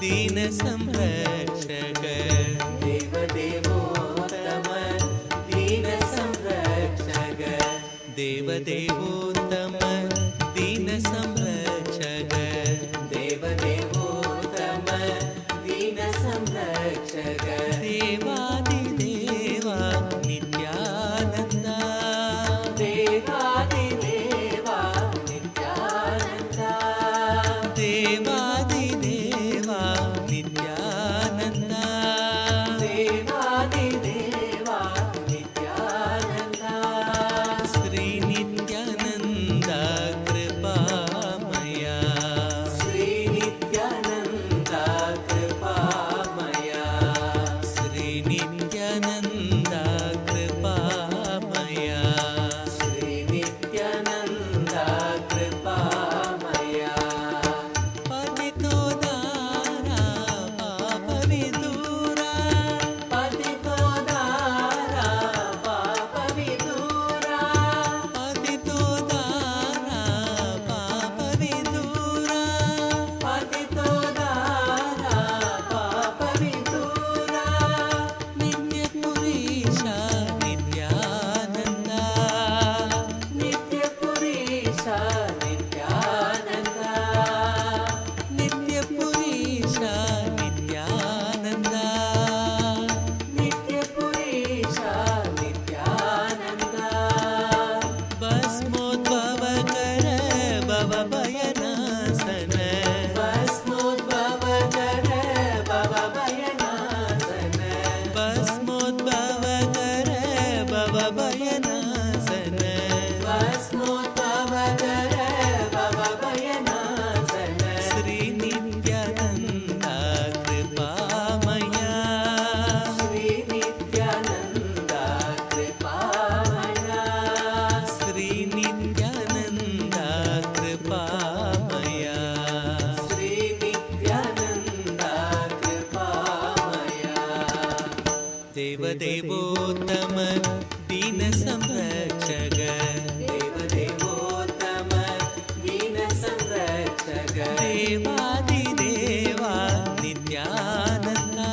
दीन संरक्षक देवदेवोत्तम दीन संरक्षक देवदेवोत्तम दीन संरक्षक देवदेवोत्तम दीन संरक्षक देवादिदेवा नित्यानन्दा देवादिदेवा नित्यानन्दा देवादिदेवा नित्यानन्दा देवादिदेवा नित्यानन्दा श्री नित्यानन्दा कृपामया श्री नित्यानन्दा कृपामया श्री नित्यानन्दा कृपामया श्री नित्यानन्दा कृपामया पतितोदारा पापविदूरा पतितोदारा पापविदूरा पतितोदारा पापविदूरा पतितोदारा पापविदूरा नित्यपुरीशा नित्यानन्दा नित्यपुरीशा नित्यानन्दा नित्यपुरीशा नित्यानन्दा नित्यपुरीशा नित्यानन्दा भस्मोद्भवकर भवभयनाशन भस्मोद्भवकर भवभयनाशन भस्मोद्भवकर भवभयनाशन भस्मोद्भवकर भवभयनाशन श्री नित्यानन्दा कृपामया श्री नित्यानन्दा कृपामया श्री नित्यानन्दा कृपामया श्री नित्यानन्दा कृपामया देवदेवोत्तम दीन संरक्षक देवदेवोत्तम दीन संरक्षक देवादिदेवा नित्यानन्दा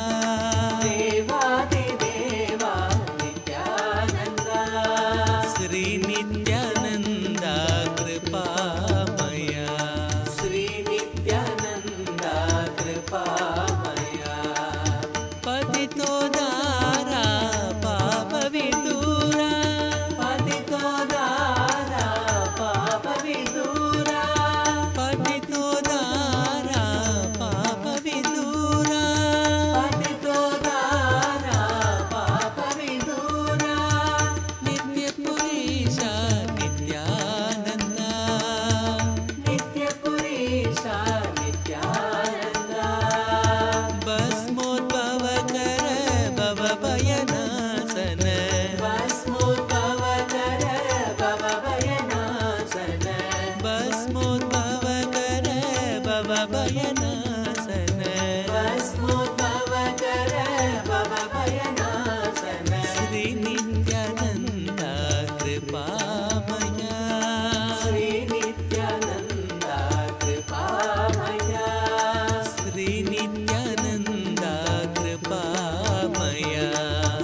देवादिदेवा नित्यानन्दा श्री नित्यानन्दा कृपामया श्री नित्यानन्दा कृपामया पतितोदारा पापविदूरा पतितोदारा पापविदूरा पतितोदारा पापविदूरा पतितोदारा पापविदूरा नित्यपुरीशा नित्यानन्दा नित्यपुरीशा नित्यानन्दा भस्मोद्भवकर भवभयनाशन भस्मोद्भवकर भवभयनाशन भस्मोद्भवकर भवभयनाशन भस्मोद्भवकर भवभयनाशन श्री नित्यानन्दा कृपामया श्री नित्यानन्दा कृपामया श्री नित्यानन्दा कृपामया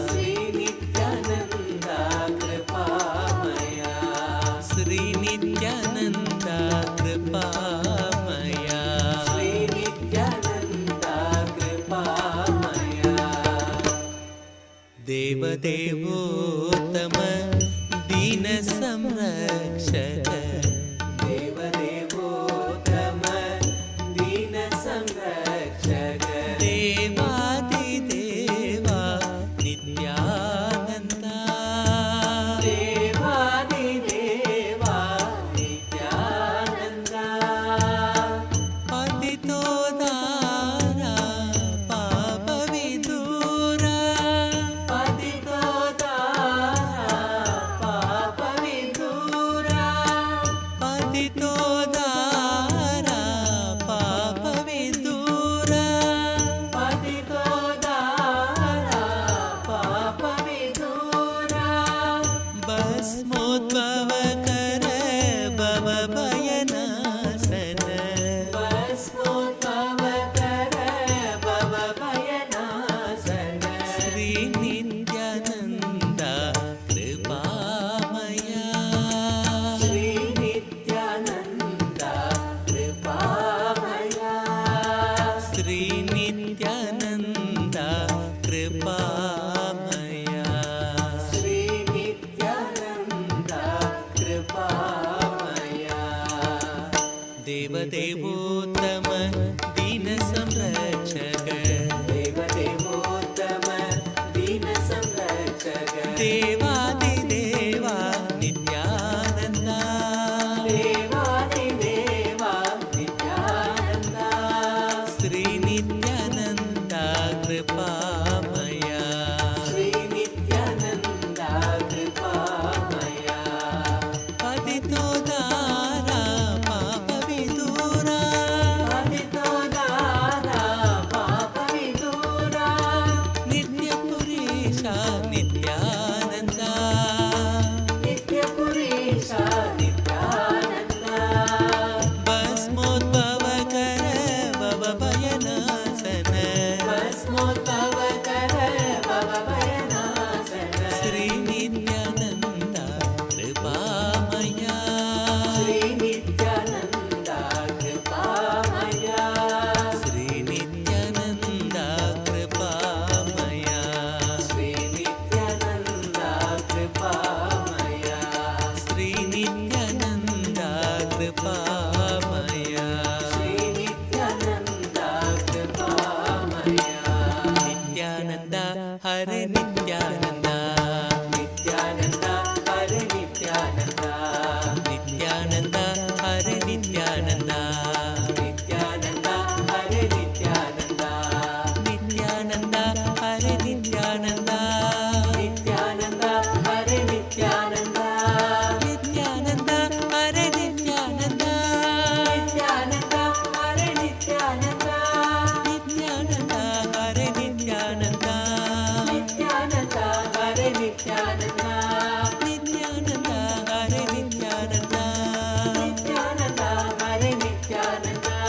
श्री नित्यानन्दा कृपामया श्री नित्यानन्दा कृपामया श्री नित्यानन्दा कृपामया देवदेवोत्तम दीन संरक्षक देवदेवोत्तम दीन संरक्षक देवादिदेवा नित्यानन्दा देवादिदेवा नित्यानन्दा पतितोदारा पापविदूरा पतितोदारा पापविदूरा पतितोदारा पापविदूरा श्री नित्यानंद कृपामया श्री नित्यानंद कृपामया देवदेवोत्तम दीन संरक्षक देवदेवोत्तम दीन संरक्षक देवादिदेवा नित्यानंदा देवादिदेवा नित्यानंदा श्री नित्यानंदा कृपामया श्री नित्यानंदा कृपामया पतितो दारा पाप विदूरा पतितो दारा पाप विदूरा नित्य पुरीशा नित्यानंदा नित्य पुरीशा नित्यानंदा भस्मोद्भव कर भव भयनाशन भस्मोद्भव कर भव भयनाशन श्री नित्यानंदा कृपामया श्री नित्यानंदा कृपामया श्री नित्यानंदा कृपामया श्री नित्यानंदा कृपामया श्री नित्यानंदा कृपामया श्री नित्यानंदा कृपामया नित्यानंदा हरे नित्यानंदा नित्यानंदा हरे नित्यानंदा नित्यानंदा हरे नित्यानंदा नित्यानंदा हरे नित्यानंदा नित्यानंदा हरे नित्यानंदा नित्यानंदा हरे नित्यानंदा नित्यानंदा हरे नित्यानंदा नित्यानंदा हरे नित्यानंदा नित्यानंदा हरे नित्यानंदा नित्यानंदा हरे नित्यानंदा नित्यानंदा हरे नित्यानंदा नित्यानंदा हरे नित्यानंदा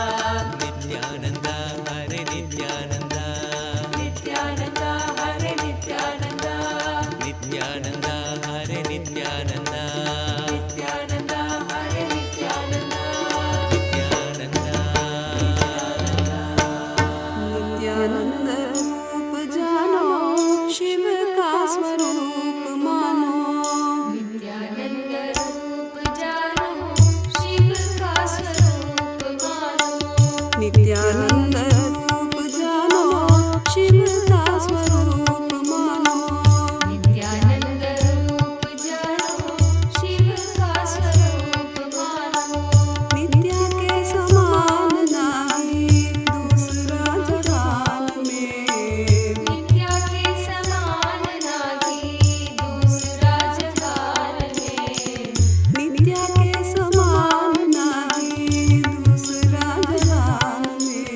नित्यानंदा हरे नित्यानंदा नित्यानंदा हरे नित्यानंदा नित्यानंदा हरे नित्यानंदा नित्यानंदा हरे नित्यानंदा नित्यानंद रूप जानो शिव का स्वरूप मानो नित्यानंद रूप जानो शिव का स्वरूप मानो नित्यानंद रूप जानो शिव का स्वरूप मानो नित्यानंद रूप जानो शिव का स्वरूप मानो नित्या के समान नाही दूसरा जहान में नित्या के समान नाही दूसरा जहान में नित्या के समान नाही दूसरा जहान में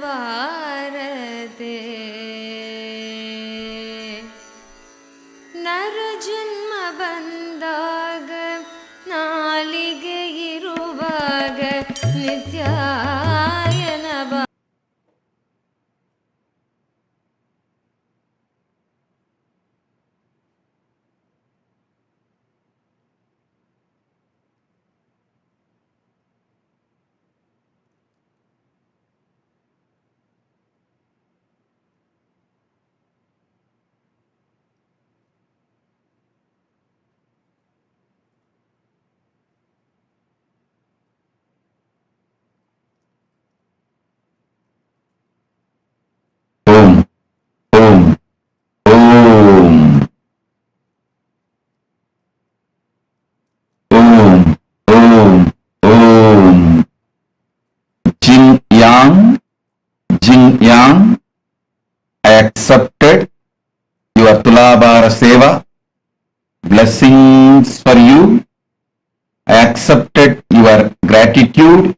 ಭಾರತೆ ನರಜನ್ಮ ಬಂದಾಗ ನಾಲಿಗೆ ಇರುವಾಗ ನಿತ್ಯಾಯನ Om, Om, Om, Om, Om, Om. Jin Yang, Jin Yang, I accepted your Tulabara Seva, blessings for you. I accepted your gratitude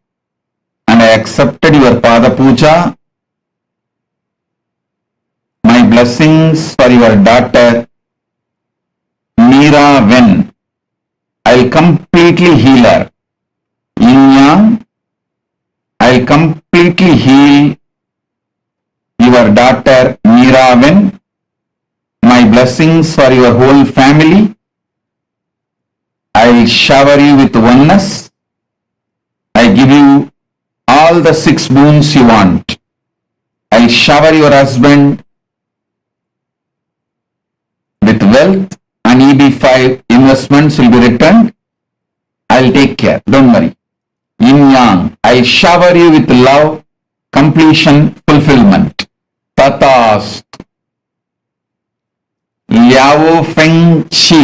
and I accepted your Pada Puja. My blessings for your daughter Meera Ven. I'll completely heal her. Yin Yang, I'll completely heal your daughter Meera Ven. My blessings for your whole family. I'll shower you with oneness. I give you all the 6 boons you want. I'll shower your husband with wealth and EB5 investments will be returned. I'll take care. Don't worry. Yin Yang, I'll shower you with love, completion, fulfillment. Tatast. Liao Feng Chi.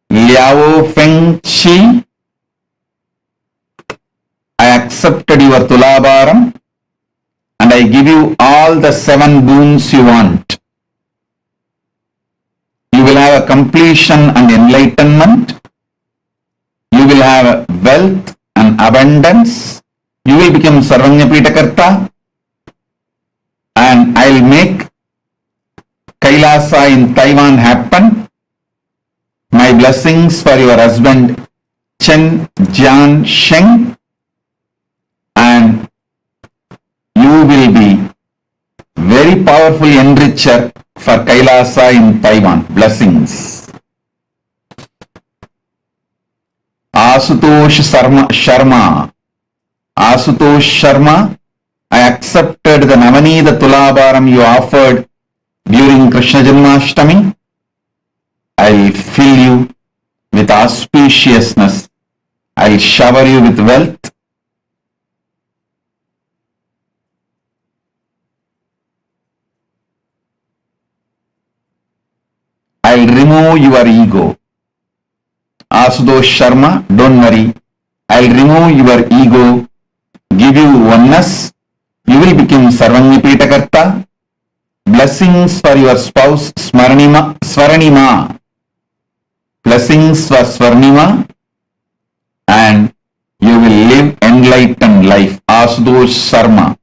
Liao Feng Chi. I accepted your Tulabaram and I give you all the 7 boons you want. You will have a completion and enlightenment. You will have wealth and abundance. You will become Sarvanyapitakarta. And I'll make Kailasa in Taiwan happen. My blessings for your husband Chen Jian Sheng. And you will be very powerful enricher for Kailasa in Taiwan. Blessings. Asutosh Sharma. Asutosh Sharma, I accepted the Navanida Tulabaram you offered during Krishna Janmashtami. I'll fill you with auspiciousness. I'll shower you with wealth. I'll remove your ego. Asutosh Sharma, don't worry. I'll remove your ego, give you oneness. You will become Sarvanyapitakarta. Blessings for your spouse Swaranima. Blessings for Swarnima. And you will live enlightened life. Asutosh Sharma.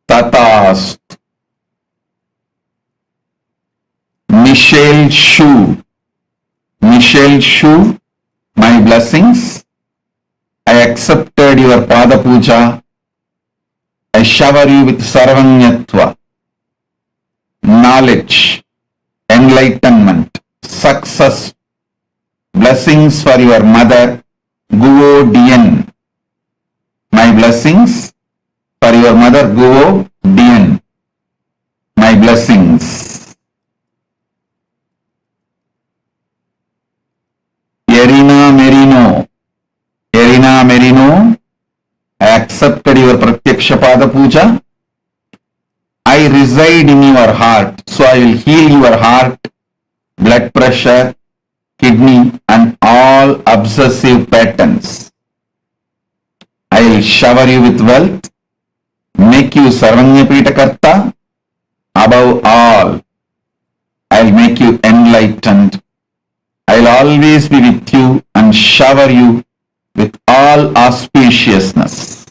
Tatast. Michelle Shu. Michelle Shu, my blessings. I accepted your Pada Puja. I shower you with Sarvanyatva, knowledge, enlightenment, success. Blessings for your mother, Guo Dien. My blessings for your mother, Guo Dien. My blessings. Erina Merino, I accepted your Pratyaksha Pada Puja. I reside in your heart, so I will heal your heart, blood pressure, kidney and all obsessive patterns. I will shower you with wealth, make you Sarvanyapitakarta. Above all, I will make you enlightened. I will always be with you and shower you with all auspiciousness.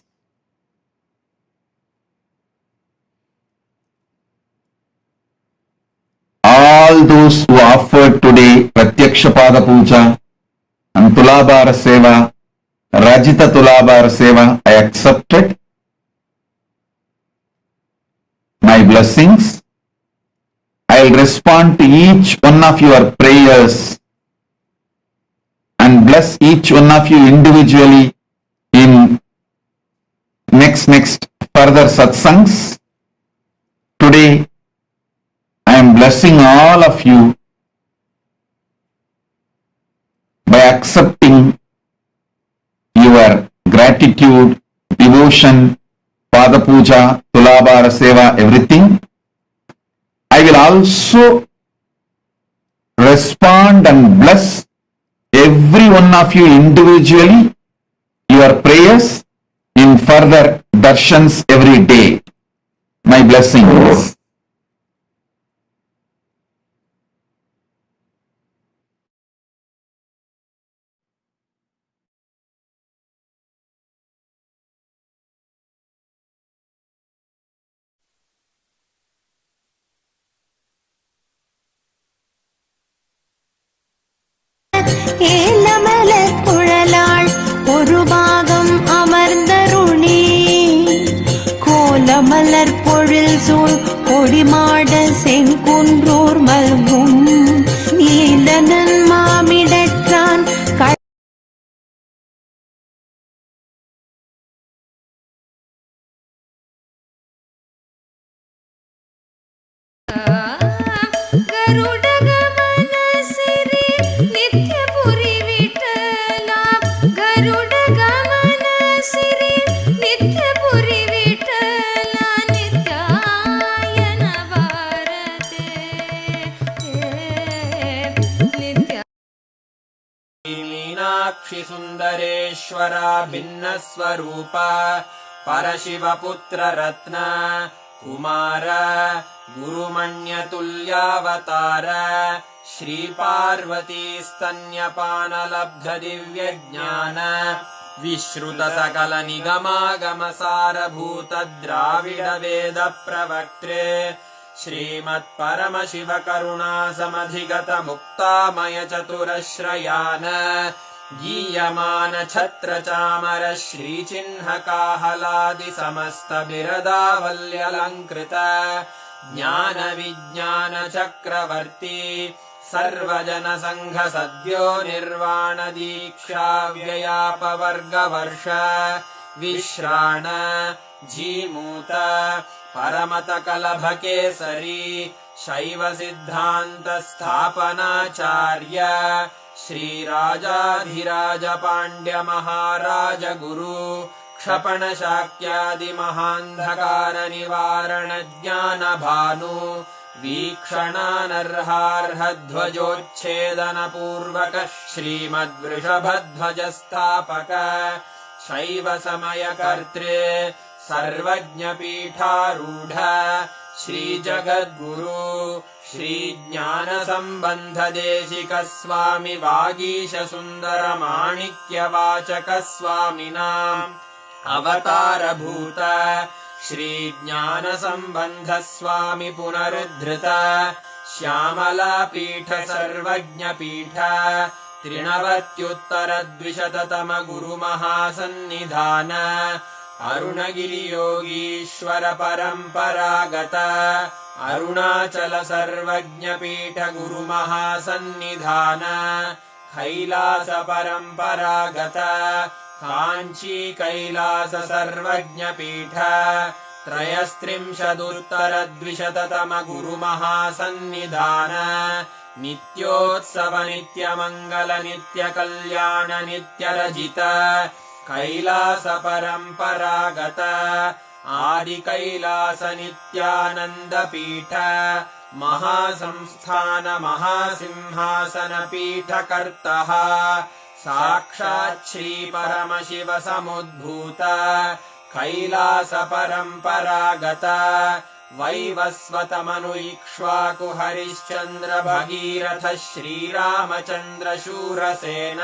All those who offered today Pratyaksha Pada Puja and Tulabhara Seva, Rajita Tulabhara Seva, I accepted my blessings. I'll respond to each one of your prayers and bless each one of you individually in next further satsangs. Today, I am blessing all of you by accepting your gratitude, devotion, Pada Puja, Tulabhara Seva, everything. I will also respond and bless every one of you individually, your prayers in further darshans every day. My blessings. ஏலமலர் ஒரு பாகம் அமர்ந்தருணி கோலமலர் பொழில் சூழ் கொடிமாட செங்குன்றூர் மல்கும் நீலனன் மாமிடற்றான் मीनाक्षि सुन्दरेश्वरा भिन्नस्वरूप परशिवपुत्र रत्न कुमार गुरुमण्यतुल्यावतार श्रीपार्वती स्तन्यपानलब्ध दिव्यज्ञान विश्रुत सकल निगमागमसारभूत द्राविड वेद प्रवक्त्रे श्रीमत्परमशिव करुणा समधिगत मुक्तामय चतुरश्रयान गीयमान छत्र चामर श्रीचिह्न काहलादि समस्त बिरदावल्यलङ्कृत ज्ञान विज्ञान चक्रवर्ती सर्वजन संघ सद्यो निर्वाण दीक्षा व्ययापवर्गवर्ष विश्राण जीमूत परमत कलभ केसरी शैव सिद्धांत स्थापनाचार्य श्रीराजाधिराज पांड्य महाराज गुरु क्षपण शाक्यादि महांधकार निवारण ज्ञान भानु वीक्षणानर्हार्ह ध्वजोच्छेदन पूर्वक श्रीमद्वृषभध्वज स्थापक शैव समय कर्त्रे सर्वज्ञ पीठारूढ़ श्री जगद्गुरु श्री ज्ञान संबंध देशिक स्वामी वागीश सुंदर माणिक्य वाचक स्वामिनाम् अवतार भूत श्री ज्ञान संबंध स्वामी पुनरुद्धृत श्यामला पीठ सर्वज्ञ पीठ त्रिनवत्युत्तर द्विशततम गुरु महासन्निधान अरुणगिरि योगीश्वर परंपरागत अरुणाचल सर्वज्ञ पीठ गुरु महासन्निधान कैलास परंपरागत कांची कैलास सर्वज्ञ पीठ त्रयस्त्रिंशदुत्तर द्विशततम गुरु महासन्निधान नित्योत्सव नित्य मंगल नित्य कल्याण नित्य रजित कैलास परंपरागत आदि कैलास नित्यानंद पीठ महासंस्थान महासिंहासन पीठ कर्तः साक्षात् श्री परमशिव समुद्भूत कैलास परंपरागत वैवस्वत मनु इक्ष्वाकु हरिश्चंद्र भगीरथ श्रीरामचंद्र शूरसेन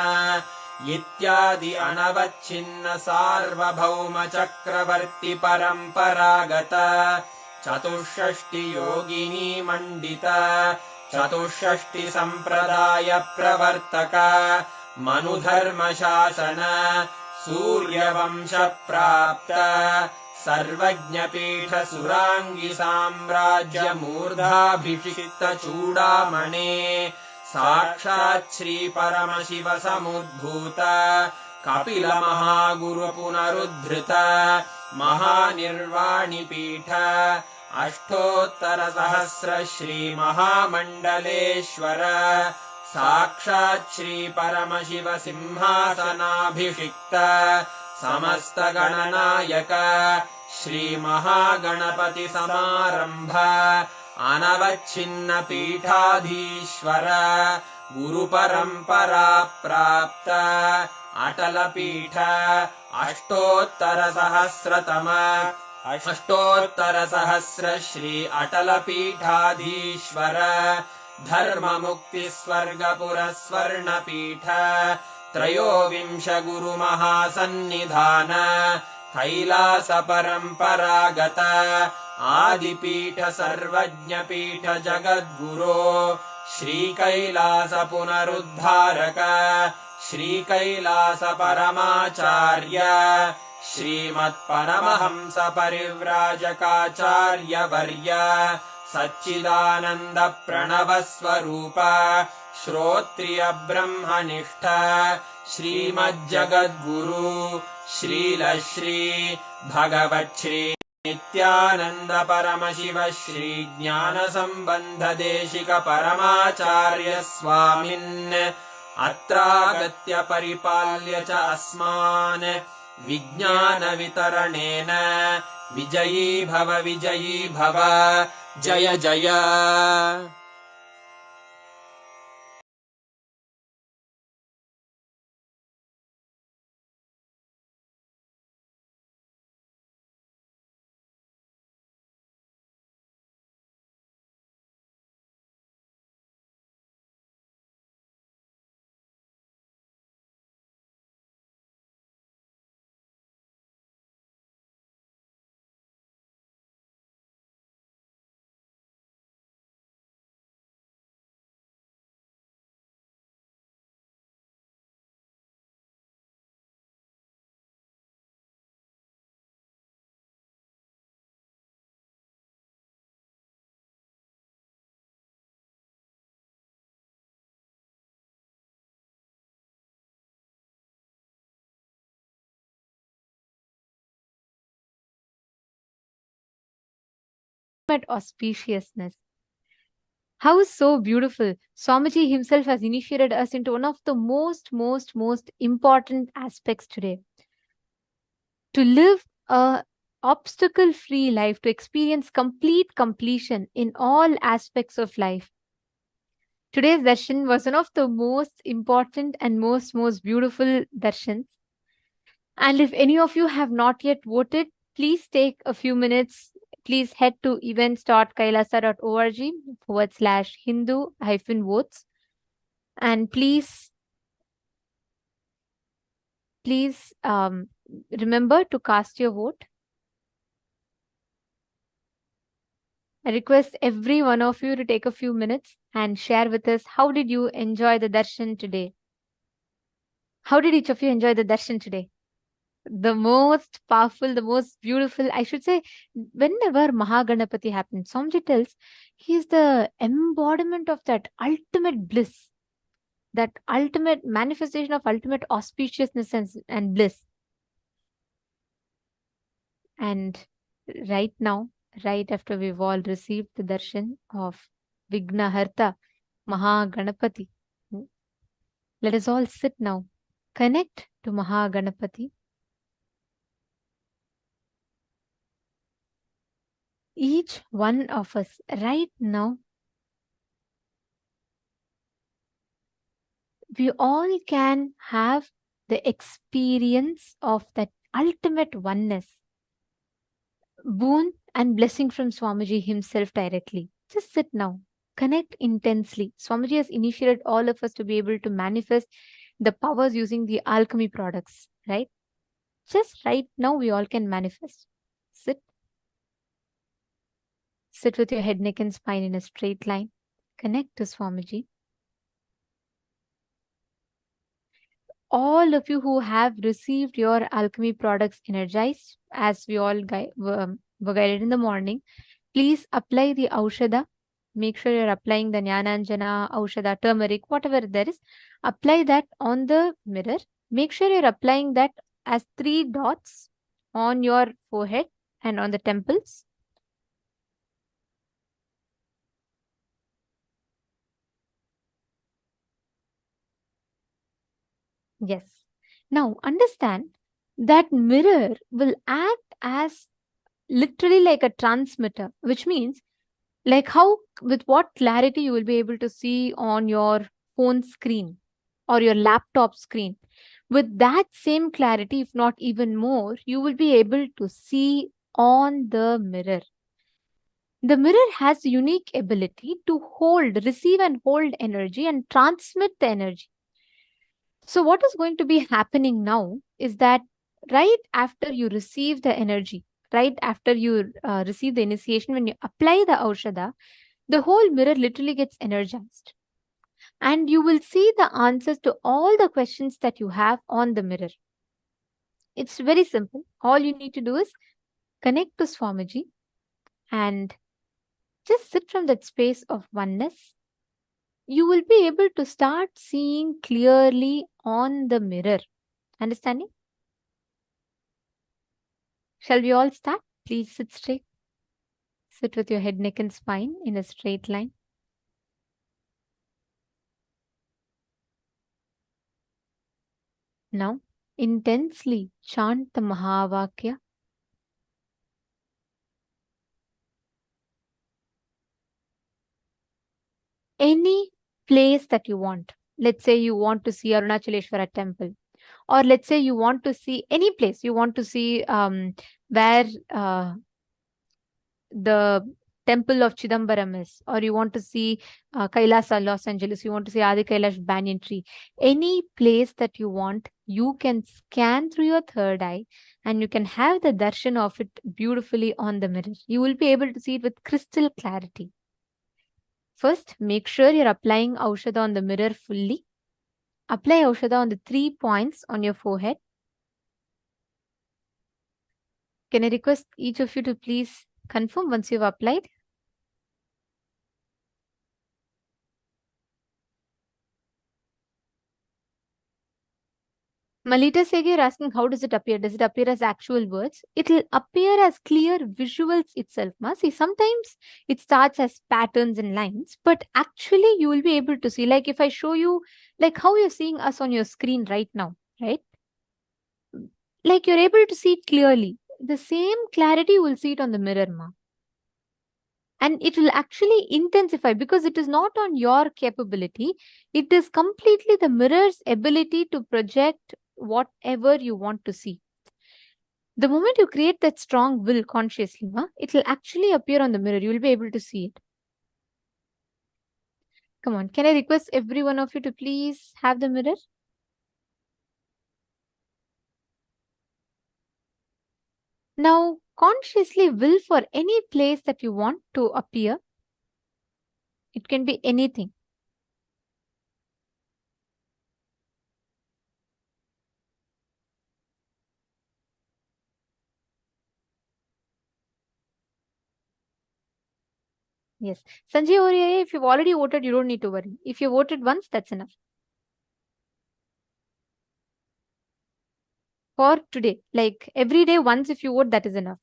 इत्यादि अनवच्छिन्न सार्वभौम चक्रवर्ति परम्परागत चतुष्षष्टि योगिनी मण्डित चतुष्षष्टि सम्प्रदाय प्रवर्तक मनुधर्मशासन सूर्यवंश प्राप्त सर्वज्ञपीठ सुराङ्गी साम्राज्य मूर्धाभिषिक्त चूडामणे साक्षात् श्री परमशिव समुद्भूत कपिल महागुरु पुनरुद्धृत महानिर्वाणि पीठ अष्टोत्तर सहस्र श्री महामण्डलेश्वर साक्षात् श्री परमशिव सिंहासनाभिषिक्त समस्त गणनायक श्री महागणपति समारंभ अनवच्छिन्न पीठाधीश्वर गुरुपरम्परा प्राप्त अटल पीठ अष्टोत्तर सहस्र श्री अटल पीठाधीश्वर धर्म मुक्ति स्वर्गपुर स्वर्ण पीठ त्रयोविंश गुरु महासन्निधान कैलास परम्परागत आदिपीठ सर्वज्ञ पीठ जगद्गुरो श्री कैलास पुनरुद्धारक श्री कैलास परमाचार्य श्रीमत्परमहंस परिव्राजकाचार्य वर्य सच्चिदानन्द प्रणव स्वरूप श्रोत्रिय ब्रह्मनिष्ठ श्रीमज्जगद्गुरु श्रील श्री भगवच्छ्री नित्यानंद परमशिव श्री ज्ञान संबंध देशिक परमाचार्य स्वामिन् अत्रागत्य परिपाल्य च अस्मान् विज्ञान वितरणेन विजयी भव जय जय। Auspiciousness. How so beautiful. Swamiji himself has initiated us into one of the most important aspects today. To live a obstacle-free life, to experience complete completion in all aspects of life. Today's darshan was one of the most important and most beautiful darshans. And if any of you have not yet voted, please take a few minutes. Please head to events.kailasa.org/Hindu-votes and please remember to cast your vote. I request every one of you to take a few minutes and share with us how did you enjoy the darshan today? How did each of you enjoy the darshan today? The most powerful, the most beautiful, I should say, whenever Maha Ganapathi happens, Swamiji tells he is the embodiment of that ultimate bliss, that ultimate manifestation of ultimate auspiciousness and bliss. And right now, right after we've all received the darshan of Vignaharta, Maha Ganapathi, let us all sit now, connect to Maha Ganapathi. Each one of us right now, we all can have the experience of that ultimate oneness, boon and blessing from Swamiji himself directly. Just sit now, connect intensely. Swamiji has initiated all of us to be able to manifest the powers using the alchemy products, right? Just right now, we all can manifest. Sit. Sit with your head, neck, and spine in a straight line. Connect to Swamiji. All of you who have received your alchemy products energized, as we all were guided in the morning, please apply the Aushada. Make sure you're applying the Jnananjana, Aushada, turmeric, whatever there is. Apply that on the mirror. Make sure you're applying that as 3 dots on your forehead and on the temples. Yes. Now understand that mirror will act as literally like a transmitter, which means like how with what clarity you will be able to see on your phone screen or your laptop screen. With that same clarity, if not even more, you will be able to see on the mirror. The mirror has unique ability to receive and hold energy and transmit the energy. So what is going to be happening now is that right after you receive the energy, right after you receive the initiation, when you apply the Aushada, the whole mirror literally gets energized. And you will see the answers to all the questions that you have on the mirror. It's very simple. All you need to do is connect to Swamiji and just sit from that space of oneness. You will be able to start seeing clearly on the mirror. Understanding? Shall we all start? Please sit straight. Sit with your head, neck, and spine in a straight line. Now, intensely chant the Mahavakya. Any place that you want. Let's say you want to see Arunachaleshwara temple, or let's say you want to see any place. You want to see where the temple of Chidambaram is, or you want to see Kailasa, Los Angeles, you want to see Adi Kailash banyan tree. Any place that you want, you can scan through your third eye and you can have the darshan of it beautifully on the mirror. You will be able to see it with crystal clarity. First, make sure you're applying Aushada on the mirror fully. Apply Aushada on the 3 points on your forehead. Can I request each of you to please confirm once you've applied? Malita Sege, you're asking how does it appear? Does it appear as actual words? It will appear as clear visuals itself. See, sometimes it starts as patterns and lines, but actually you will be able to see, like if I show you, like how you're seeing us on your screen right now, right? Like you're able to see it clearly. The same clarity you will see it on the mirror, ma. And it will actually intensify because it is not on your capability. It is completely the mirror's ability to project whatever you want to see. The moment you create that strong will consciously, it will actually appear on the mirror. You will be able to see it. Come on, can I request every one of you to please have the mirror? Now, consciously will for any place that you want to appear. It can be anything. Yes. Sanjay over here, if you've already voted, you don't need to worry. If you voted once, that's enough. For today, like every day, once if you vote, that is enough.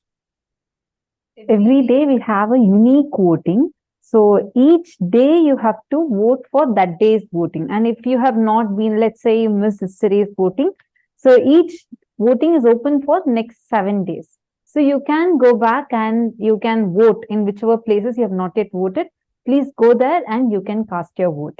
Every day we have a unique voting. So each day you have to vote for that day's voting. And if you have not been, let's say you missed yesterday's voting, so each voting is open for next 7 days. So you can go back and you can vote in whichever places you have not yet voted. Please go there and you can cast your vote.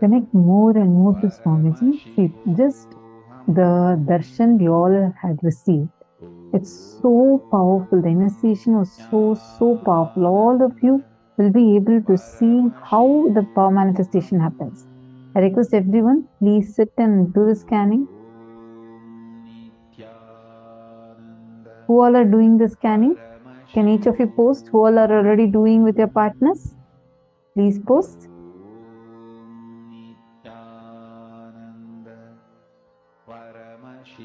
Connect more and more to Swamiji. See, just the darshan we all had received. It's so powerful. The initiation was so powerful. All of you will be able to see how the power manifestation happens. I request everyone, please sit and do the scanning. Who all are doing the scanning? Can each of you post who all are already doing with your partners? Please post.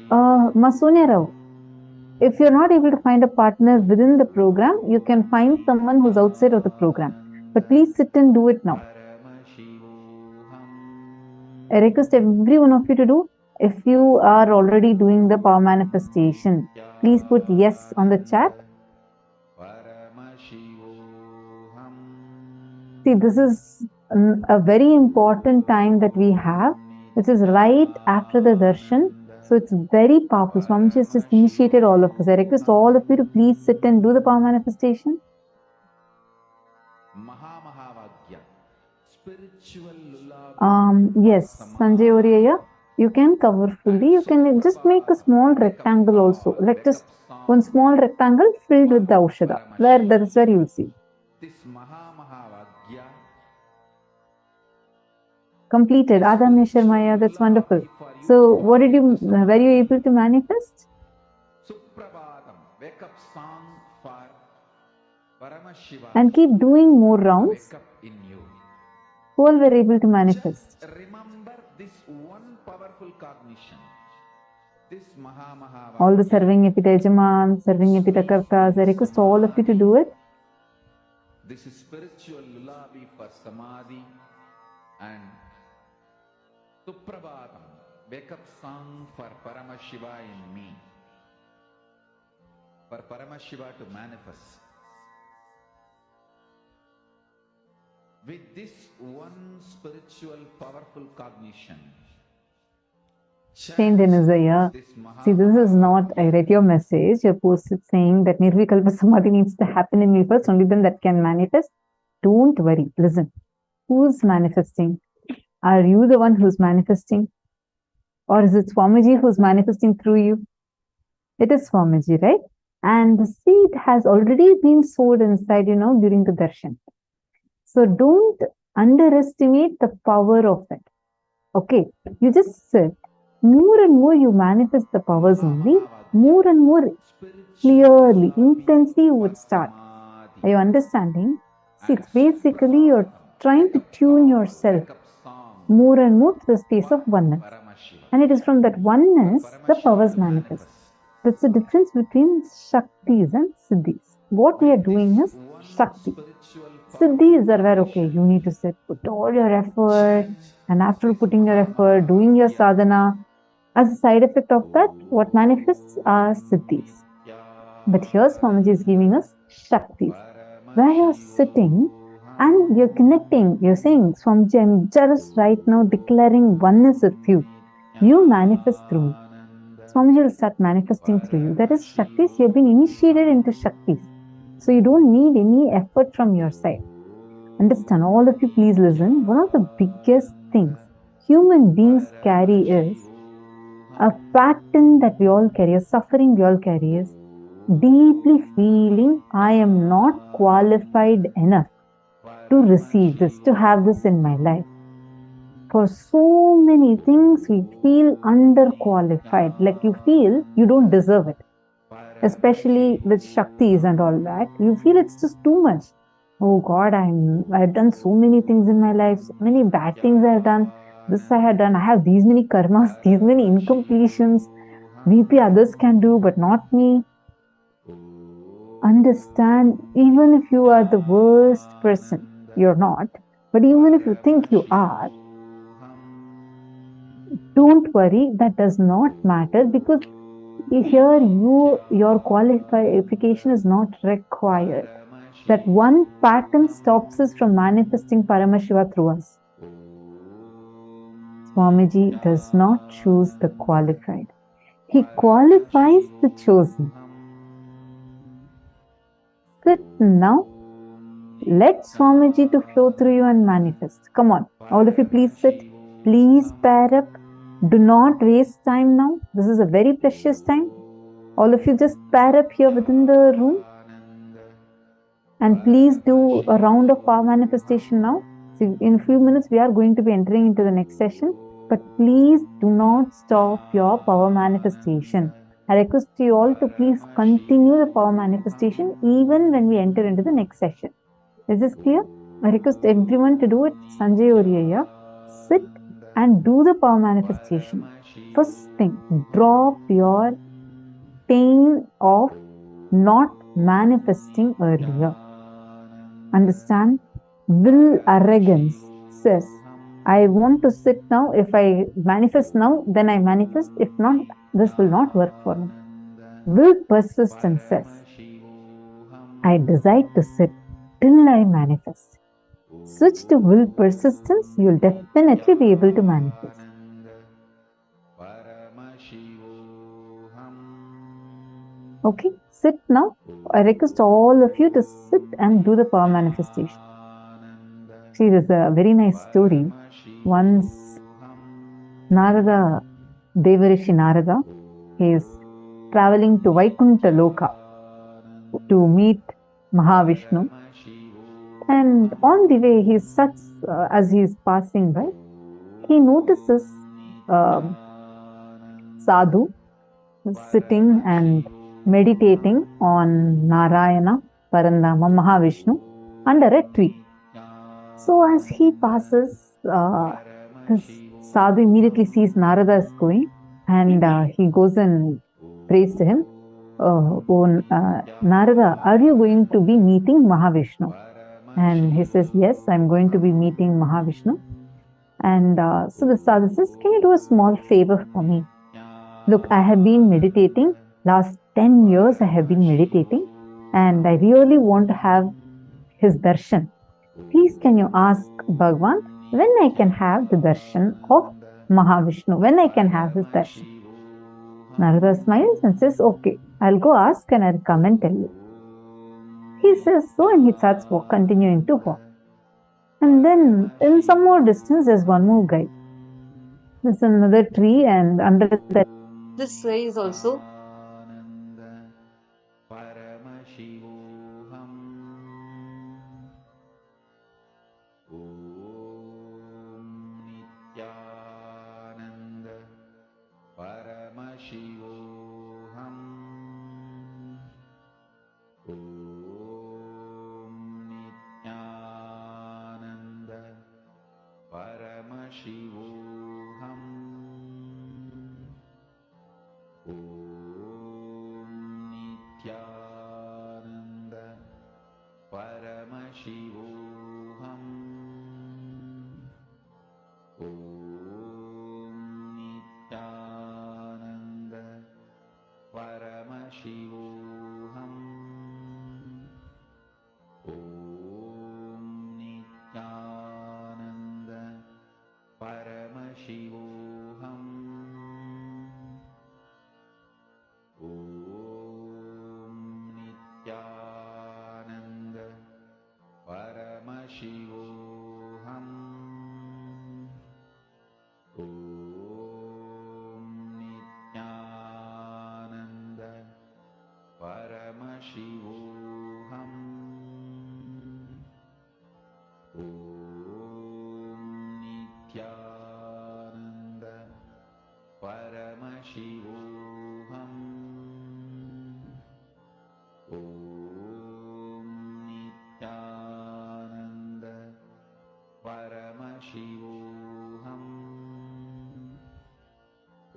Masunya Rao, if you're not able to find a partner within the program, you can find someone who's outside of the program. But please sit and do it now. I request every one of you to do. If you are already doing the power manifestation, please put yes on the chat. See, this is a very important time that we have, which is right after the darshan. So it's very powerful. Swamiji has just initiated all of us. I request all of you to please sit and do the power manifestation. Yes, Sanjay Oriya, you can cover fully. You can just make a small rectangle also. Like just one small rectangle filled with the Aushada. That is where you will see. Completed. Adam Sharmaya, that's wonderful. So, were you able to manifest? Wake up song for Paramashivam. And keep doing more rounds. Wake up in you. Who all were able to manifest? Just remember this one powerful cognition. This Maha. All the serving epita Yajaman, serving epita Kartas, I request all of you to do it. This is spiritual lullaby for Samadhi and Suprabhatam. Wake up song for Paramashiva in me. For Paramashiva to manifest. With this one spiritual powerful cognition. Saint Denizaya. See, this is not, I read your message, you posted saying that Nirvikalpa Samadhi needs to happen in me first, only then that can manifest. Don't worry, listen. Who's manifesting? Are you the one who's manifesting? Or is it Swamiji who's manifesting through you? It is Swamiji, right? And the seed has already been sowed inside, during the darshan. So don't underestimate the power of it. Okay, you just sit. More and more you manifest the powers only, more and more clearly, intensely you would start. Are you understanding? See, it's basically you're trying to tune yourself more and more to the space of oneness. And it is from that oneness the powers manifest. That's the difference between Shaktis and Siddhis. What we are doing is Shakti. Siddhis are where, okay, you need to sit, put all your effort, and after putting your effort, doing your sadhana, as a side effect of that, what manifests are Siddhis. But here Swamiji is giving us Shaktis, where you're sitting and you're connecting. You're saying, Swamiji, I'm just right now declaring oneness with you. You manifest through me. Swamiji will start manifesting through you. That is Shaktis. You have been initiated into Shaktis. So you don't need any effort from your side. Understand, all of you please listen. One of the biggest things human beings carry is a pattern that we all carry, a suffering we all carry is deeply feeling I am not qualified enough to receive this, to have this in my life. For so many things we feel underqualified, like you feel you don't deserve it. Especially with Shaktis and all that, you feel it's just too much. Oh God, I've done so many things in my life, so many bad things I've done. This I had done. I have these many karmas, these many incompletions. Maybe others can do, but not me. Understand, even if you are the worst person, you're not. But even if you think you are, don't worry, that does not matter, because here your qualification is not required. That one pattern stops us from manifesting Paramashiva through us. Swamiji does not choose the qualified. He qualifies the chosen. Sit now. Let Swamiji to flow through you and manifest. Come on, all of you please sit. Please pair up. Do not waste time now. This is a very precious time. All of you just pair up here within the room. And please do a round of power manifestation now. So in a few minutes, we are going to be entering into the next session. But please do not stop your power manifestation. I request you all to please continue the power manifestation even when we enter into the next session. Is this clear? I request everyone to do it. Sanjay Oriya, sit and do the power manifestation. First thing, drop your pain of not manifesting earlier. Understand? Will arrogance says, I want to sit now. If I manifest now, then I manifest. If not, this will not work for me. Will persistence says, I decide to sit till I manifest. Switch to will persistence, you'll definitely be able to manifest. Okay, sit now. I request all of you to sit and do the power manifestation. See, there's a very nice story. Once Narada, Devarishi Narada, he is traveling to Vaikuntha Loka to meet Mahavishnu. And on the way, as he is passing by, he notices Sadhu sitting and meditating on Narayana, Parandama, Mahavishnu under a tree. So as he passes, this Sadhu immediately sees Narada is going, and he goes and prays to him. Narada, are you going to be meeting Mahavishnu? And he says, yes, I'm going to be meeting Mahavishnu. And so the Sadhu says, can you do a small favor for me? Look, I have been meditating. Last 10 years I have been meditating. And I really want to have his darshan. Please can you ask Bhagavan when I can have the darshan of Mahavishnu? When I can have his darshan? Narada smiles and says, okay, I'll go ask and I'll come and tell you. He says so, and he starts continuing to walk. And then in some more distance, there's one more guy. There's another tree, and under that, this guy is also Paramashivoham. Om Nithyananda. Paramashivoham. Om Nithyananda. Paramashivoham. Om Nithyananda. Paramashivoham. Om Nithyananda. Paramashivoham. Om Nithyananda. Paramashivoham. Om Nithyananda. Paramashivoham. Om Nithyananda. Paramashivoham.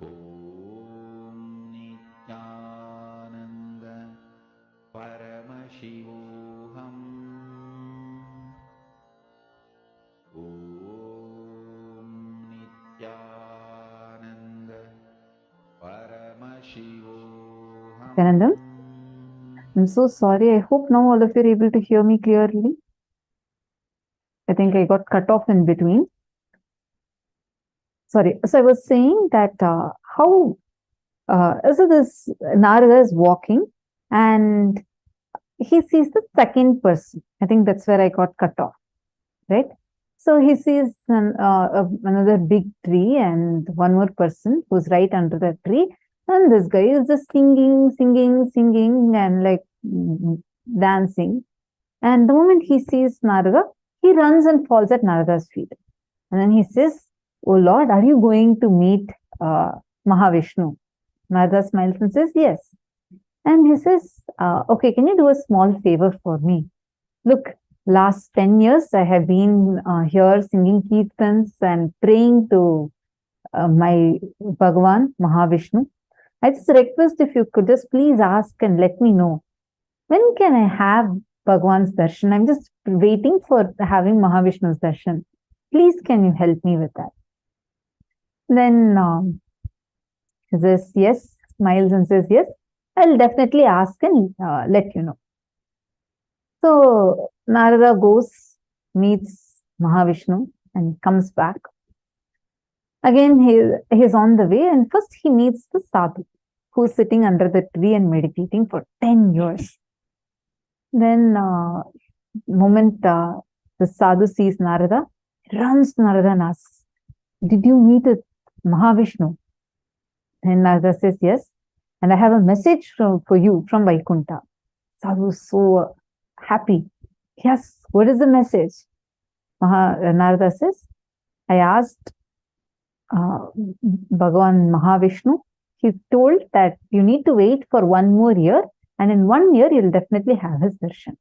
Om Nithyananda. Paramashivoham. Om Nithyananda. Paramashivoham. Nityananda. I'm so sorry. I hope now all of you are able to hear me clearly. I think I got cut off in between. Sorry. So I was saying that so this Narada is walking, and he sees the second person. I think that's where I got cut off, right? So he sees another big tree and one more person who's right under the tree. And this guy is just singing and like dancing. And the moment he sees Narada, he runs and falls at Narada's feet. And then he says, "Oh Lord, are you going to meet Mahavishnu?" Narada smiles and says, "Yes." And he says, "Okay, can you do a small favor for me? Look, last 10 years I have been here singing kirtans and praying to my Bhagavan, Mahavishnu. I just request if you could just please ask and let me know, when can I have Bhagavan's darshan? I'm just waiting for having Mahavishnu's darshan. Please, can you help me with that?" Then he says, "Yes," smiles and says, "Yes, I'll definitely ask and let you know." So Narada goes, meets Mahavishnu and comes back. Again, he's on the way, and first he meets the sadhu who's sitting under the tree and meditating for 10 years. Then moment the sadhu sees Narada, runs to Narada and asks, "Did you meet with Mahavishnu?" And Narada says, "Yes, and I have a message for you from Vaikuntha." Sadhu is so happy. "Yes, what is the message?" Narada says, "I asked Bhagavan Mahavishnu. He told that you need to wait for 1 more year, and in 1 year you'll definitely have his darshan."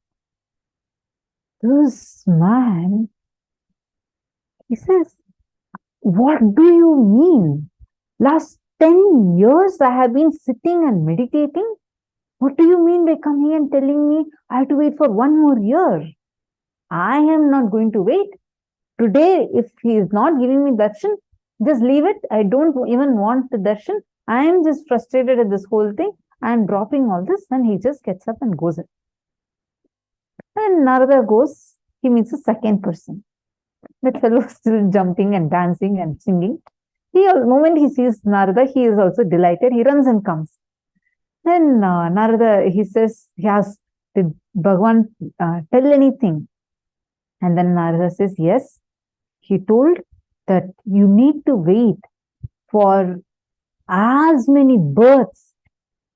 This man, he says, "What do you mean? Last 10 years I have been sitting and meditating. What do you mean by coming and telling me I have to wait for 1 more year? I am not going to wait. Today, if he is not giving me darshan, just leave it. I don't even want the darshan. I am just frustrated at this whole thing. I am dropping all this." And he just gets up and goes in. And Narada goes, he meets a second person. That fellow is still jumping and dancing and singing. The moment he sees Narada, he is also delighted. He runs and comes. Then Narada, he says, he asks, "Did Bhagavan tell anything?" And then Narada says, "Yes. He told that you need to wait for as many births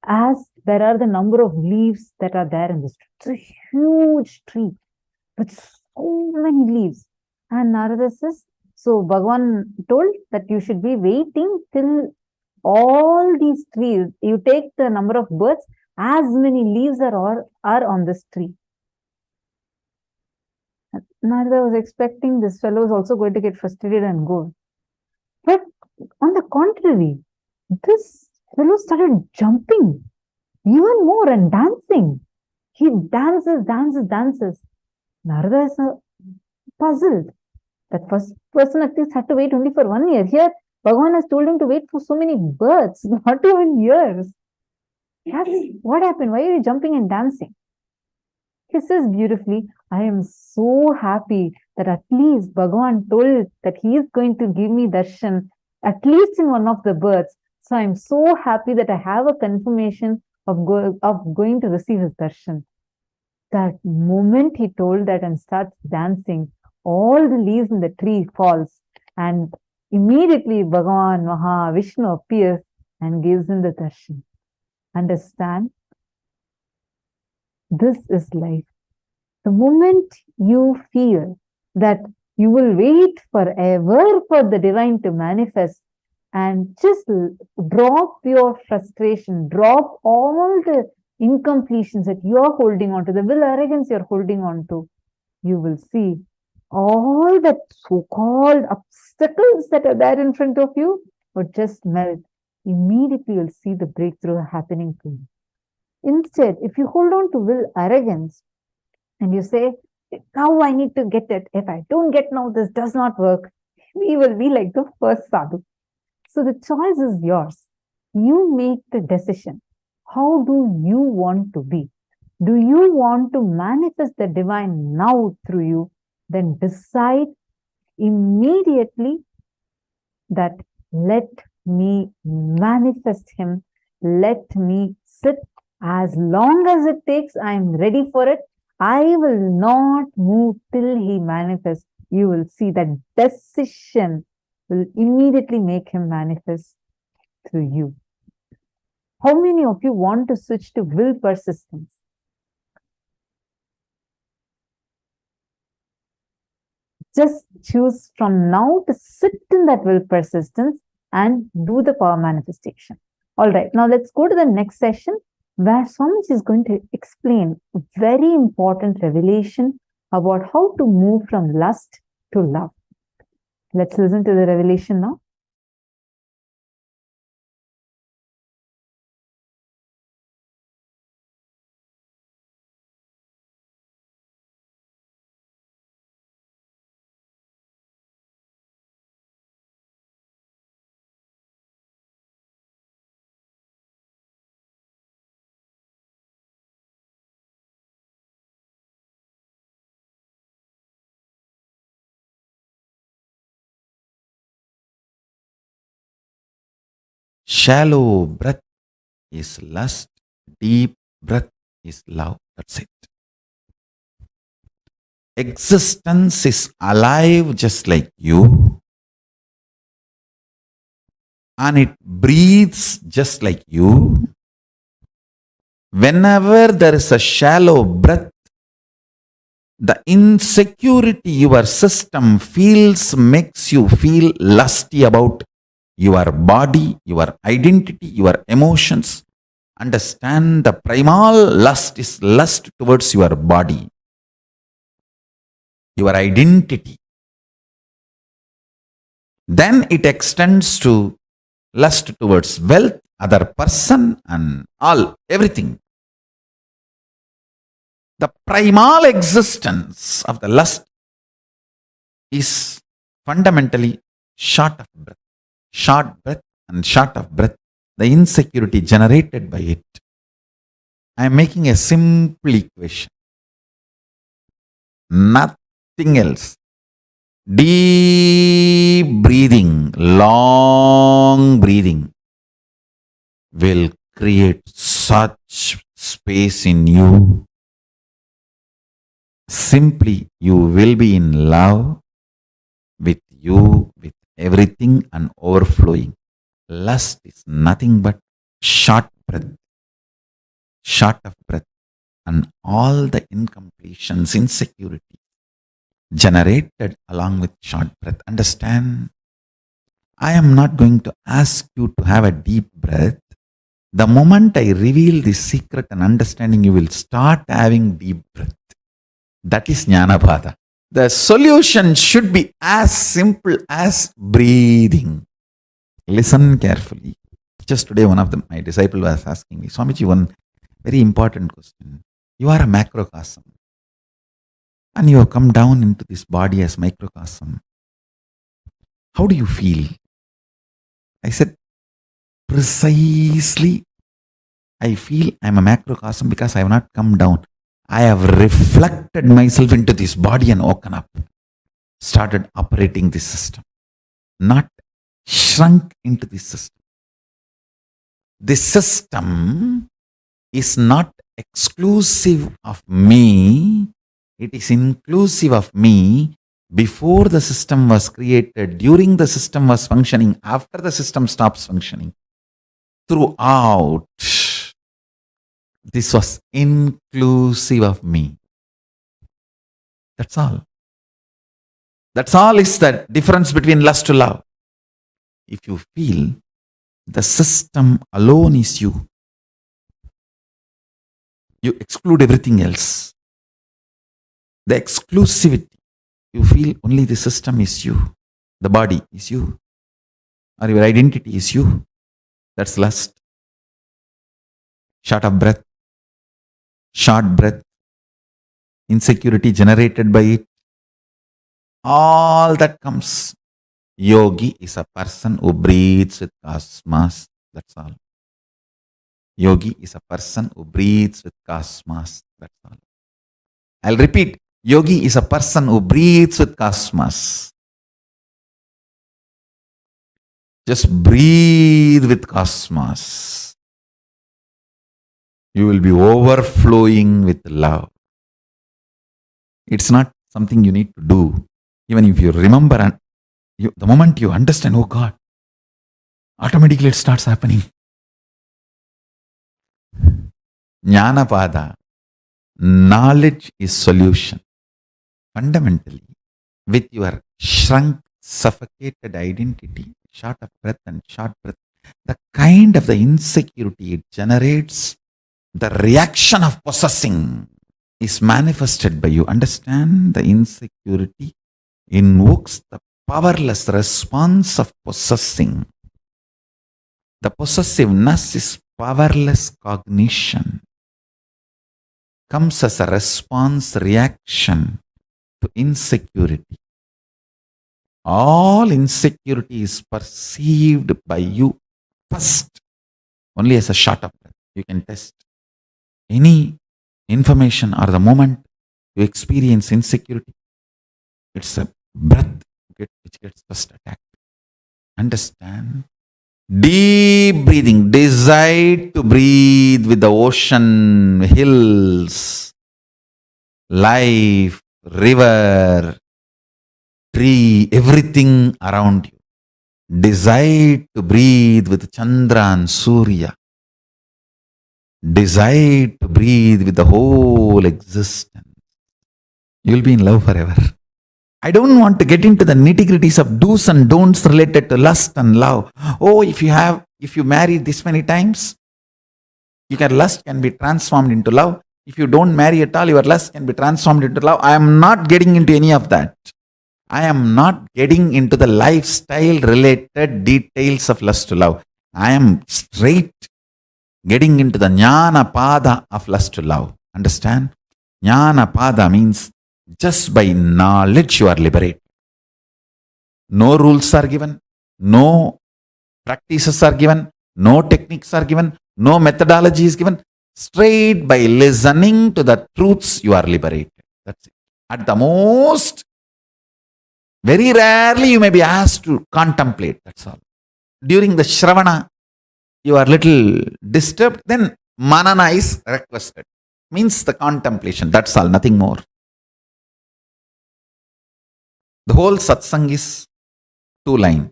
as there are the number of leaves that are there in this tree." It's a huge tree with so many leaves. And Narada says, so Bhagavan told that you should be waiting till all these trees, you take the number of birds, as many leaves are on this tree. Narada was expecting this fellow is also going to get frustrated and go. But on the contrary, this fellow started jumping even more and dancing. He dances. Narada is puzzled. That first person at least had to wait only for 1 year. Here, Bhagavan has told him to wait for so many births, not even years. Yes, what happened? Why are you jumping and dancing? He says beautifully, "I am so happy that at least Bhagavan told that he is going to give me darshan, at least in one of the births. So I am so happy that I have a confirmation of going to receive his darshan." That moment he told that and starts dancing, all the leaves in the tree falls, and immediately Bhagavan Mahavishnu appears and gives him the darshan. Understand? This is life. The moment you feel that you will wait forever for the divine to manifest, and just drop your frustration, drop all the incompletions that you are holding on to, the will arrogance you're holding on to, you will see all that so-called obstacles that are there in front of you would just melt. Immediately you'll see the breakthrough happening to you. Instead, if you hold on to will arrogance and you say, now I need to get it. If I don't get now, this does not work. We will be like the first sadhu. So the choice is yours. You make the decision. How do you want to be? Do you want to manifest the divine now through you? Then decide immediately that let me manifest him. Let me sit As long as it takes, I am ready for it. I will not move till he manifests. You will see that decision will immediately make him manifest through you. How many of you want to switch to will persistence? Just choose from now to sit in that will persistence and do the power manifestation. All right, now let's go to the next session where Swamiji is going to explain a very important revelation about how to move from lust to love. Let's listen to the revelation now. Shallow breath is lust, deep breath is love. That's it. Existence is alive just like you, and it breathes just like you. Whenever there is a shallow breath, the insecurity your system feels makes you feel lusty about your body, your identity, your emotions. Understand the primal lust is lust towards your body, your identity. Then it extends to lust towards wealth, other person, and all, everything. The primal existence of the lust is fundamentally short of breath. Short breath and short of breath, the insecurity generated by it. I am making a simple equation. Nothing else. Deep breathing, long breathing will create such space in you. Simply, you will be in love with you, with everything and overflowing. Lust is nothing but short breath, short of breath, and all the incompletions, insecurity generated along with short breath. Understand? I am not going to ask you to have a deep breath. The moment I reveal this secret and understanding, you will start having deep breath. That is Jnanapada. The solution should be as simple as breathing. Listen carefully. Just today, one of my disciples was asking me, Swamiji, one very important question. You are a macrocosm, and you have come down into this body as microcosm. How do you feel? I said, precisely, I feel I am a macrocosm because I have not come down. I have reflected myself into this body and woken up, started operating this system, not shrunk into this system. This system is not exclusive of me, it is inclusive of me before the system was created, during the system was functioning, after the system stops functioning. Throughout, this was inclusive of me. That's all. That's all is the difference between lust to love. If you feel the system alone is you, you exclude everything else. The exclusivity, you feel only the system is you, the body is you, or your identity is you. That's lust. Short of breath, short breath, insecurity generated by it, all that comes. Yogi is a person who breathes with cosmos. That's all. Yogi is a person who breathes with cosmos. That's all. I'll repeat. Yogi is a person who breathes with cosmos. Just breathe with cosmos. You will be overflowing with love. It's not something you need to do. Even if you remember and the moment you understand, oh God, automatically it starts happening. Jnanapada, knowledge is solution. Fundamentally, with your shrunk, suffocated identity, short of breath and short breath, the kind of the insecurity it generates, the reaction of possessing is manifested by you. Understand? The insecurity invokes the powerless response of possessing. The possessiveness is powerless cognition. Comes as a response reaction to insecurity. All insecurity is perceived by you first, only as a short of breath. You can test any information or the moment you experience insecurity. It's a breath which gets first attacked. Understand? Deep breathing. Decide to breathe with the ocean, hills, life, river, tree, everything around you. Decide to breathe with Chandra and Surya. Decide to breathe with the whole existence. You'll be in love forever. I don't want to get into the nitty-gritties of do's and don'ts related to lust and love. Oh, if you marry this many times, lust can be transformed into love. If you don't marry at all, your lust can be transformed into love. I am not getting into any of that. I am not getting into the lifestyle related details of lust to love. I am straight getting into the jnana pada of lust to love. Understand? Jnana pada means just by knowledge you are liberated. No rules are given, no practices are given, no techniques are given, no methodology is given. Straight by listening to the truths you are liberated. That's it. At the most, very rarely you may be asked to contemplate. That's all. During the Shravana, you are little disturbed, then manana is requested. Means the contemplation. That's all, nothing more. The whole satsang is 2 lines.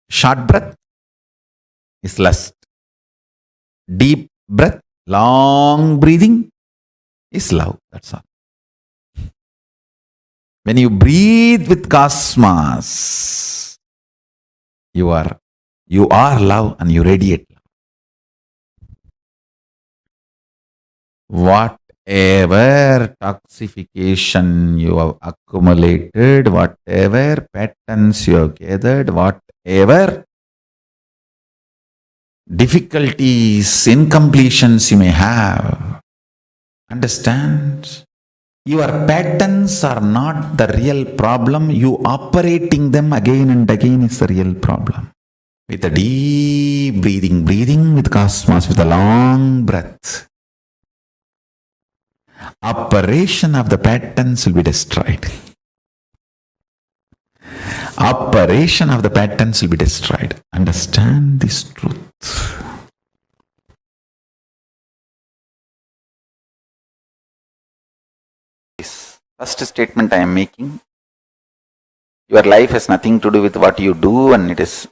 Short breath is lust. Deep breath, long breathing is love. That's all. When you breathe with cosmos, you are love and you radiate love. Whatever toxification you have accumulated, whatever patterns you have gathered, whatever difficulties, incompletions you may have, understand? Your patterns are not the real problem. You operating them again and again is the real problem. With a deep breathing with cosmos, with a long breath, operation of the patterns will be destroyed. Operation of the patterns will be destroyed. Understand this truth. This first statement I am making, your life has nothing to do with what you do, and it is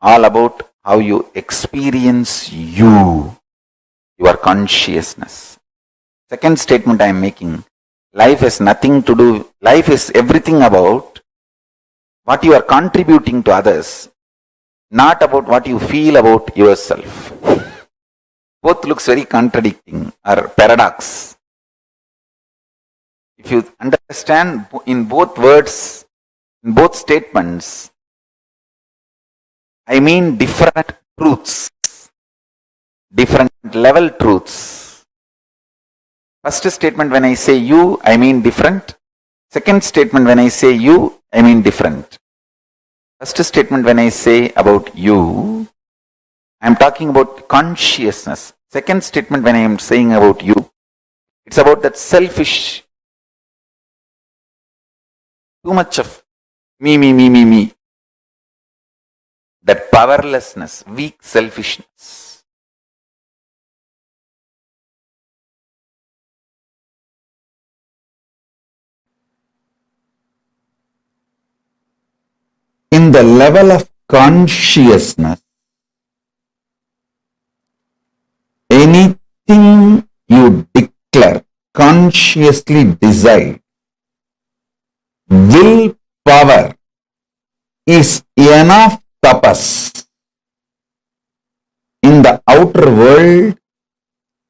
all about how you experience your consciousness. Second statement I am making, life has nothing to do, life is everything about what you are contributing to others, not about what you feel about yourself. Both looks very contradicting or paradox. If you understand in both words, in both statements, I mean different truths, different level truths. First statement, when I say you, I mean different. Second statement, when I say you, I mean different. First statement, when I say about you, I am talking about consciousness. Second statement, when I am saying about you, it's about that selfish, too much of me. That powerlessness, weak selfishness. in the level of consciousness, anything you declare, consciously decide, willpower is enough tapas. In the outer world,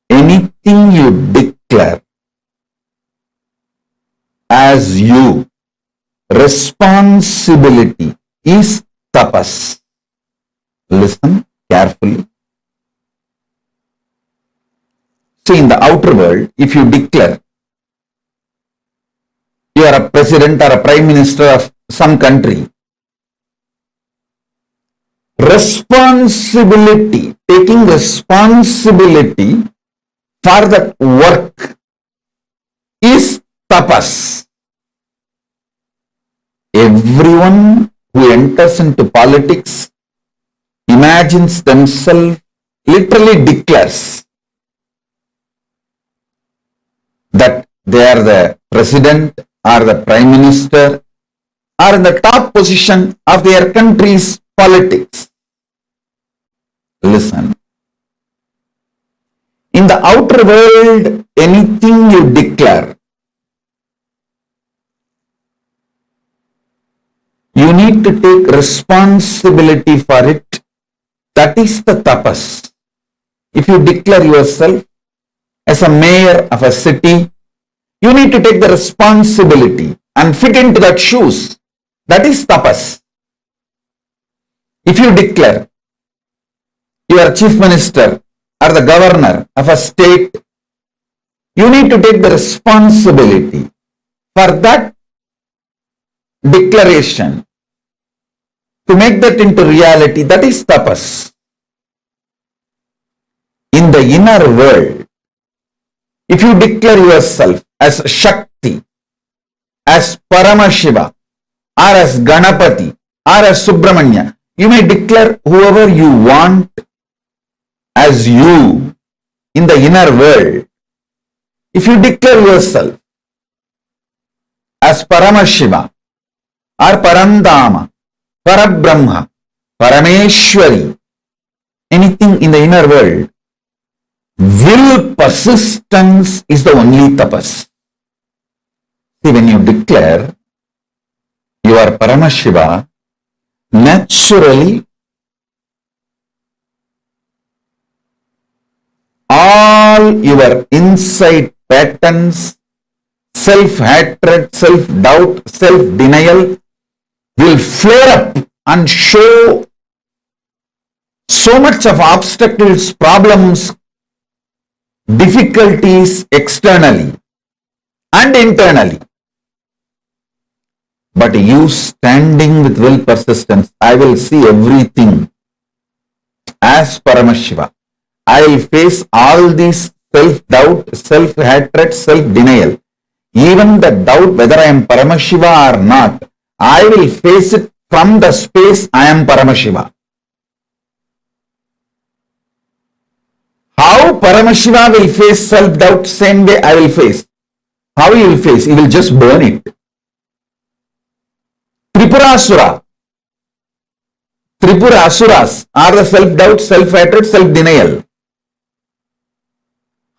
anything you declare as you, responsibility is tapas. Listen carefully. See, in the outer world, if you declare you are a president or a prime minister of some country, responsibility, taking responsibility for that work is tapas. Everyone who enters into politics imagines themselves, literally declares that they are the president or the prime minister or in the top position of their country's politics. Listen. In the outer world, anything you declare, you need to take responsibility for it. That is the tapas. If you declare yourself as a mayor of a city, you need to take the responsibility and fit into that shoes. That is tapas. If you declare you are chief minister or the governor of a state, you need to take the responsibility for that declaration to make that into reality. That is tapas. In the inner world, if you declare yourself as Shakti, as Paramashiva, or as Ganapati, or as Subramanya, you may declare whoever you want as you in the inner world. If you declare yourself as Paramashiva, or Parandama, Parabrahma, Parameshwari, anything in the inner world, will persistence is the only tapas. See, when you declare you are Paramashiva, naturally all your inside patterns, self-hatred, self-doubt, self-denial will flare up and show so much of obstacles, problems, difficulties externally and internally. But you standing with will persistence, I will see everything as Paramashiva. I will face all these self-doubt, self-hatred, self-denial. Even the doubt whether I am Paramashiva or not, I will face it from the space I am Paramashiva. How Paramashiva will face self-doubt, same way I will face. How he will face? He will just burn it. Tripura Asuras are the self-doubt, self-hatred, self-denial.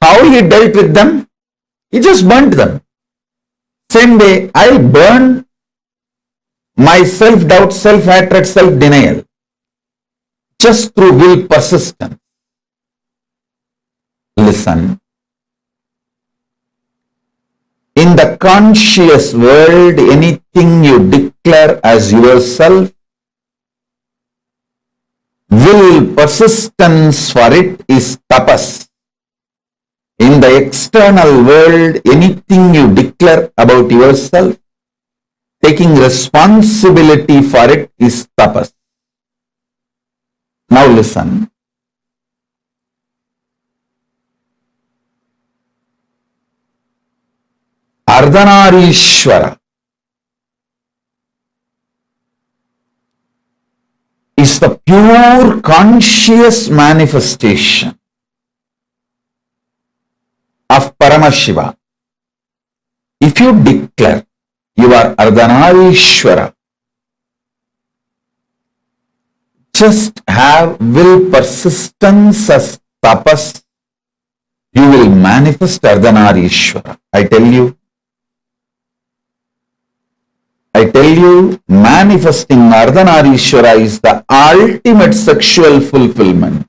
How he dealt with them? He just burnt them. Same way, I will burn my self-doubt, self-hatred, self-denial just through will persistence. Listen. In the conscious world, anything you declare as yourself, will persistence for it is tapas. In the external world, anything you declare about yourself, taking responsibility for it is tapas. Now listen. Ardhanarishwara is the pure conscious manifestation of Paramashiva. If you declare you are Ardhanarishwara, just have will, persistence as tapas, you will manifest Ardhanarishwara. I tell you, manifesting Ardhanarishwara is the ultimate sexual fulfillment.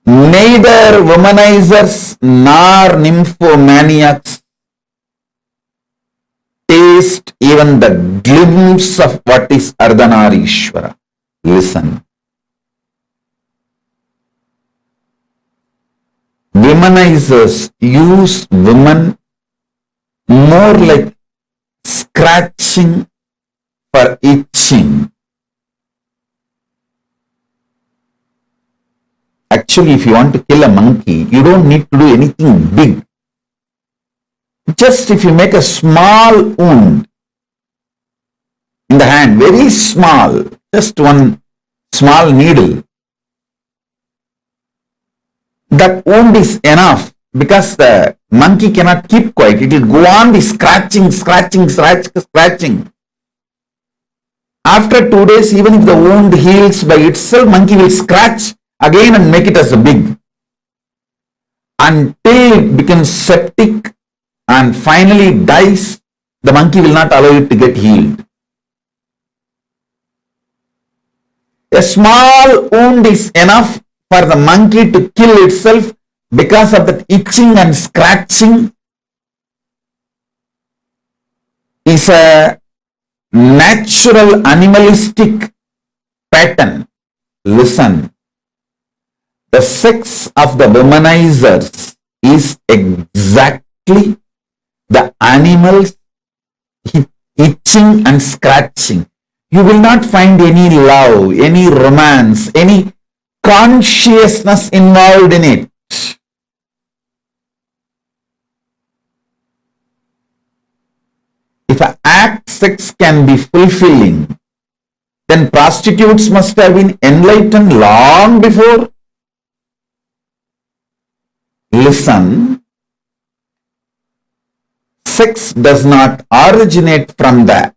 Neither womanizers nor nymphomaniacs taste even the glimpse of what is Ardhanarishwara. Listen. Womanizers use women more like scratching for itching. Actually, if you want to kill a monkey, you don't need to do anything big. Just if you make a small wound in the hand, very small, just one small needle, that wound is enough, because the monkey cannot keep quiet. It will go on be scratching. After 2 days, even if the wound heals by itself, monkey will scratch again and make it as a big, until it becomes septic and finally dies. The monkey will not allow it to get healed. A small wound is enough for the monkey to kill itself because of that itching and scratching. Is a natural animalistic pattern. Listen. The sex of the womanizers is exactly the animals itching and scratching. You will not find any love, any romance, any consciousness involved in it. If an act sex can be fulfilling, then prostitutes must have been enlightened long before. Listen, sex does not originate from the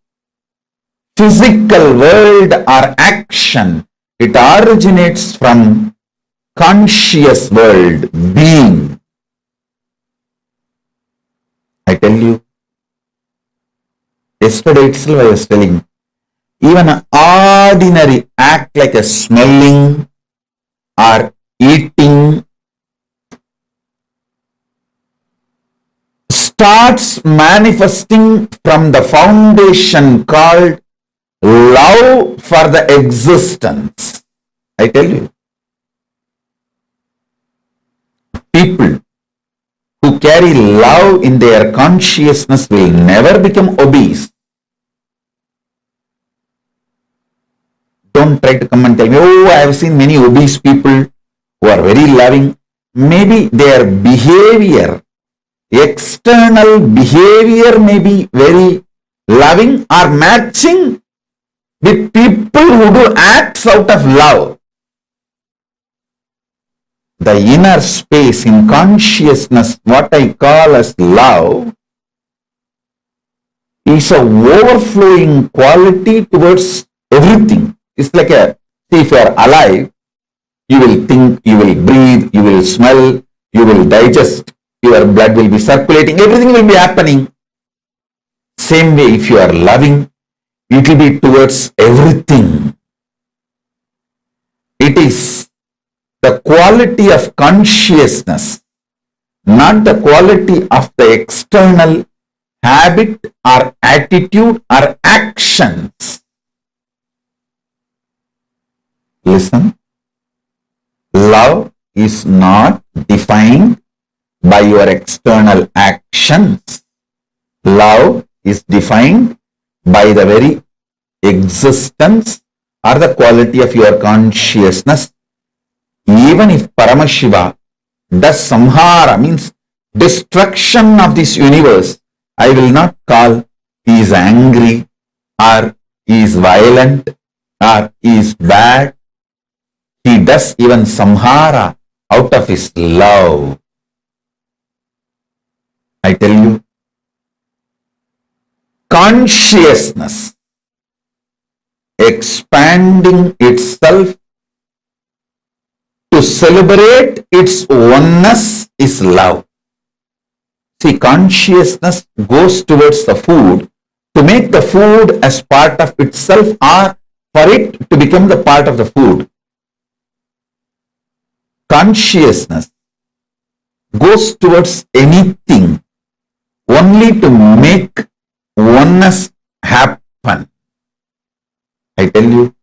physical world or action. It originates from conscious world, being. I tell you, yesterday itself I was telling, even an ordinary act like a smelling or eating starts manifesting from the foundation called love for the existence. I tell you, people who carry love in their consciousness will never become obese. Don't try to come and tell me, oh, I have seen many obese people who are very loving. Maybe their behavior, external behavior may be very loving or matching with people who do acts out of love. The inner space in consciousness, what I call as love, is a overflowing quality towards everything. It's like a, see, if you are alive, you will think, you will breathe, you will smell, you will digest, your blood will be circulating, everything will be happening. Same way, if you are loving, it will be towards everything. It is the quality of consciousness, not the quality of the external habit or attitude or actions. Listen, love is not defined by your external actions. Love is defined by the very existence or the quality of your consciousness. Even if Paramashiva does samhara, means destruction of this universe, I will not call he is angry or he is violent or he is bad. He does even samhara out of his love. I tell you, consciousness expanding itself to celebrate its oneness is love. See, consciousness goes towards the food to make the food as part of itself or for it to become the part of the food. Consciousness goes towards anything only to make oneness happen. I tell you,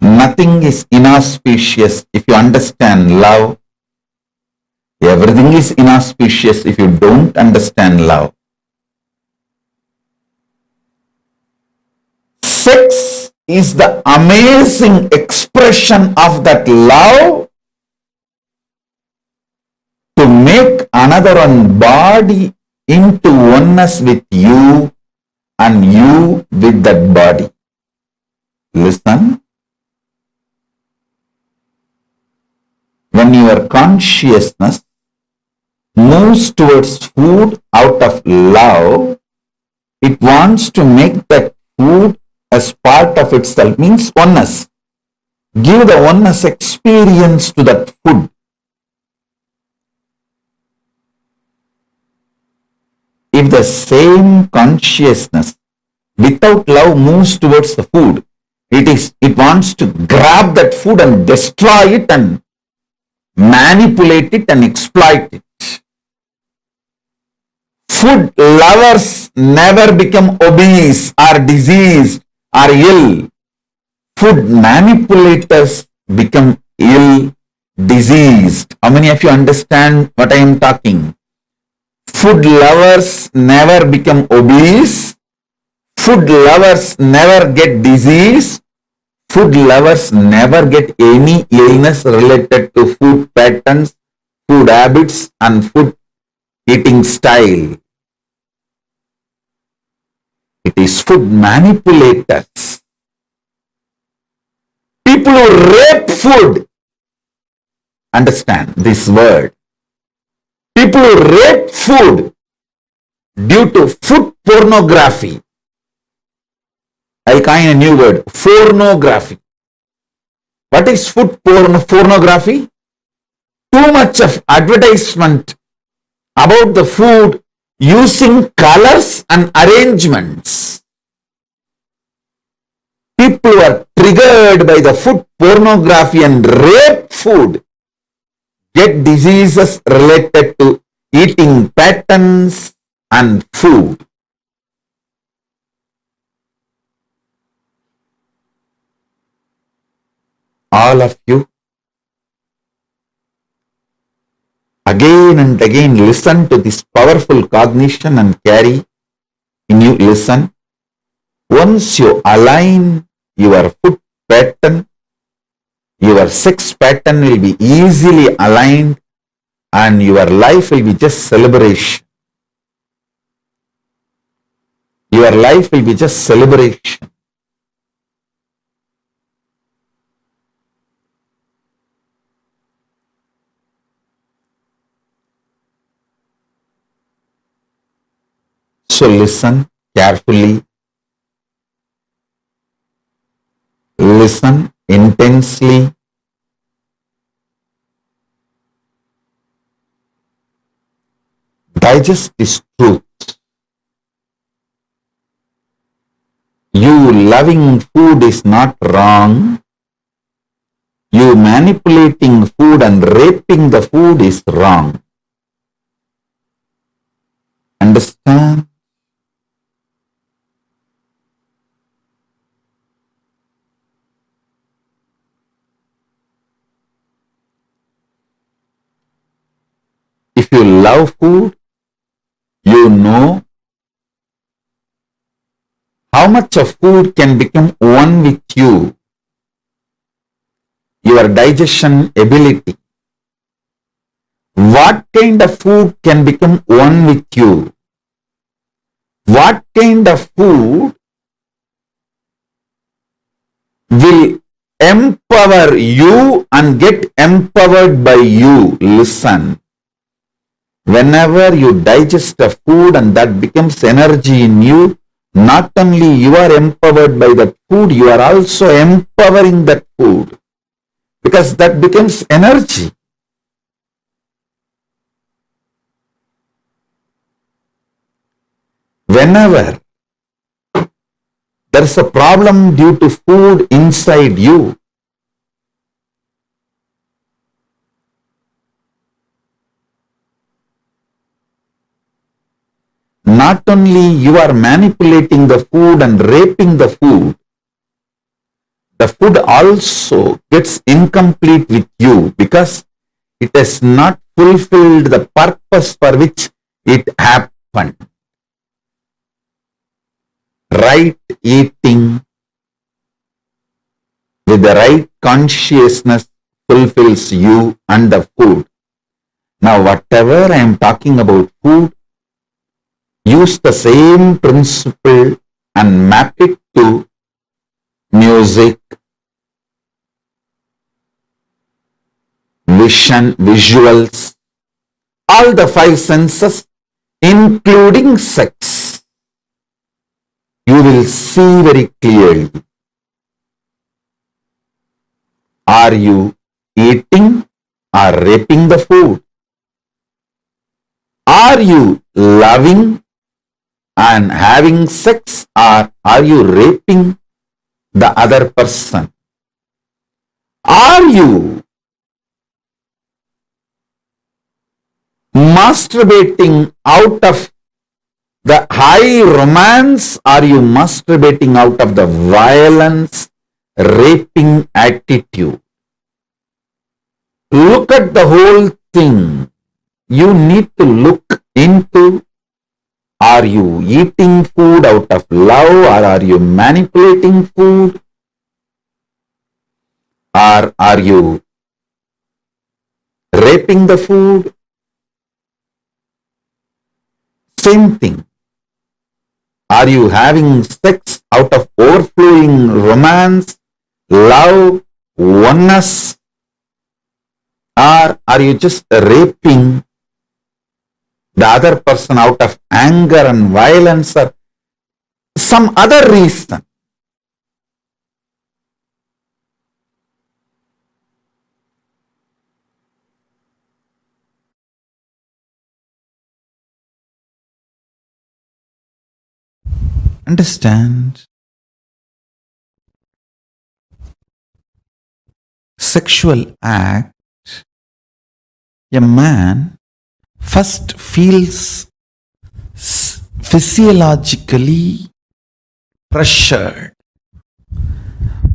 nothing is inauspicious if you understand love. Everything is inauspicious if you don't understand love. Sex is the amazing expression of that love to make another one body into oneness with you and you with that body. Listen. When your consciousness moves towards food out of love, it wants to make that food as part of itself, means oneness. Give the oneness experience to that food. If the same consciousness without love moves towards the food, it wants to grab that food and destroy it and manipulate it and exploit it. Food lovers never become obese or diseased or ill. Food manipulators become ill, diseased. How many of you understand what I am talking? Food lovers never become obese. Food lovers never get disease. Food lovers never get any illness related to food patterns, food habits, and food eating style. It is food manipulators. People who rape food. Understand this word. People who rape food due to food pornography. I coin a new word, pornography. What is food pornography? Too much of advertisement about the food using colors and arrangements. People who are triggered by the food pornography and rape food get diseases related to eating patterns and food. All of you, again and again listen to this powerful cognition and carry in you. Listen. Once you align your food pattern, your sex pattern will be easily aligned and your life will be just celebration. Your life will be just celebration. So listen carefully, listen intensely, digest this truth. You loving food is not wrong. You manipulating food and raping the food is wrong. Understand? If you love food, you know how much of food can become one with you, your digestion ability. What kind of food can become one with you? What kind of food will empower you and get empowered by you. Listen. Whenever you digest a food and that becomes energy in you, not only you are empowered by that food, you are also empowering that food because that becomes energy. Whenever there is a problem due to food inside you, not only you are manipulating the food and raping the food also gets incomplete with you because it has not fulfilled the purpose for which it happened. Right eating with the right consciousness fulfills you and the food. Now, whatever I am talking about food, use the same principle and map it to music, vision, visuals, all the five senses, including sex. You will see very clearly. Are you eating or raping the food? Are you loving and having sex, or are you raping the other person? Are you masturbating out of the high romance? Are you masturbating out of the violence, raping attitude? Look at the whole thing. You need to look into, are you eating food out of love, or are you manipulating food? Or are you raping the food? Same thing. Are you having sex out of overflowing romance, love, oneness? Or are you just raping the other person out of anger and violence or some other reason? Understand? Sexual act, a man first feels physiologically pressured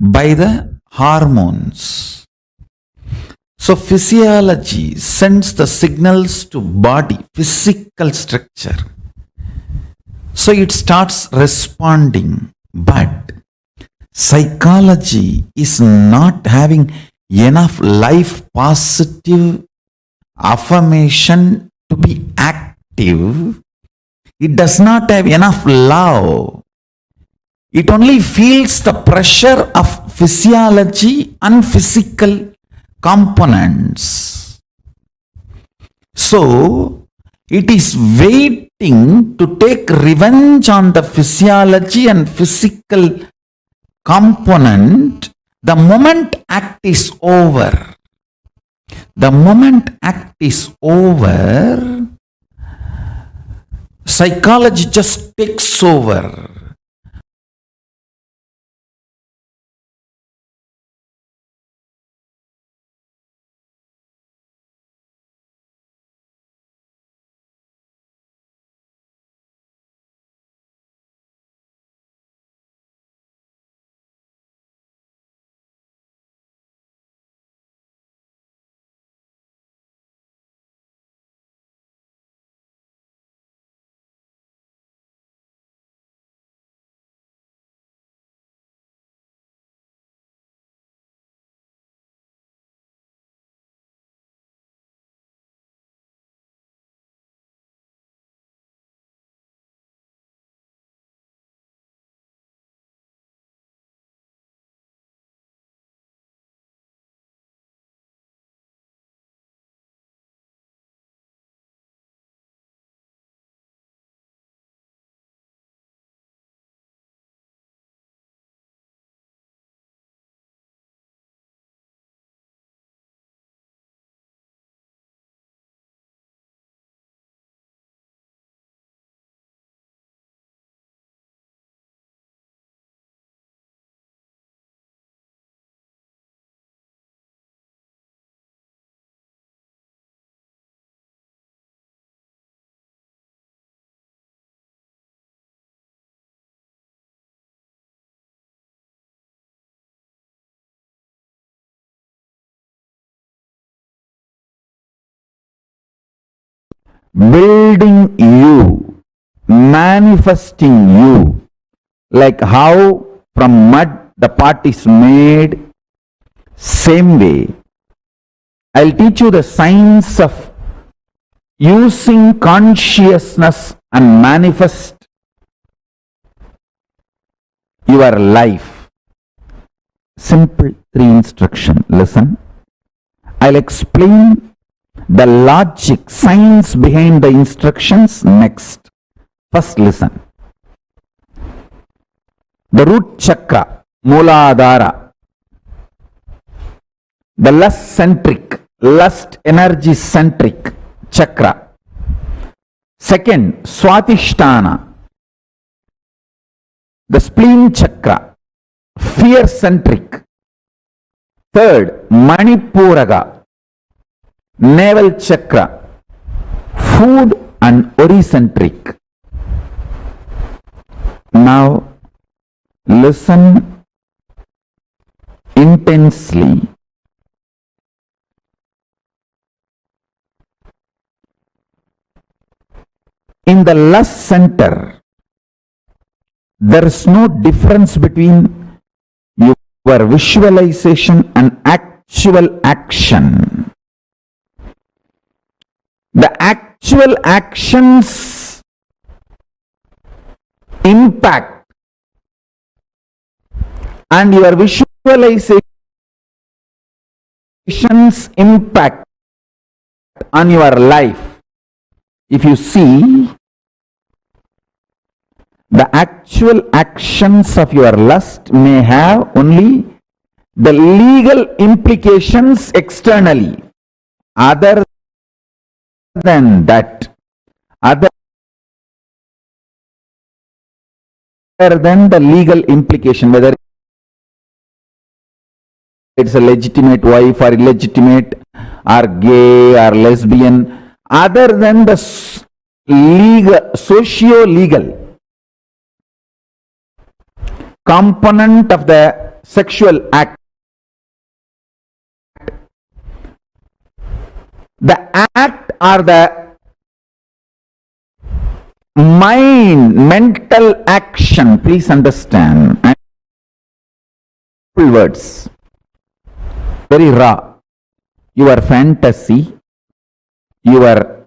by the hormones. So physiology sends the signals to body, physical structure. So it starts responding, but psychology is not having enough life positive affirmation to be active. It does not have enough love. It only feels the pressure of physiology and physical components. So it is waiting to take revenge on the physiology and physical component the moment act is over. The moment act is over, psychology just takes over. building you, manifesting you, like how from mud the pot is made, same way. I'll teach you the science of using consciousness and manifest your life. Simple 3 instruction. Listen. I'll explain the logic, science behind the instructions next. First listen. The root chakra, Mooladhara, the lust centric, lust energy centric chakra. Second, Swatisthana, the spleen chakra, fear centric. Third, Manipuraga, navel chakra, food and ori-centric. Now, listen intensely. In the lust center, there is no difference between your visualization and actual action. The actual actions impact and your visualizations impact on your life. If you see, the actual actions of your lust may have only the legal implications externally. Other than that, other than the legal implication, whether it's a legitimate wife or illegitimate or gay or lesbian, other than the legal, socio-legal component of the sexual act, the act or the mental action, please understand, words, very raw, your fantasy, your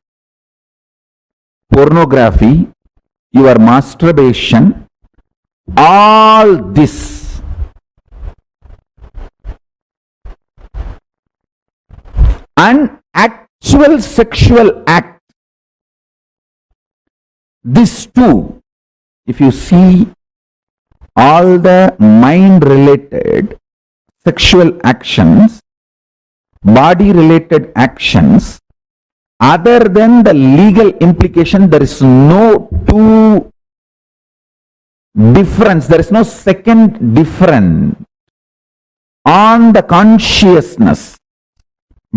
pornography, your masturbation, all this and actual sexual act, this too, if you see all the mind related sexual actions, body related actions, other than the legal implication, there is no two difference, there is no second difference on the consciousness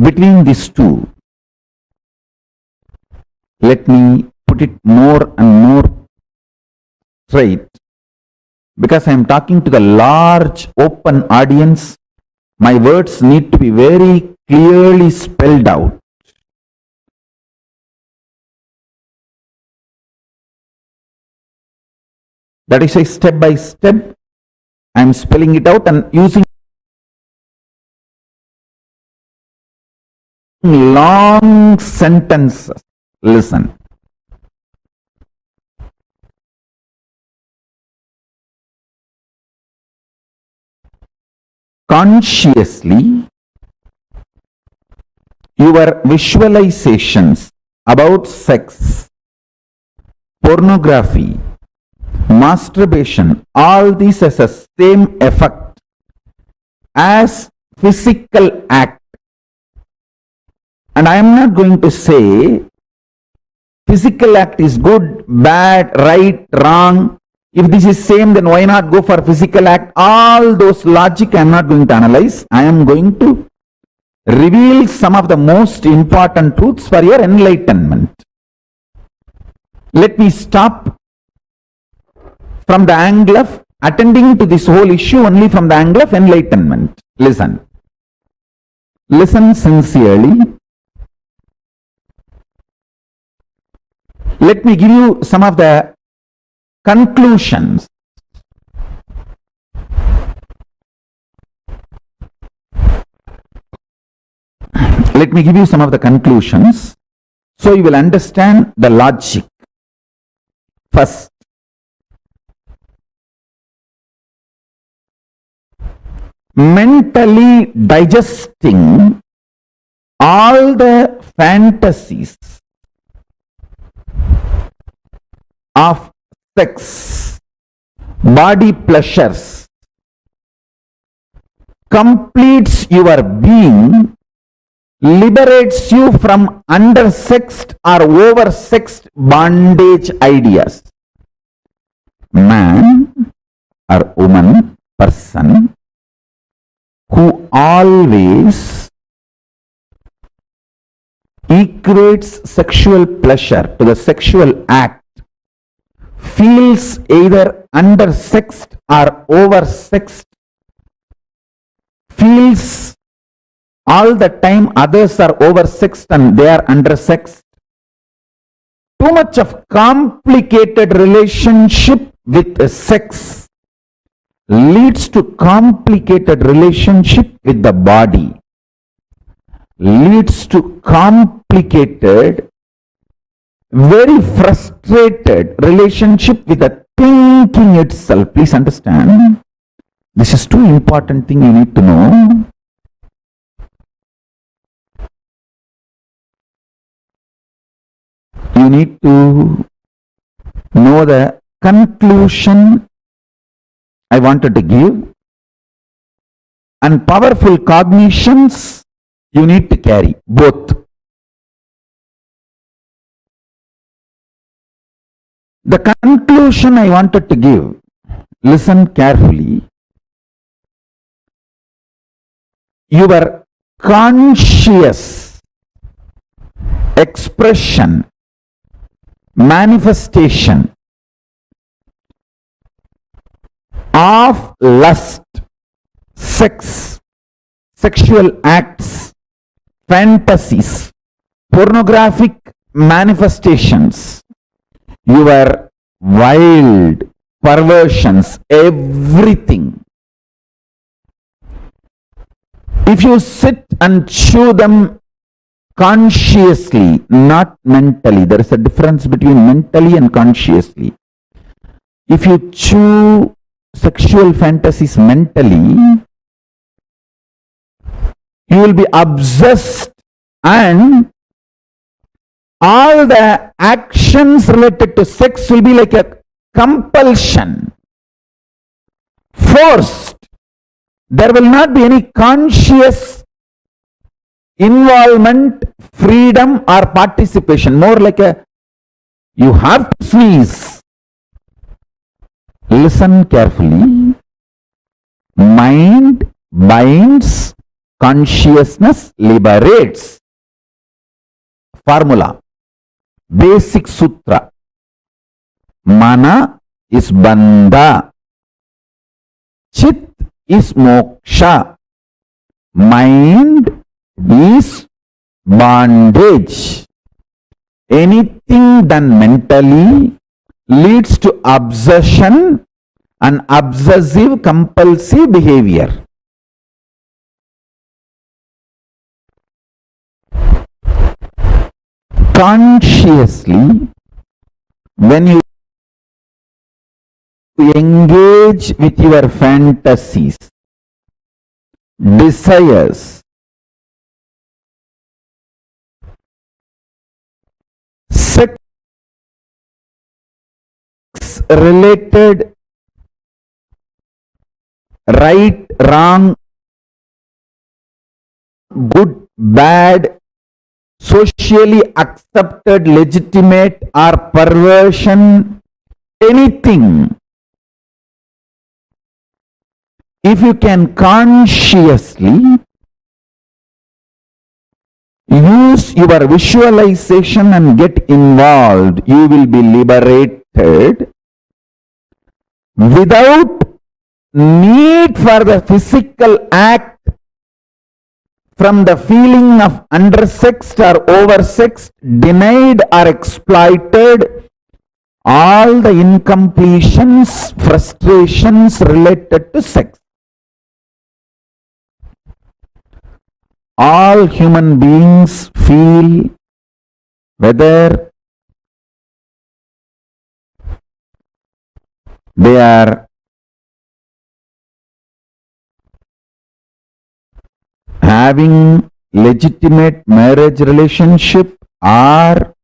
between these two. Let me put it more and more straight, because I am talking to the large open audience. My words need to be very clearly spelled out. That is why step by step I am spelling it out and using long sentences. Listen. Consciously, your visualizations about sex, pornography, masturbation, all these has the same effect as physical act. And I am not going to say physical act is good, bad, right, wrong. If this is same, then why not go for physical act? All those logic I am not going to analyze. I am going to reveal some of the most important truths for your enlightenment. Let me stop from the angle of attending to this whole issue only from the angle of enlightenment. Listen. Listen sincerely. Let me give you some of the conclusions. Let me give you some of the conclusions so you will understand the logic. First, mentally digesting all the fantasies of sex, body pleasures, completes your being, liberates you from undersexed or oversexed bondage ideas. Man or woman, person, who always equates sexual pleasure to the sexual act, feels either undersexed or oversexed, feels all the time others are oversexed and they are undersexed. Too much of complicated relationship with sex leads to complicated relationship with the body, leads to complicated, very frustrated relationship with the thinking itself. Please understand, this is too important thing you need to know. You need to know the conclusion I wanted to give, and powerful cognitions you need to carry, both. The conclusion I wanted to give, listen carefully. Your conscious expression, manifestation of lust, sex, sexual acts, fantasies, pornographic manifestations, your wild perversions, everything. If you sit and chew them consciously, not mentally, there is a difference between mentally and consciously. If you chew sexual fantasies mentally, you will be obsessed, and all the actions related to sex will be like a compulsion, forced. There will not be any conscious involvement, freedom or participation. More like a, you have to sneeze. Listen carefully. Mind binds, consciousness liberates. Formula, basic sutra. Mana is bandha, chit is moksha, mind is bondage. Anything done mentally leads to obsession and obsessive compulsive behavior. Consciously, when you engage with your fantasies, desires, sex related right, wrong, good, bad, socially accepted, legitimate or perversion, anything. If you can consciously use your visualization and get involved, you will be liberated without need for the physical act, from the feeling of undersexed or oversexed, denied or exploited, all the incompletions, frustrations related to sex. All human beings feel, whether they are having legitimate marriage relationship or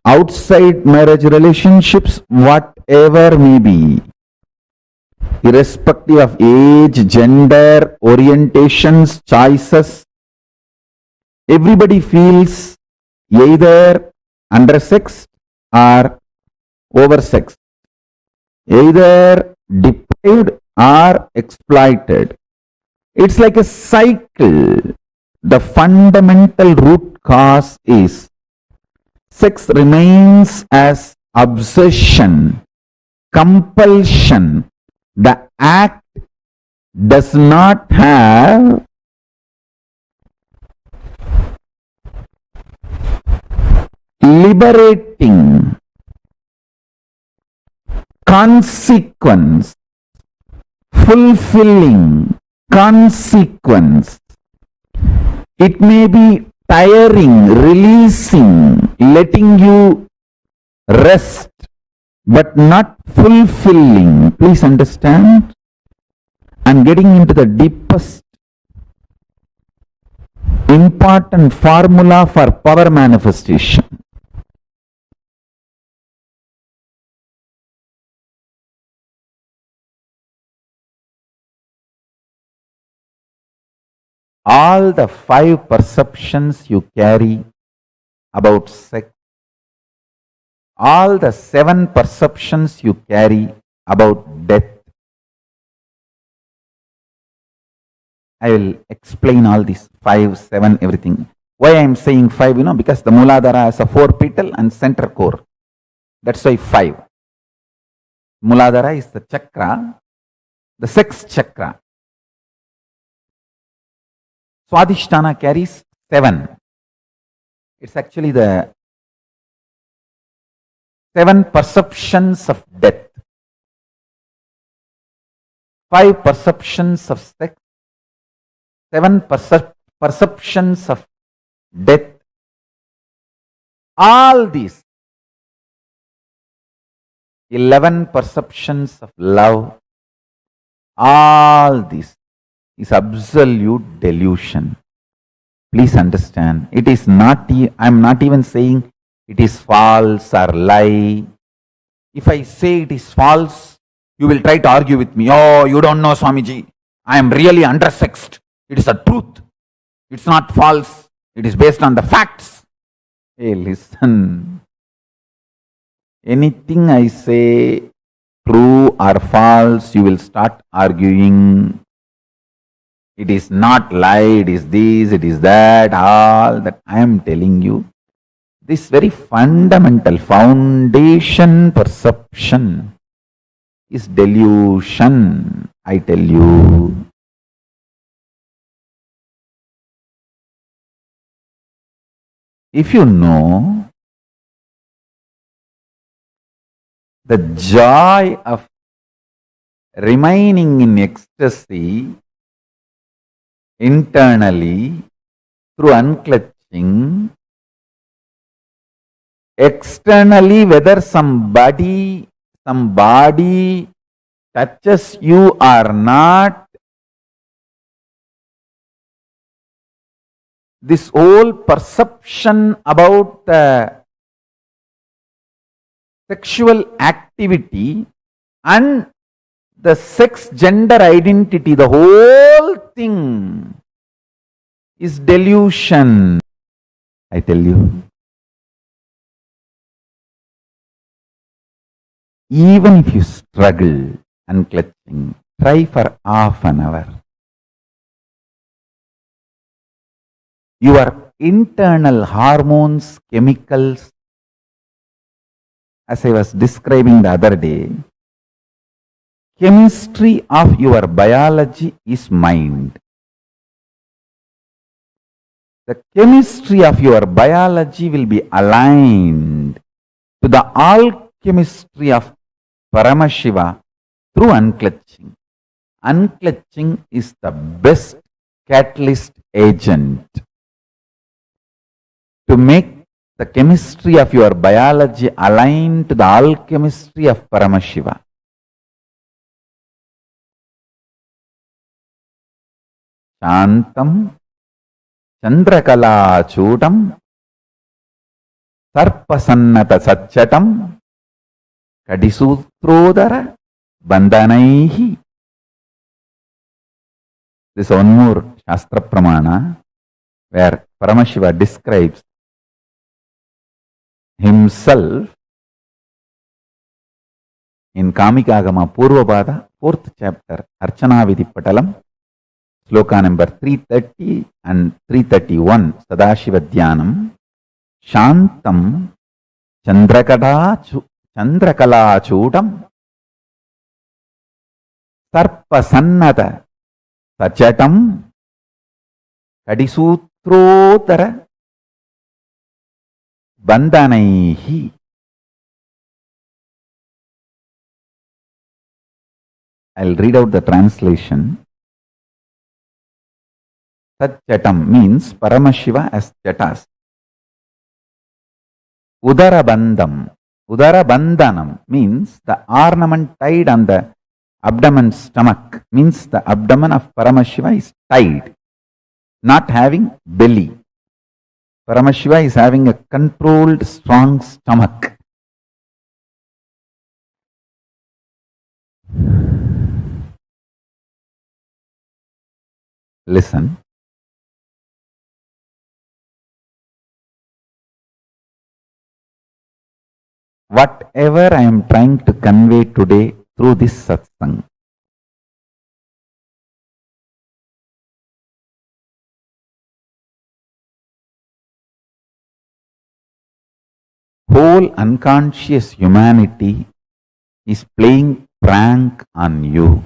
outside marriage relationships, whatever may be, irrespective of age, gender, orientations, choices, everybody feels either undersexed or oversexed, either deprived or exploited. It's like a cycle. The fundamental root cause is sex remains as obsession, compulsion. The act does not have liberating consequence, fulfilling consequence. It may be tiring, releasing, letting you rest, but not fulfilling. Please understand. I'm getting into the deepest important formula for power manifestation. All the 5 perceptions you carry about sex, all the 7 perceptions you carry about death. I will explain all these 5, 7, everything. Why I am saying 5, because the Muladhara has a 4 petal and center core. That's why 5. Muladhara is the chakra, the sex chakra. Swadhisthana carries 7. It's actually the 7 perceptions of death. 5 perceptions of sex, 7 perceptions of death. All these 11 perceptions of love, all this is absolute delusion. Please understand. It is not, I am not even saying it is false or lie. If I say it is false, you will try to argue with me. Oh, you don't know, Swamiji. I am really undersexed. It is a truth. It's not false. It is based on the facts. Hey, listen. Anything I say, true or false, you will start arguing. It is not lie, it is this, it is that, all that I am telling you. This very fundamental foundation perception is delusion, I tell you. If you know the joy of remaining in ecstasy internally through unclutching, externally whether some body touches you or not, this whole perception about the sexual activity and the sex gender identity, the whole thing is delusion, I tell you. Even if you struggle unclutching, try for half an hour. Your internal hormones, chemicals, as I was describing the other day, chemistry of your biology is mind. the chemistry of your biology will be aligned to the alchemistry of Paramashiva through unclutching. Unclutching is the best catalyst agent to make the chemistry of your biology aligned to the alchemistry of Paramashiva. Shantam Chandrakalachutam Sarpasannata Satchatam Kadisutrodara Bandhanaihi. This is one more Shastra Pramana where Paramashiva describes himself in Kamikagama Purvapada, 4th chapter, Archana Vidhi Patalam, Sloka number 330 and 331, Sadashiva Dhyanam, Shantam Chandrakalachutam Sarpasannata Sachatam Kadisutrodara Bandhanaihi. I'll read out the translation. Satchatam means Paramashiva as Chatas. Udarabandham. Udarabandhanam means the ornament tied on the abdomen stomach, means the abdomen of Paramashiva is tied, not having belly. Paramashiva is having a controlled, strong stomach. Listen. Whatever I am trying to convey today through this satsang, whole unconscious humanity is playing prank on you.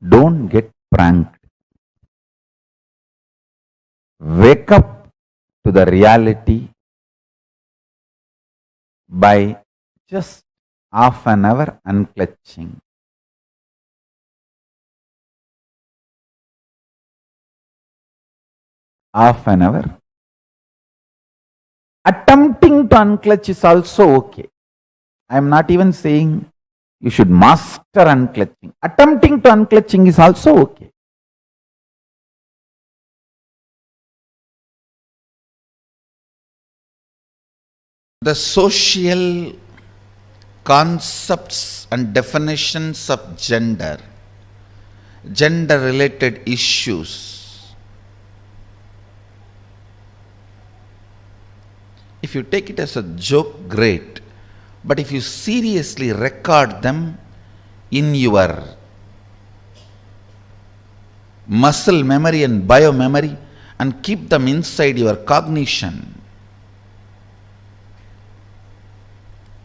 Don't get pranked. Wake up to the reality by just half an hour unclutching. Half an hour. Attempting to unclutch is also okay. I am not even saying you should master unclutching. Attempting to unclutching is also okay. The social concepts and definitions of gender, gender related issues, if you take it as a joke, great. But if you seriously record them in your muscle memory and biomemory and keep them inside your cognition,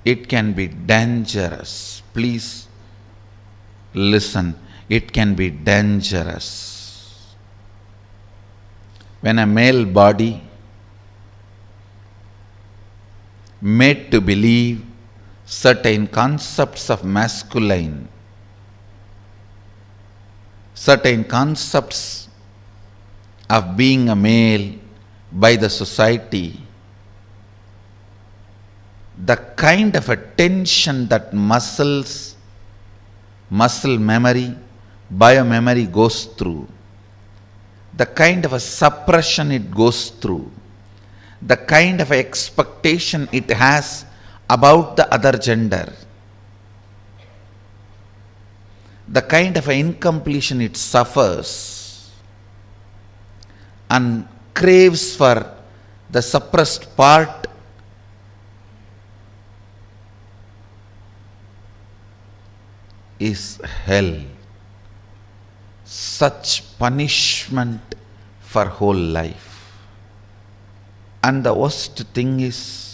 it can be dangerous. Please listen, it can be dangerous. When a male body made to believe certain concepts of masculine, certain concepts of being a male by the society, the kind of a tension that muscle memory, biomemory goes through, the kind of a suppression it goes through, the kind of expectation it has about the other gender, the kind of incompletion it suffers and craves for the suppressed part, is hell. Such punishment for whole life. And the worst thing is,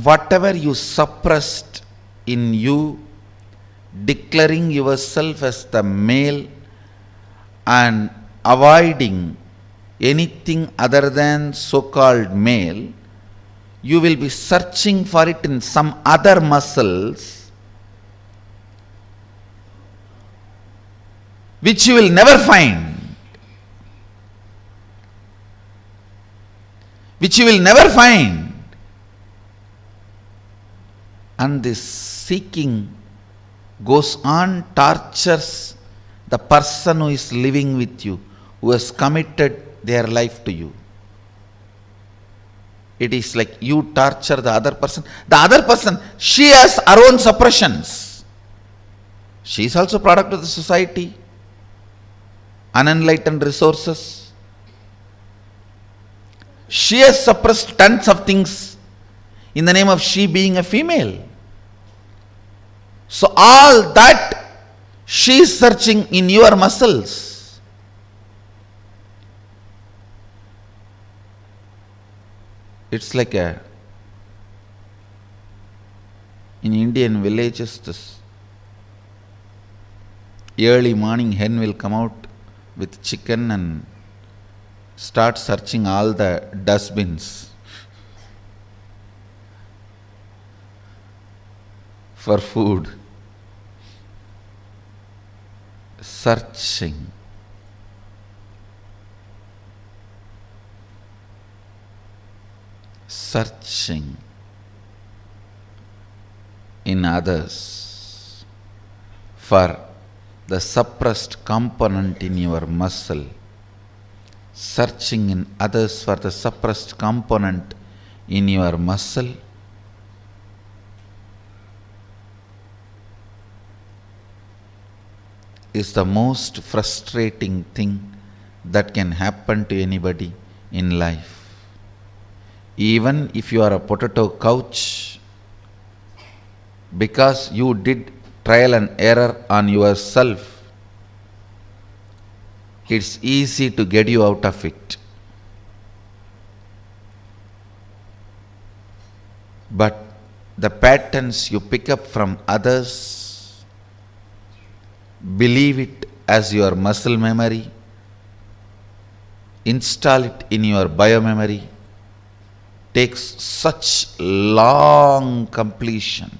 whatever you suppressed in you, declaring yourself as the male and avoiding anything other than so-called male, you will be searching for it in some other muscles which you will never find. Which you will never find. And this seeking goes on, tortures the person who is living with you, who has committed their life to you. It is like you torture the other person. The other person, she has her own suppressions. She is also product of the society, unenlightened resources. She has suppressed tons of things in the name of she being a female. So all that she is searching in your muscles. It's like in Indian villages, this early morning hen will come out with chicken and start searching all the dustbins for food. Searching. Searching in others for the suppressed component in your muscle. Searching in others for the suppressed component in your muscle. Is the most frustrating thing that can happen to anybody in life. Even if you are a potato couch, because you did trial and error on yourself, it's easy to get you out of it. But the patterns you pick up from others, believe it as your muscle memory, install it in your biomemory, takes such long completion,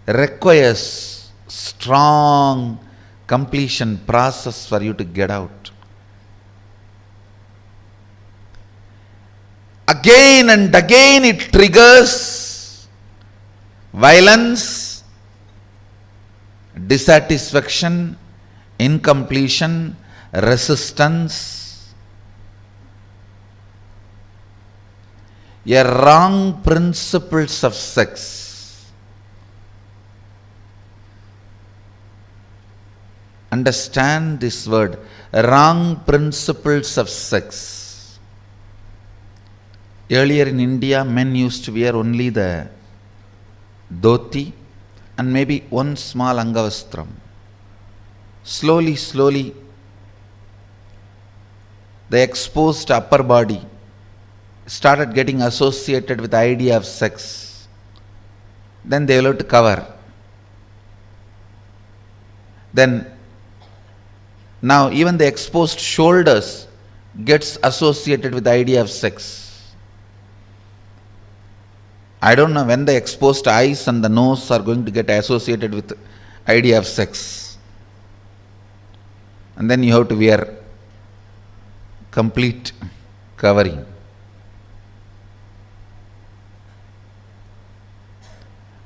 requires strong completion process for you to get out. Again and again it triggers violence, dissatisfaction, incompletion, resistance, a wrong principles of sex. Understand this word, wrong principles of sex. Earlier in India, men used to wear only the dhoti and maybe one small angavastram. Slowly, the exposed upper body started getting associated with the idea of sex. Then they will have to cover. Then now even the exposed shoulders gets associated with the idea of sex. I don't know when the exposed eyes and the nose are going to get associated with the idea of sex. And then you have to wear complete covering.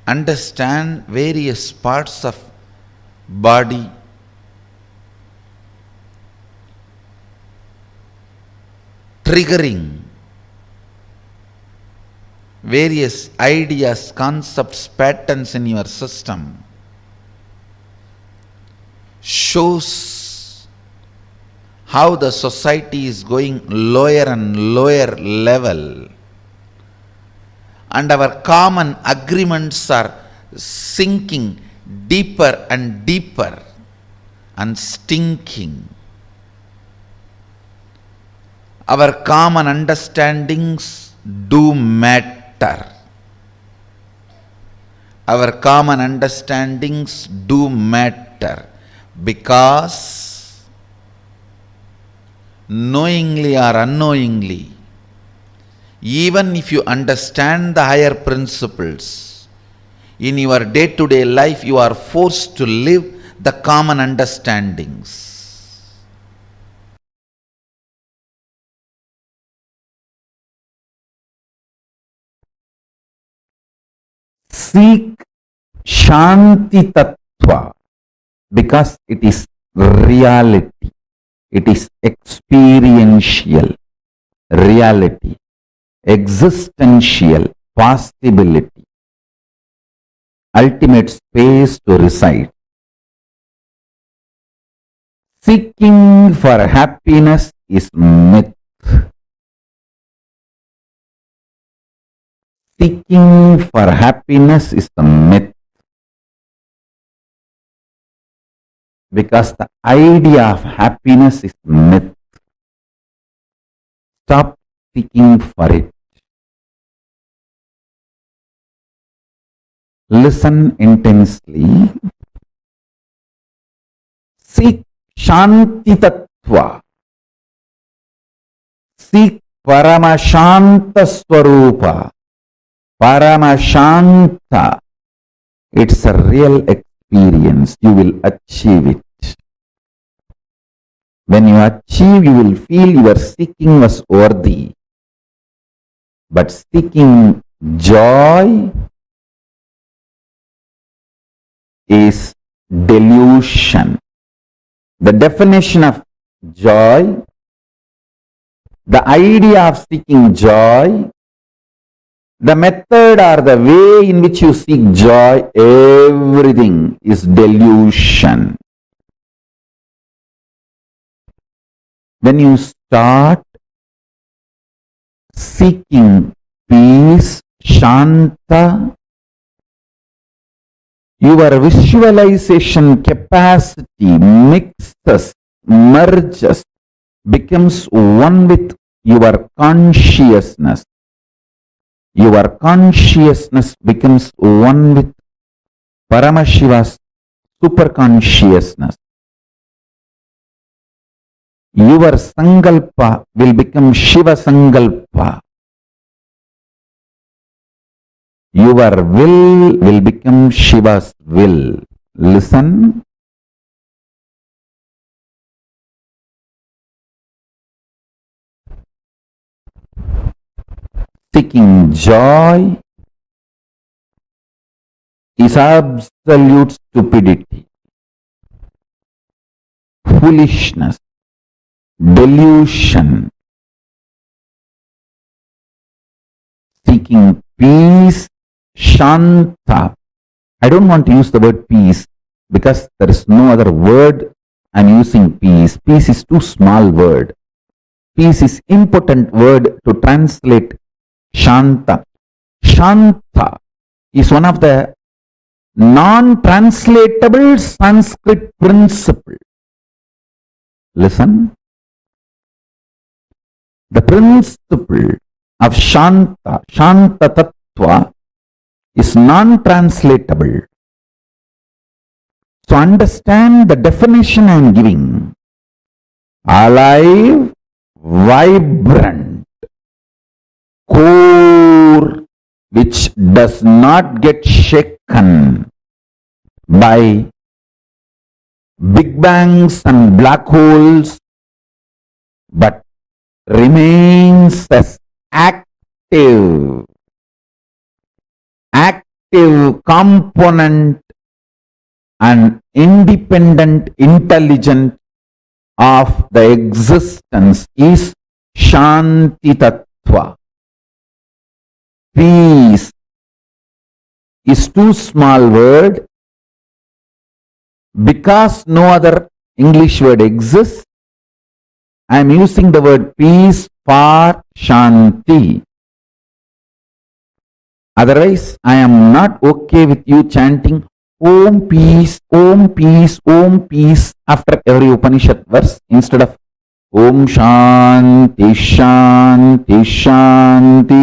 Understand various parts of body triggering various ideas, concepts, patterns in your system shows how the society is going lower and lower level, and our common agreements are sinking deeper and deeper and stinking. Our common understandings do matter. our common understandings do matter, because knowingly or unknowingly, even if you understand the higher principles, in your day-to-day life you are forced to live the common understandings. Seek Shanti Tattva, because it is reality, it is experiential reality, existential possibility, ultimate space to reside. Seeking for happiness is myth. Seeking for happiness is the myth, because the idea of happiness is myth. Stop seeking for it. Listen intensely. Seek Shanti Tattva. Seek Paramashanta Swarupa. Paramashanta. It's a real experience. You will achieve it. When you achieve, you will feel your seeking was worthy. But seeking joy is delusion. The definition of joy, the idea of seeking joy, the method or the way in which you seek joy, everything is delusion. When you start seeking peace, Shanta, your visualization capacity mixes, merges, becomes one with your consciousness. Your consciousness becomes one with Paramashiva's superconsciousness. Your Sankalpa will become Shiva Sankalpa. Your will become Shiva's will. Listen. Seeking joy is absolute stupidity, foolishness, delusion. Seeking peace, Shanta. I don't want to use the word peace because there is no other word. I'm using peace. Peace is too small word. Peace is impotent word to translate Shanta. Shanta is one of the non-translatable Sanskrit principle. Listen. The principle of Shanta, Shanta Tattva, is non-translatable. So understand the definition I am giving. Alive, vibrant, core, which does not get shaken by big bangs and black holes, but remains as active component and independent intelligent of the existence is Shanti Tattva. Peace is too small word because no other English word exists. I am using the word peace for Shanti. Otherwise, I am not okay with you chanting Om peace, Om peace, Om peace after every Upanishad verse instead of Om Shanti, Shanti, Shanti.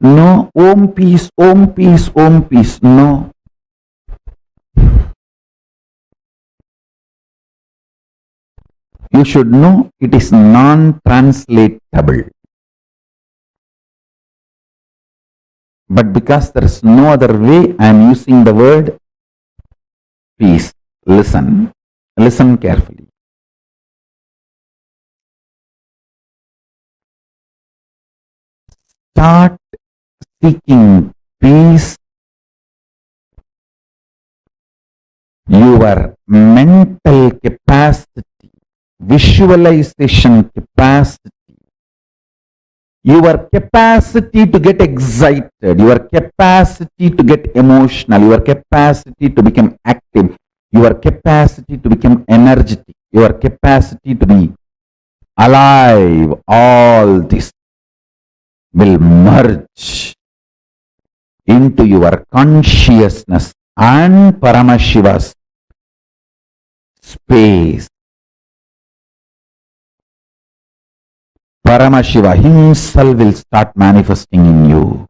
No, Om peace, Om peace, Om peace. No. You should know it is non-translatable. But because there is no other way, I am using the word peace. Listen. Listen carefully. Start seeking peace. Your mental capacity, visualization capacity, your capacity to get excited, your capacity to get emotional, your capacity to become active, your capacity to become energetic, your capacity to be alive, all this will merge into your consciousness and Paramashiva's space. Paramashiva himself will start manifesting in you.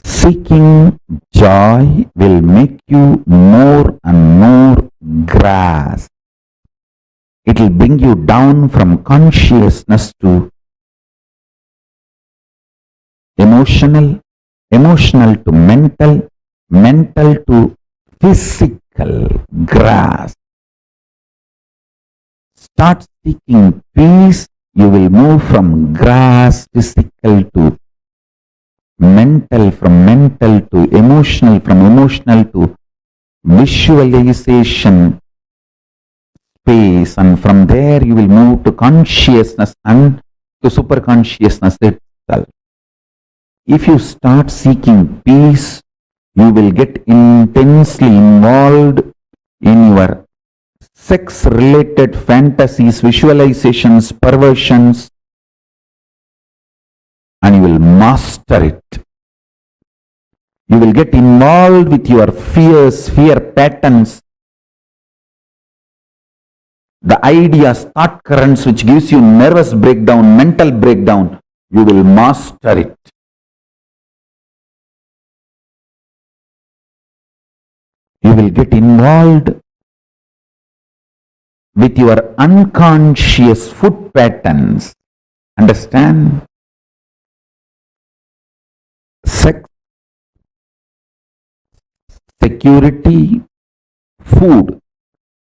Seeking joy will make you more and more grasp. It will bring you down from consciousness to emotional, emotional to mental, mental to physical grasp. Start seeking peace, you will move from grasp, physical to mental, from mental to emotional, from emotional to visualization space, and from there you will move to consciousness and to superconsciousness itself. If you start seeking peace, you will get intensely involved in your sex-related fantasies, visualizations, perversions, and you will master it. You will get involved with your fears, fear patterns, the ideas, thought currents which gives you nervous breakdown, mental breakdown. You will master it. You will get involved with your unconscious food patterns. Understand? Sex, security, food,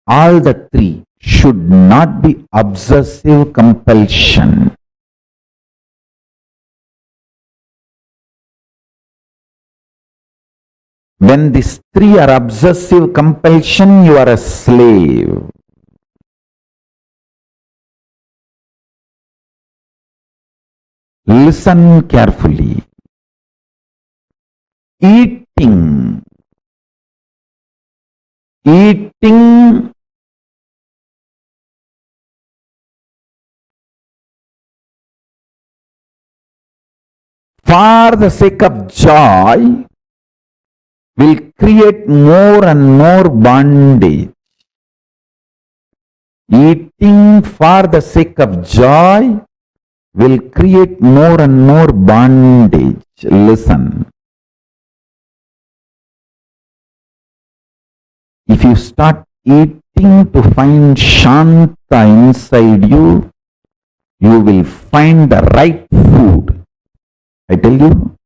all the three should not be obsessive compulsion. When these three are obsessive compulsion, you are a slave. Listen carefully. Eating for the sake of joy will create more and more bondage. Eating for the sake of joy will create more and more bondage. Listen. If you start eating to find Shanta inside you, you will find the right food. I tell you.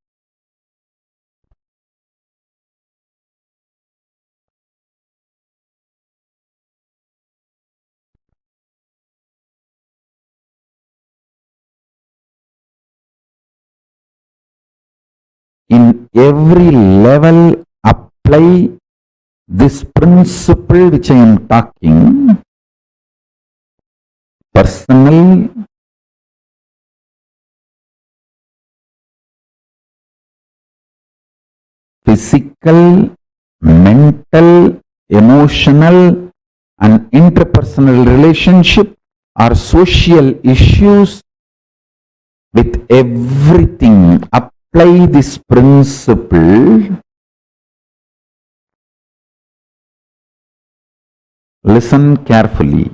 In every level, apply this principle which I am talking. Personal, physical, mental, emotional, and interpersonal relationship are social issues. With everything, apply this principle. Listen carefully.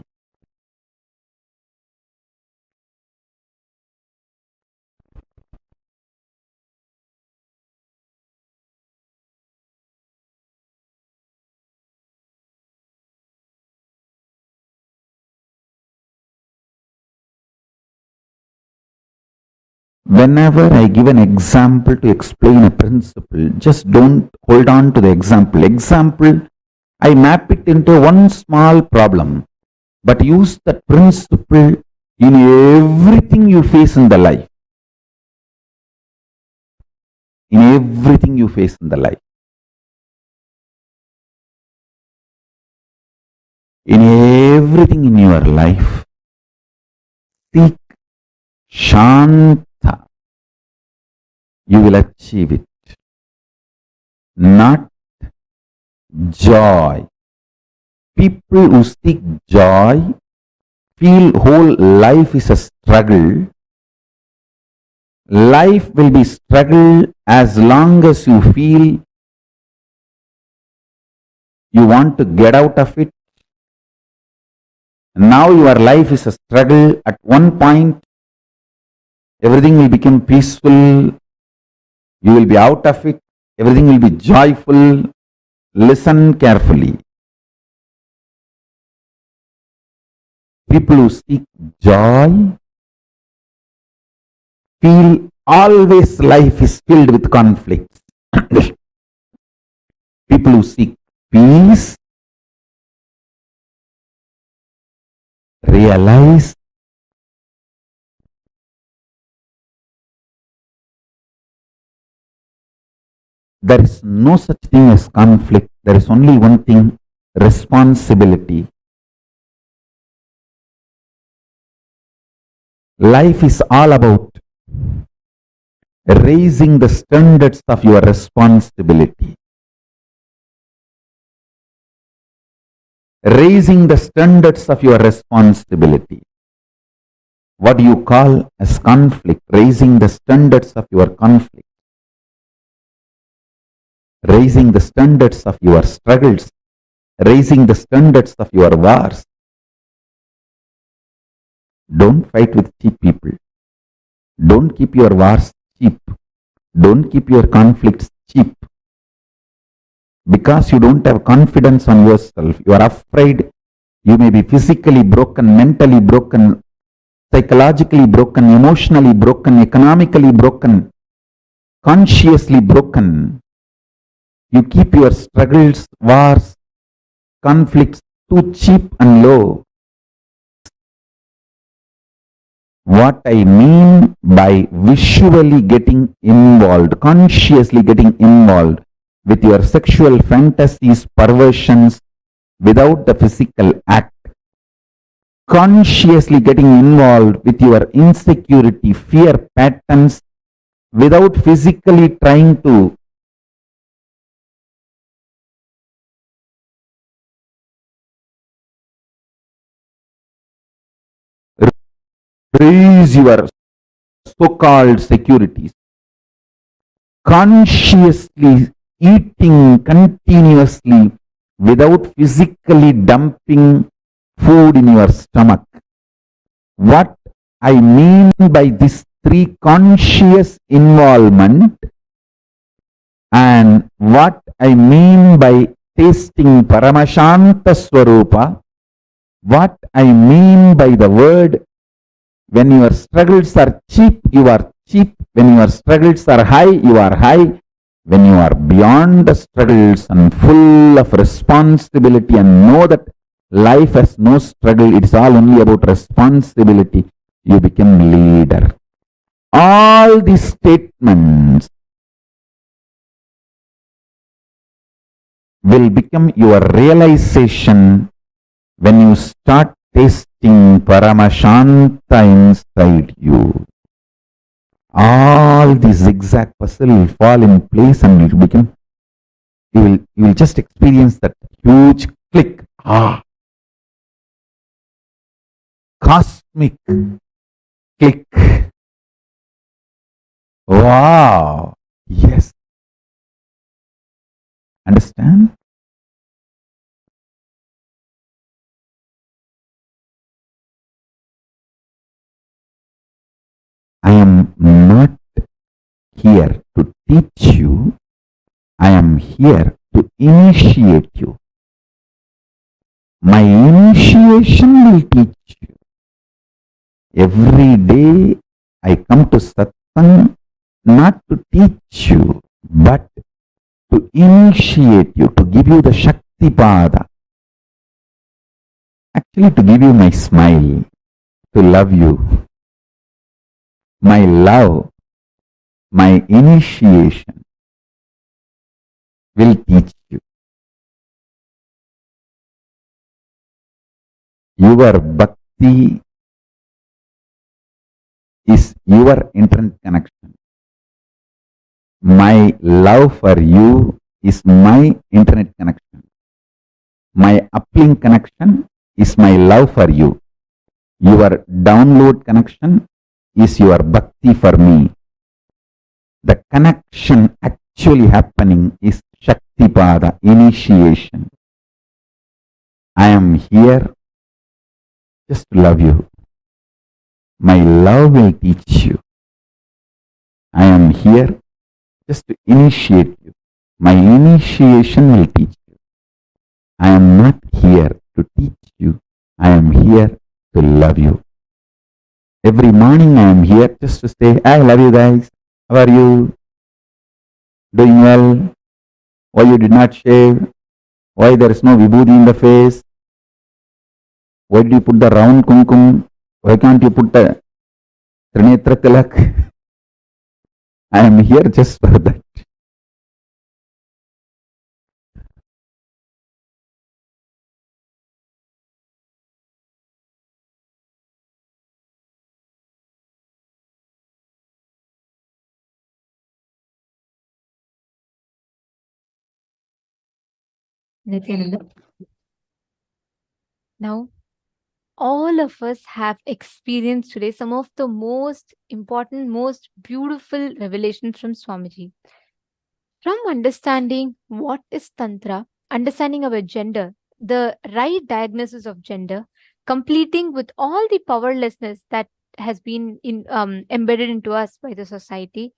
Whenever I give an example to explain a principle, just don't hold on to the example. Example, I map it into one small problem, but use that principle in everything you face in the life. In everything you face in the life. In everything in your life, seek Shanta. You will achieve it. Not joy. People who seek joy feel whole life is a struggle. Life will be struggle as long as you feel you want to get out of it. Now your life is a struggle. At one point, everything will become peaceful. You will be out of it. Everything will be joyful. Listen carefully. People who seek joy feel always life is filled with conflicts. People who seek peace realize there is no such thing as conflict. There is only one thing, responsibility. Life is all about raising the standards of your responsibility. Raising the standards of your responsibility. What do you call as conflict? Raising the standards of your conflict. Raising the standards of your struggles. Raising the standards of your wars. Don't fight with cheap people. Don't keep your wars cheap. Don't keep your conflicts cheap. Because you don't have confidence on yourself, you are afraid you may be physically broken, mentally broken, psychologically broken, emotionally broken, economically broken, consciously broken. You keep your struggles, wars, conflicts too cheap and low. What I mean by visually getting involved, consciously getting involved with your sexual fantasies, perversions, without the physical act. Consciously getting involved with your insecurity, fear patterns, without physically trying to raise your so-called securities. Consciously eating continuously without physically dumping food in your stomach. What I mean by this three, conscious involvement, and what I mean by tasting Paramashanta Swarupa, what I mean by the word, when your struggles are cheap, you are cheap. When your struggles are high, you are high. When you are beyond the struggles and full of responsibility and know that life has no struggle, it is all only about responsibility, you become leader. All these statements will become your realization when you start tasting Paramashanta inside you. All the zigzag puzzle will fall in place and it will become, you will just experience that huge click. Cosmic click. Wow. Yes. Understand? I am not here to teach you. I am here to initiate you. My initiation will teach you. Every day I come to Satsang come not to teach you, but to initiate you, to give you the Shakti Pada. Actually, to give you my smile, to love you. My love, my initiation will teach you. Your bhakti is your internet connection. My love for you is my internet connection. My uplink connection is my love for you. Your download connection is your bhakti for me. The connection actually happening is Shakti Pada, initiation. I am here just to love you. My love will teach you. I am here just to initiate you. My initiation will teach you. I am not here to teach you. I am here to love you. Every morning I am here just to say, I love you guys. How are you? Doing well? Why you did not shave? Why there is no vibhuti in the face? Why did you put the round kumkum? Why can't you put the Trinetra Tilak? I am here just for that. Nithyananda. Now, all of us have experienced today some of the most important, most beautiful revelations from Swamiji. From understanding what is Tantra, understanding our gender, the right diagnosis of gender, completing with all the powerlessness that has been embedded into us by the society,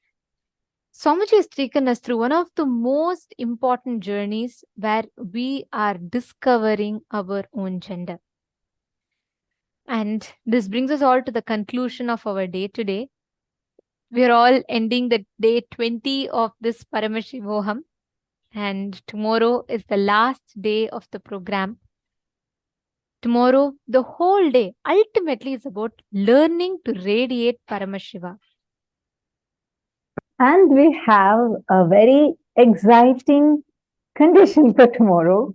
Swamiji has taken us through one of the most important journeys where we are discovering our own gender. And this brings us all to the conclusion of our day today. We are all ending the day 20 of this Paramashivoham, and tomorrow is the last day of the program. Tomorrow, the whole day ultimately is about learning to radiate Paramashiva. And we have a very exciting condition for tomorrow.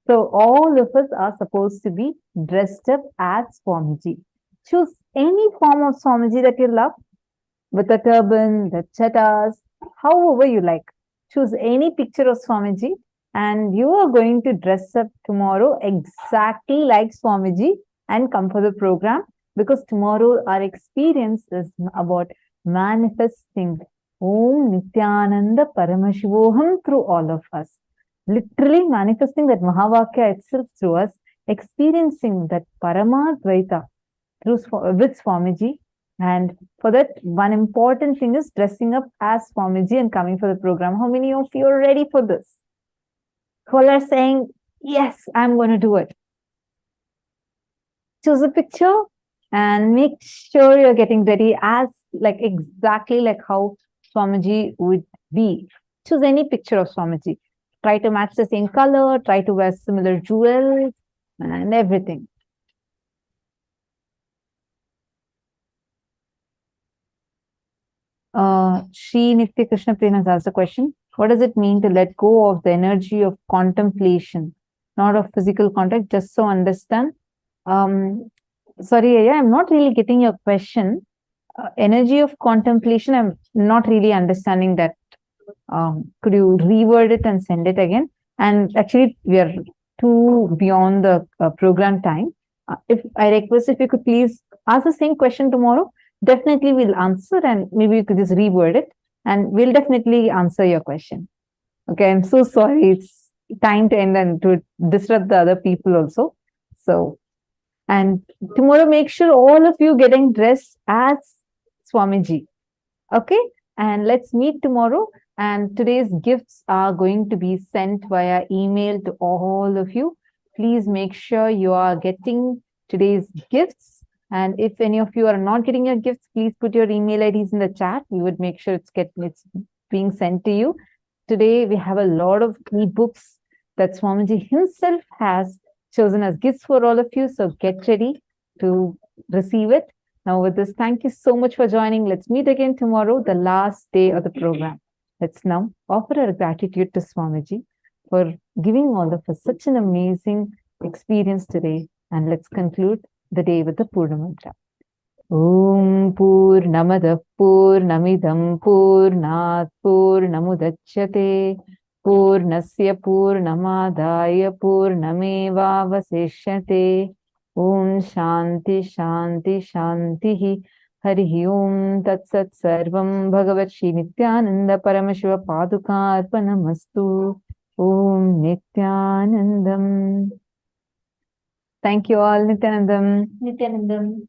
So all of us are supposed to be dressed up as Swamiji. Choose any form of Swamiji that you love, with a turban, the chattas, however you like. Choose any picture of Swamiji and you are going to dress up tomorrow exactly like Swamiji and come for the program, because tomorrow our experience is about manifesting Om Nithyananda Paramashivoham through all of us. Literally manifesting that Mahavakya itself through us, experiencing that Paramadvaita with Swamiji. And for that, one important thing is dressing up as Swamiji and coming for the program. How many of you are ready for this? Who are saying, yes, I'm going to do it? Choose a picture and make sure you're getting ready as exactly like how Swamiji would be. Choose any picture of Swamiji. Try to match the same color, try to wear similar jewels and everything. Shri Nitya Krishna Prem has asked a question. What does it mean to let go of the energy of contemplation, not of physical contact, just so understand? Sorry, I'm not really getting your question. Energy of contemplation, I'm not really understanding that. Could you reword it and send it again? And actually, we are too beyond the program time. If I request, if you could please ask the same question tomorrow, definitely we'll answer, and maybe you could just reword it and we'll definitely answer your question. Okay, I'm so sorry. It's time to end and to disrupt the other people also. So, and tomorrow, make sure all of you getting dressed as Swamiji. Okay, and let's meet tomorrow. And today's gifts are going to be sent via email to all of you. Please make sure you are getting today's gifts And if any of you are not getting your gifts, please put your email IDs in the chat. We would make sure it's being sent to you. Today, we have a lot of ebooks that Swamiji himself has chosen as gifts for all of you. So get ready to receive it. Now with this, thank you so much for joining. Let's meet again tomorrow, the last day of the program. Let's now offer our gratitude to Swamiji for giving all of us such an amazing experience today. And let's conclude the day with the Purna Mantra. Om Purnamada Purnamidam Purnat Purnamudachyate Purnasya Purnamadaya Purnameva Vasishyate. Om Shanti Shanti Shanti Hari Om Tat Sat Sarvam Bhagavat Shri Nithyananda Paramashiva Paduka Arpanamastu. Om Nithyanandam. Thank you all, Nithyanandam. Nithyanandam.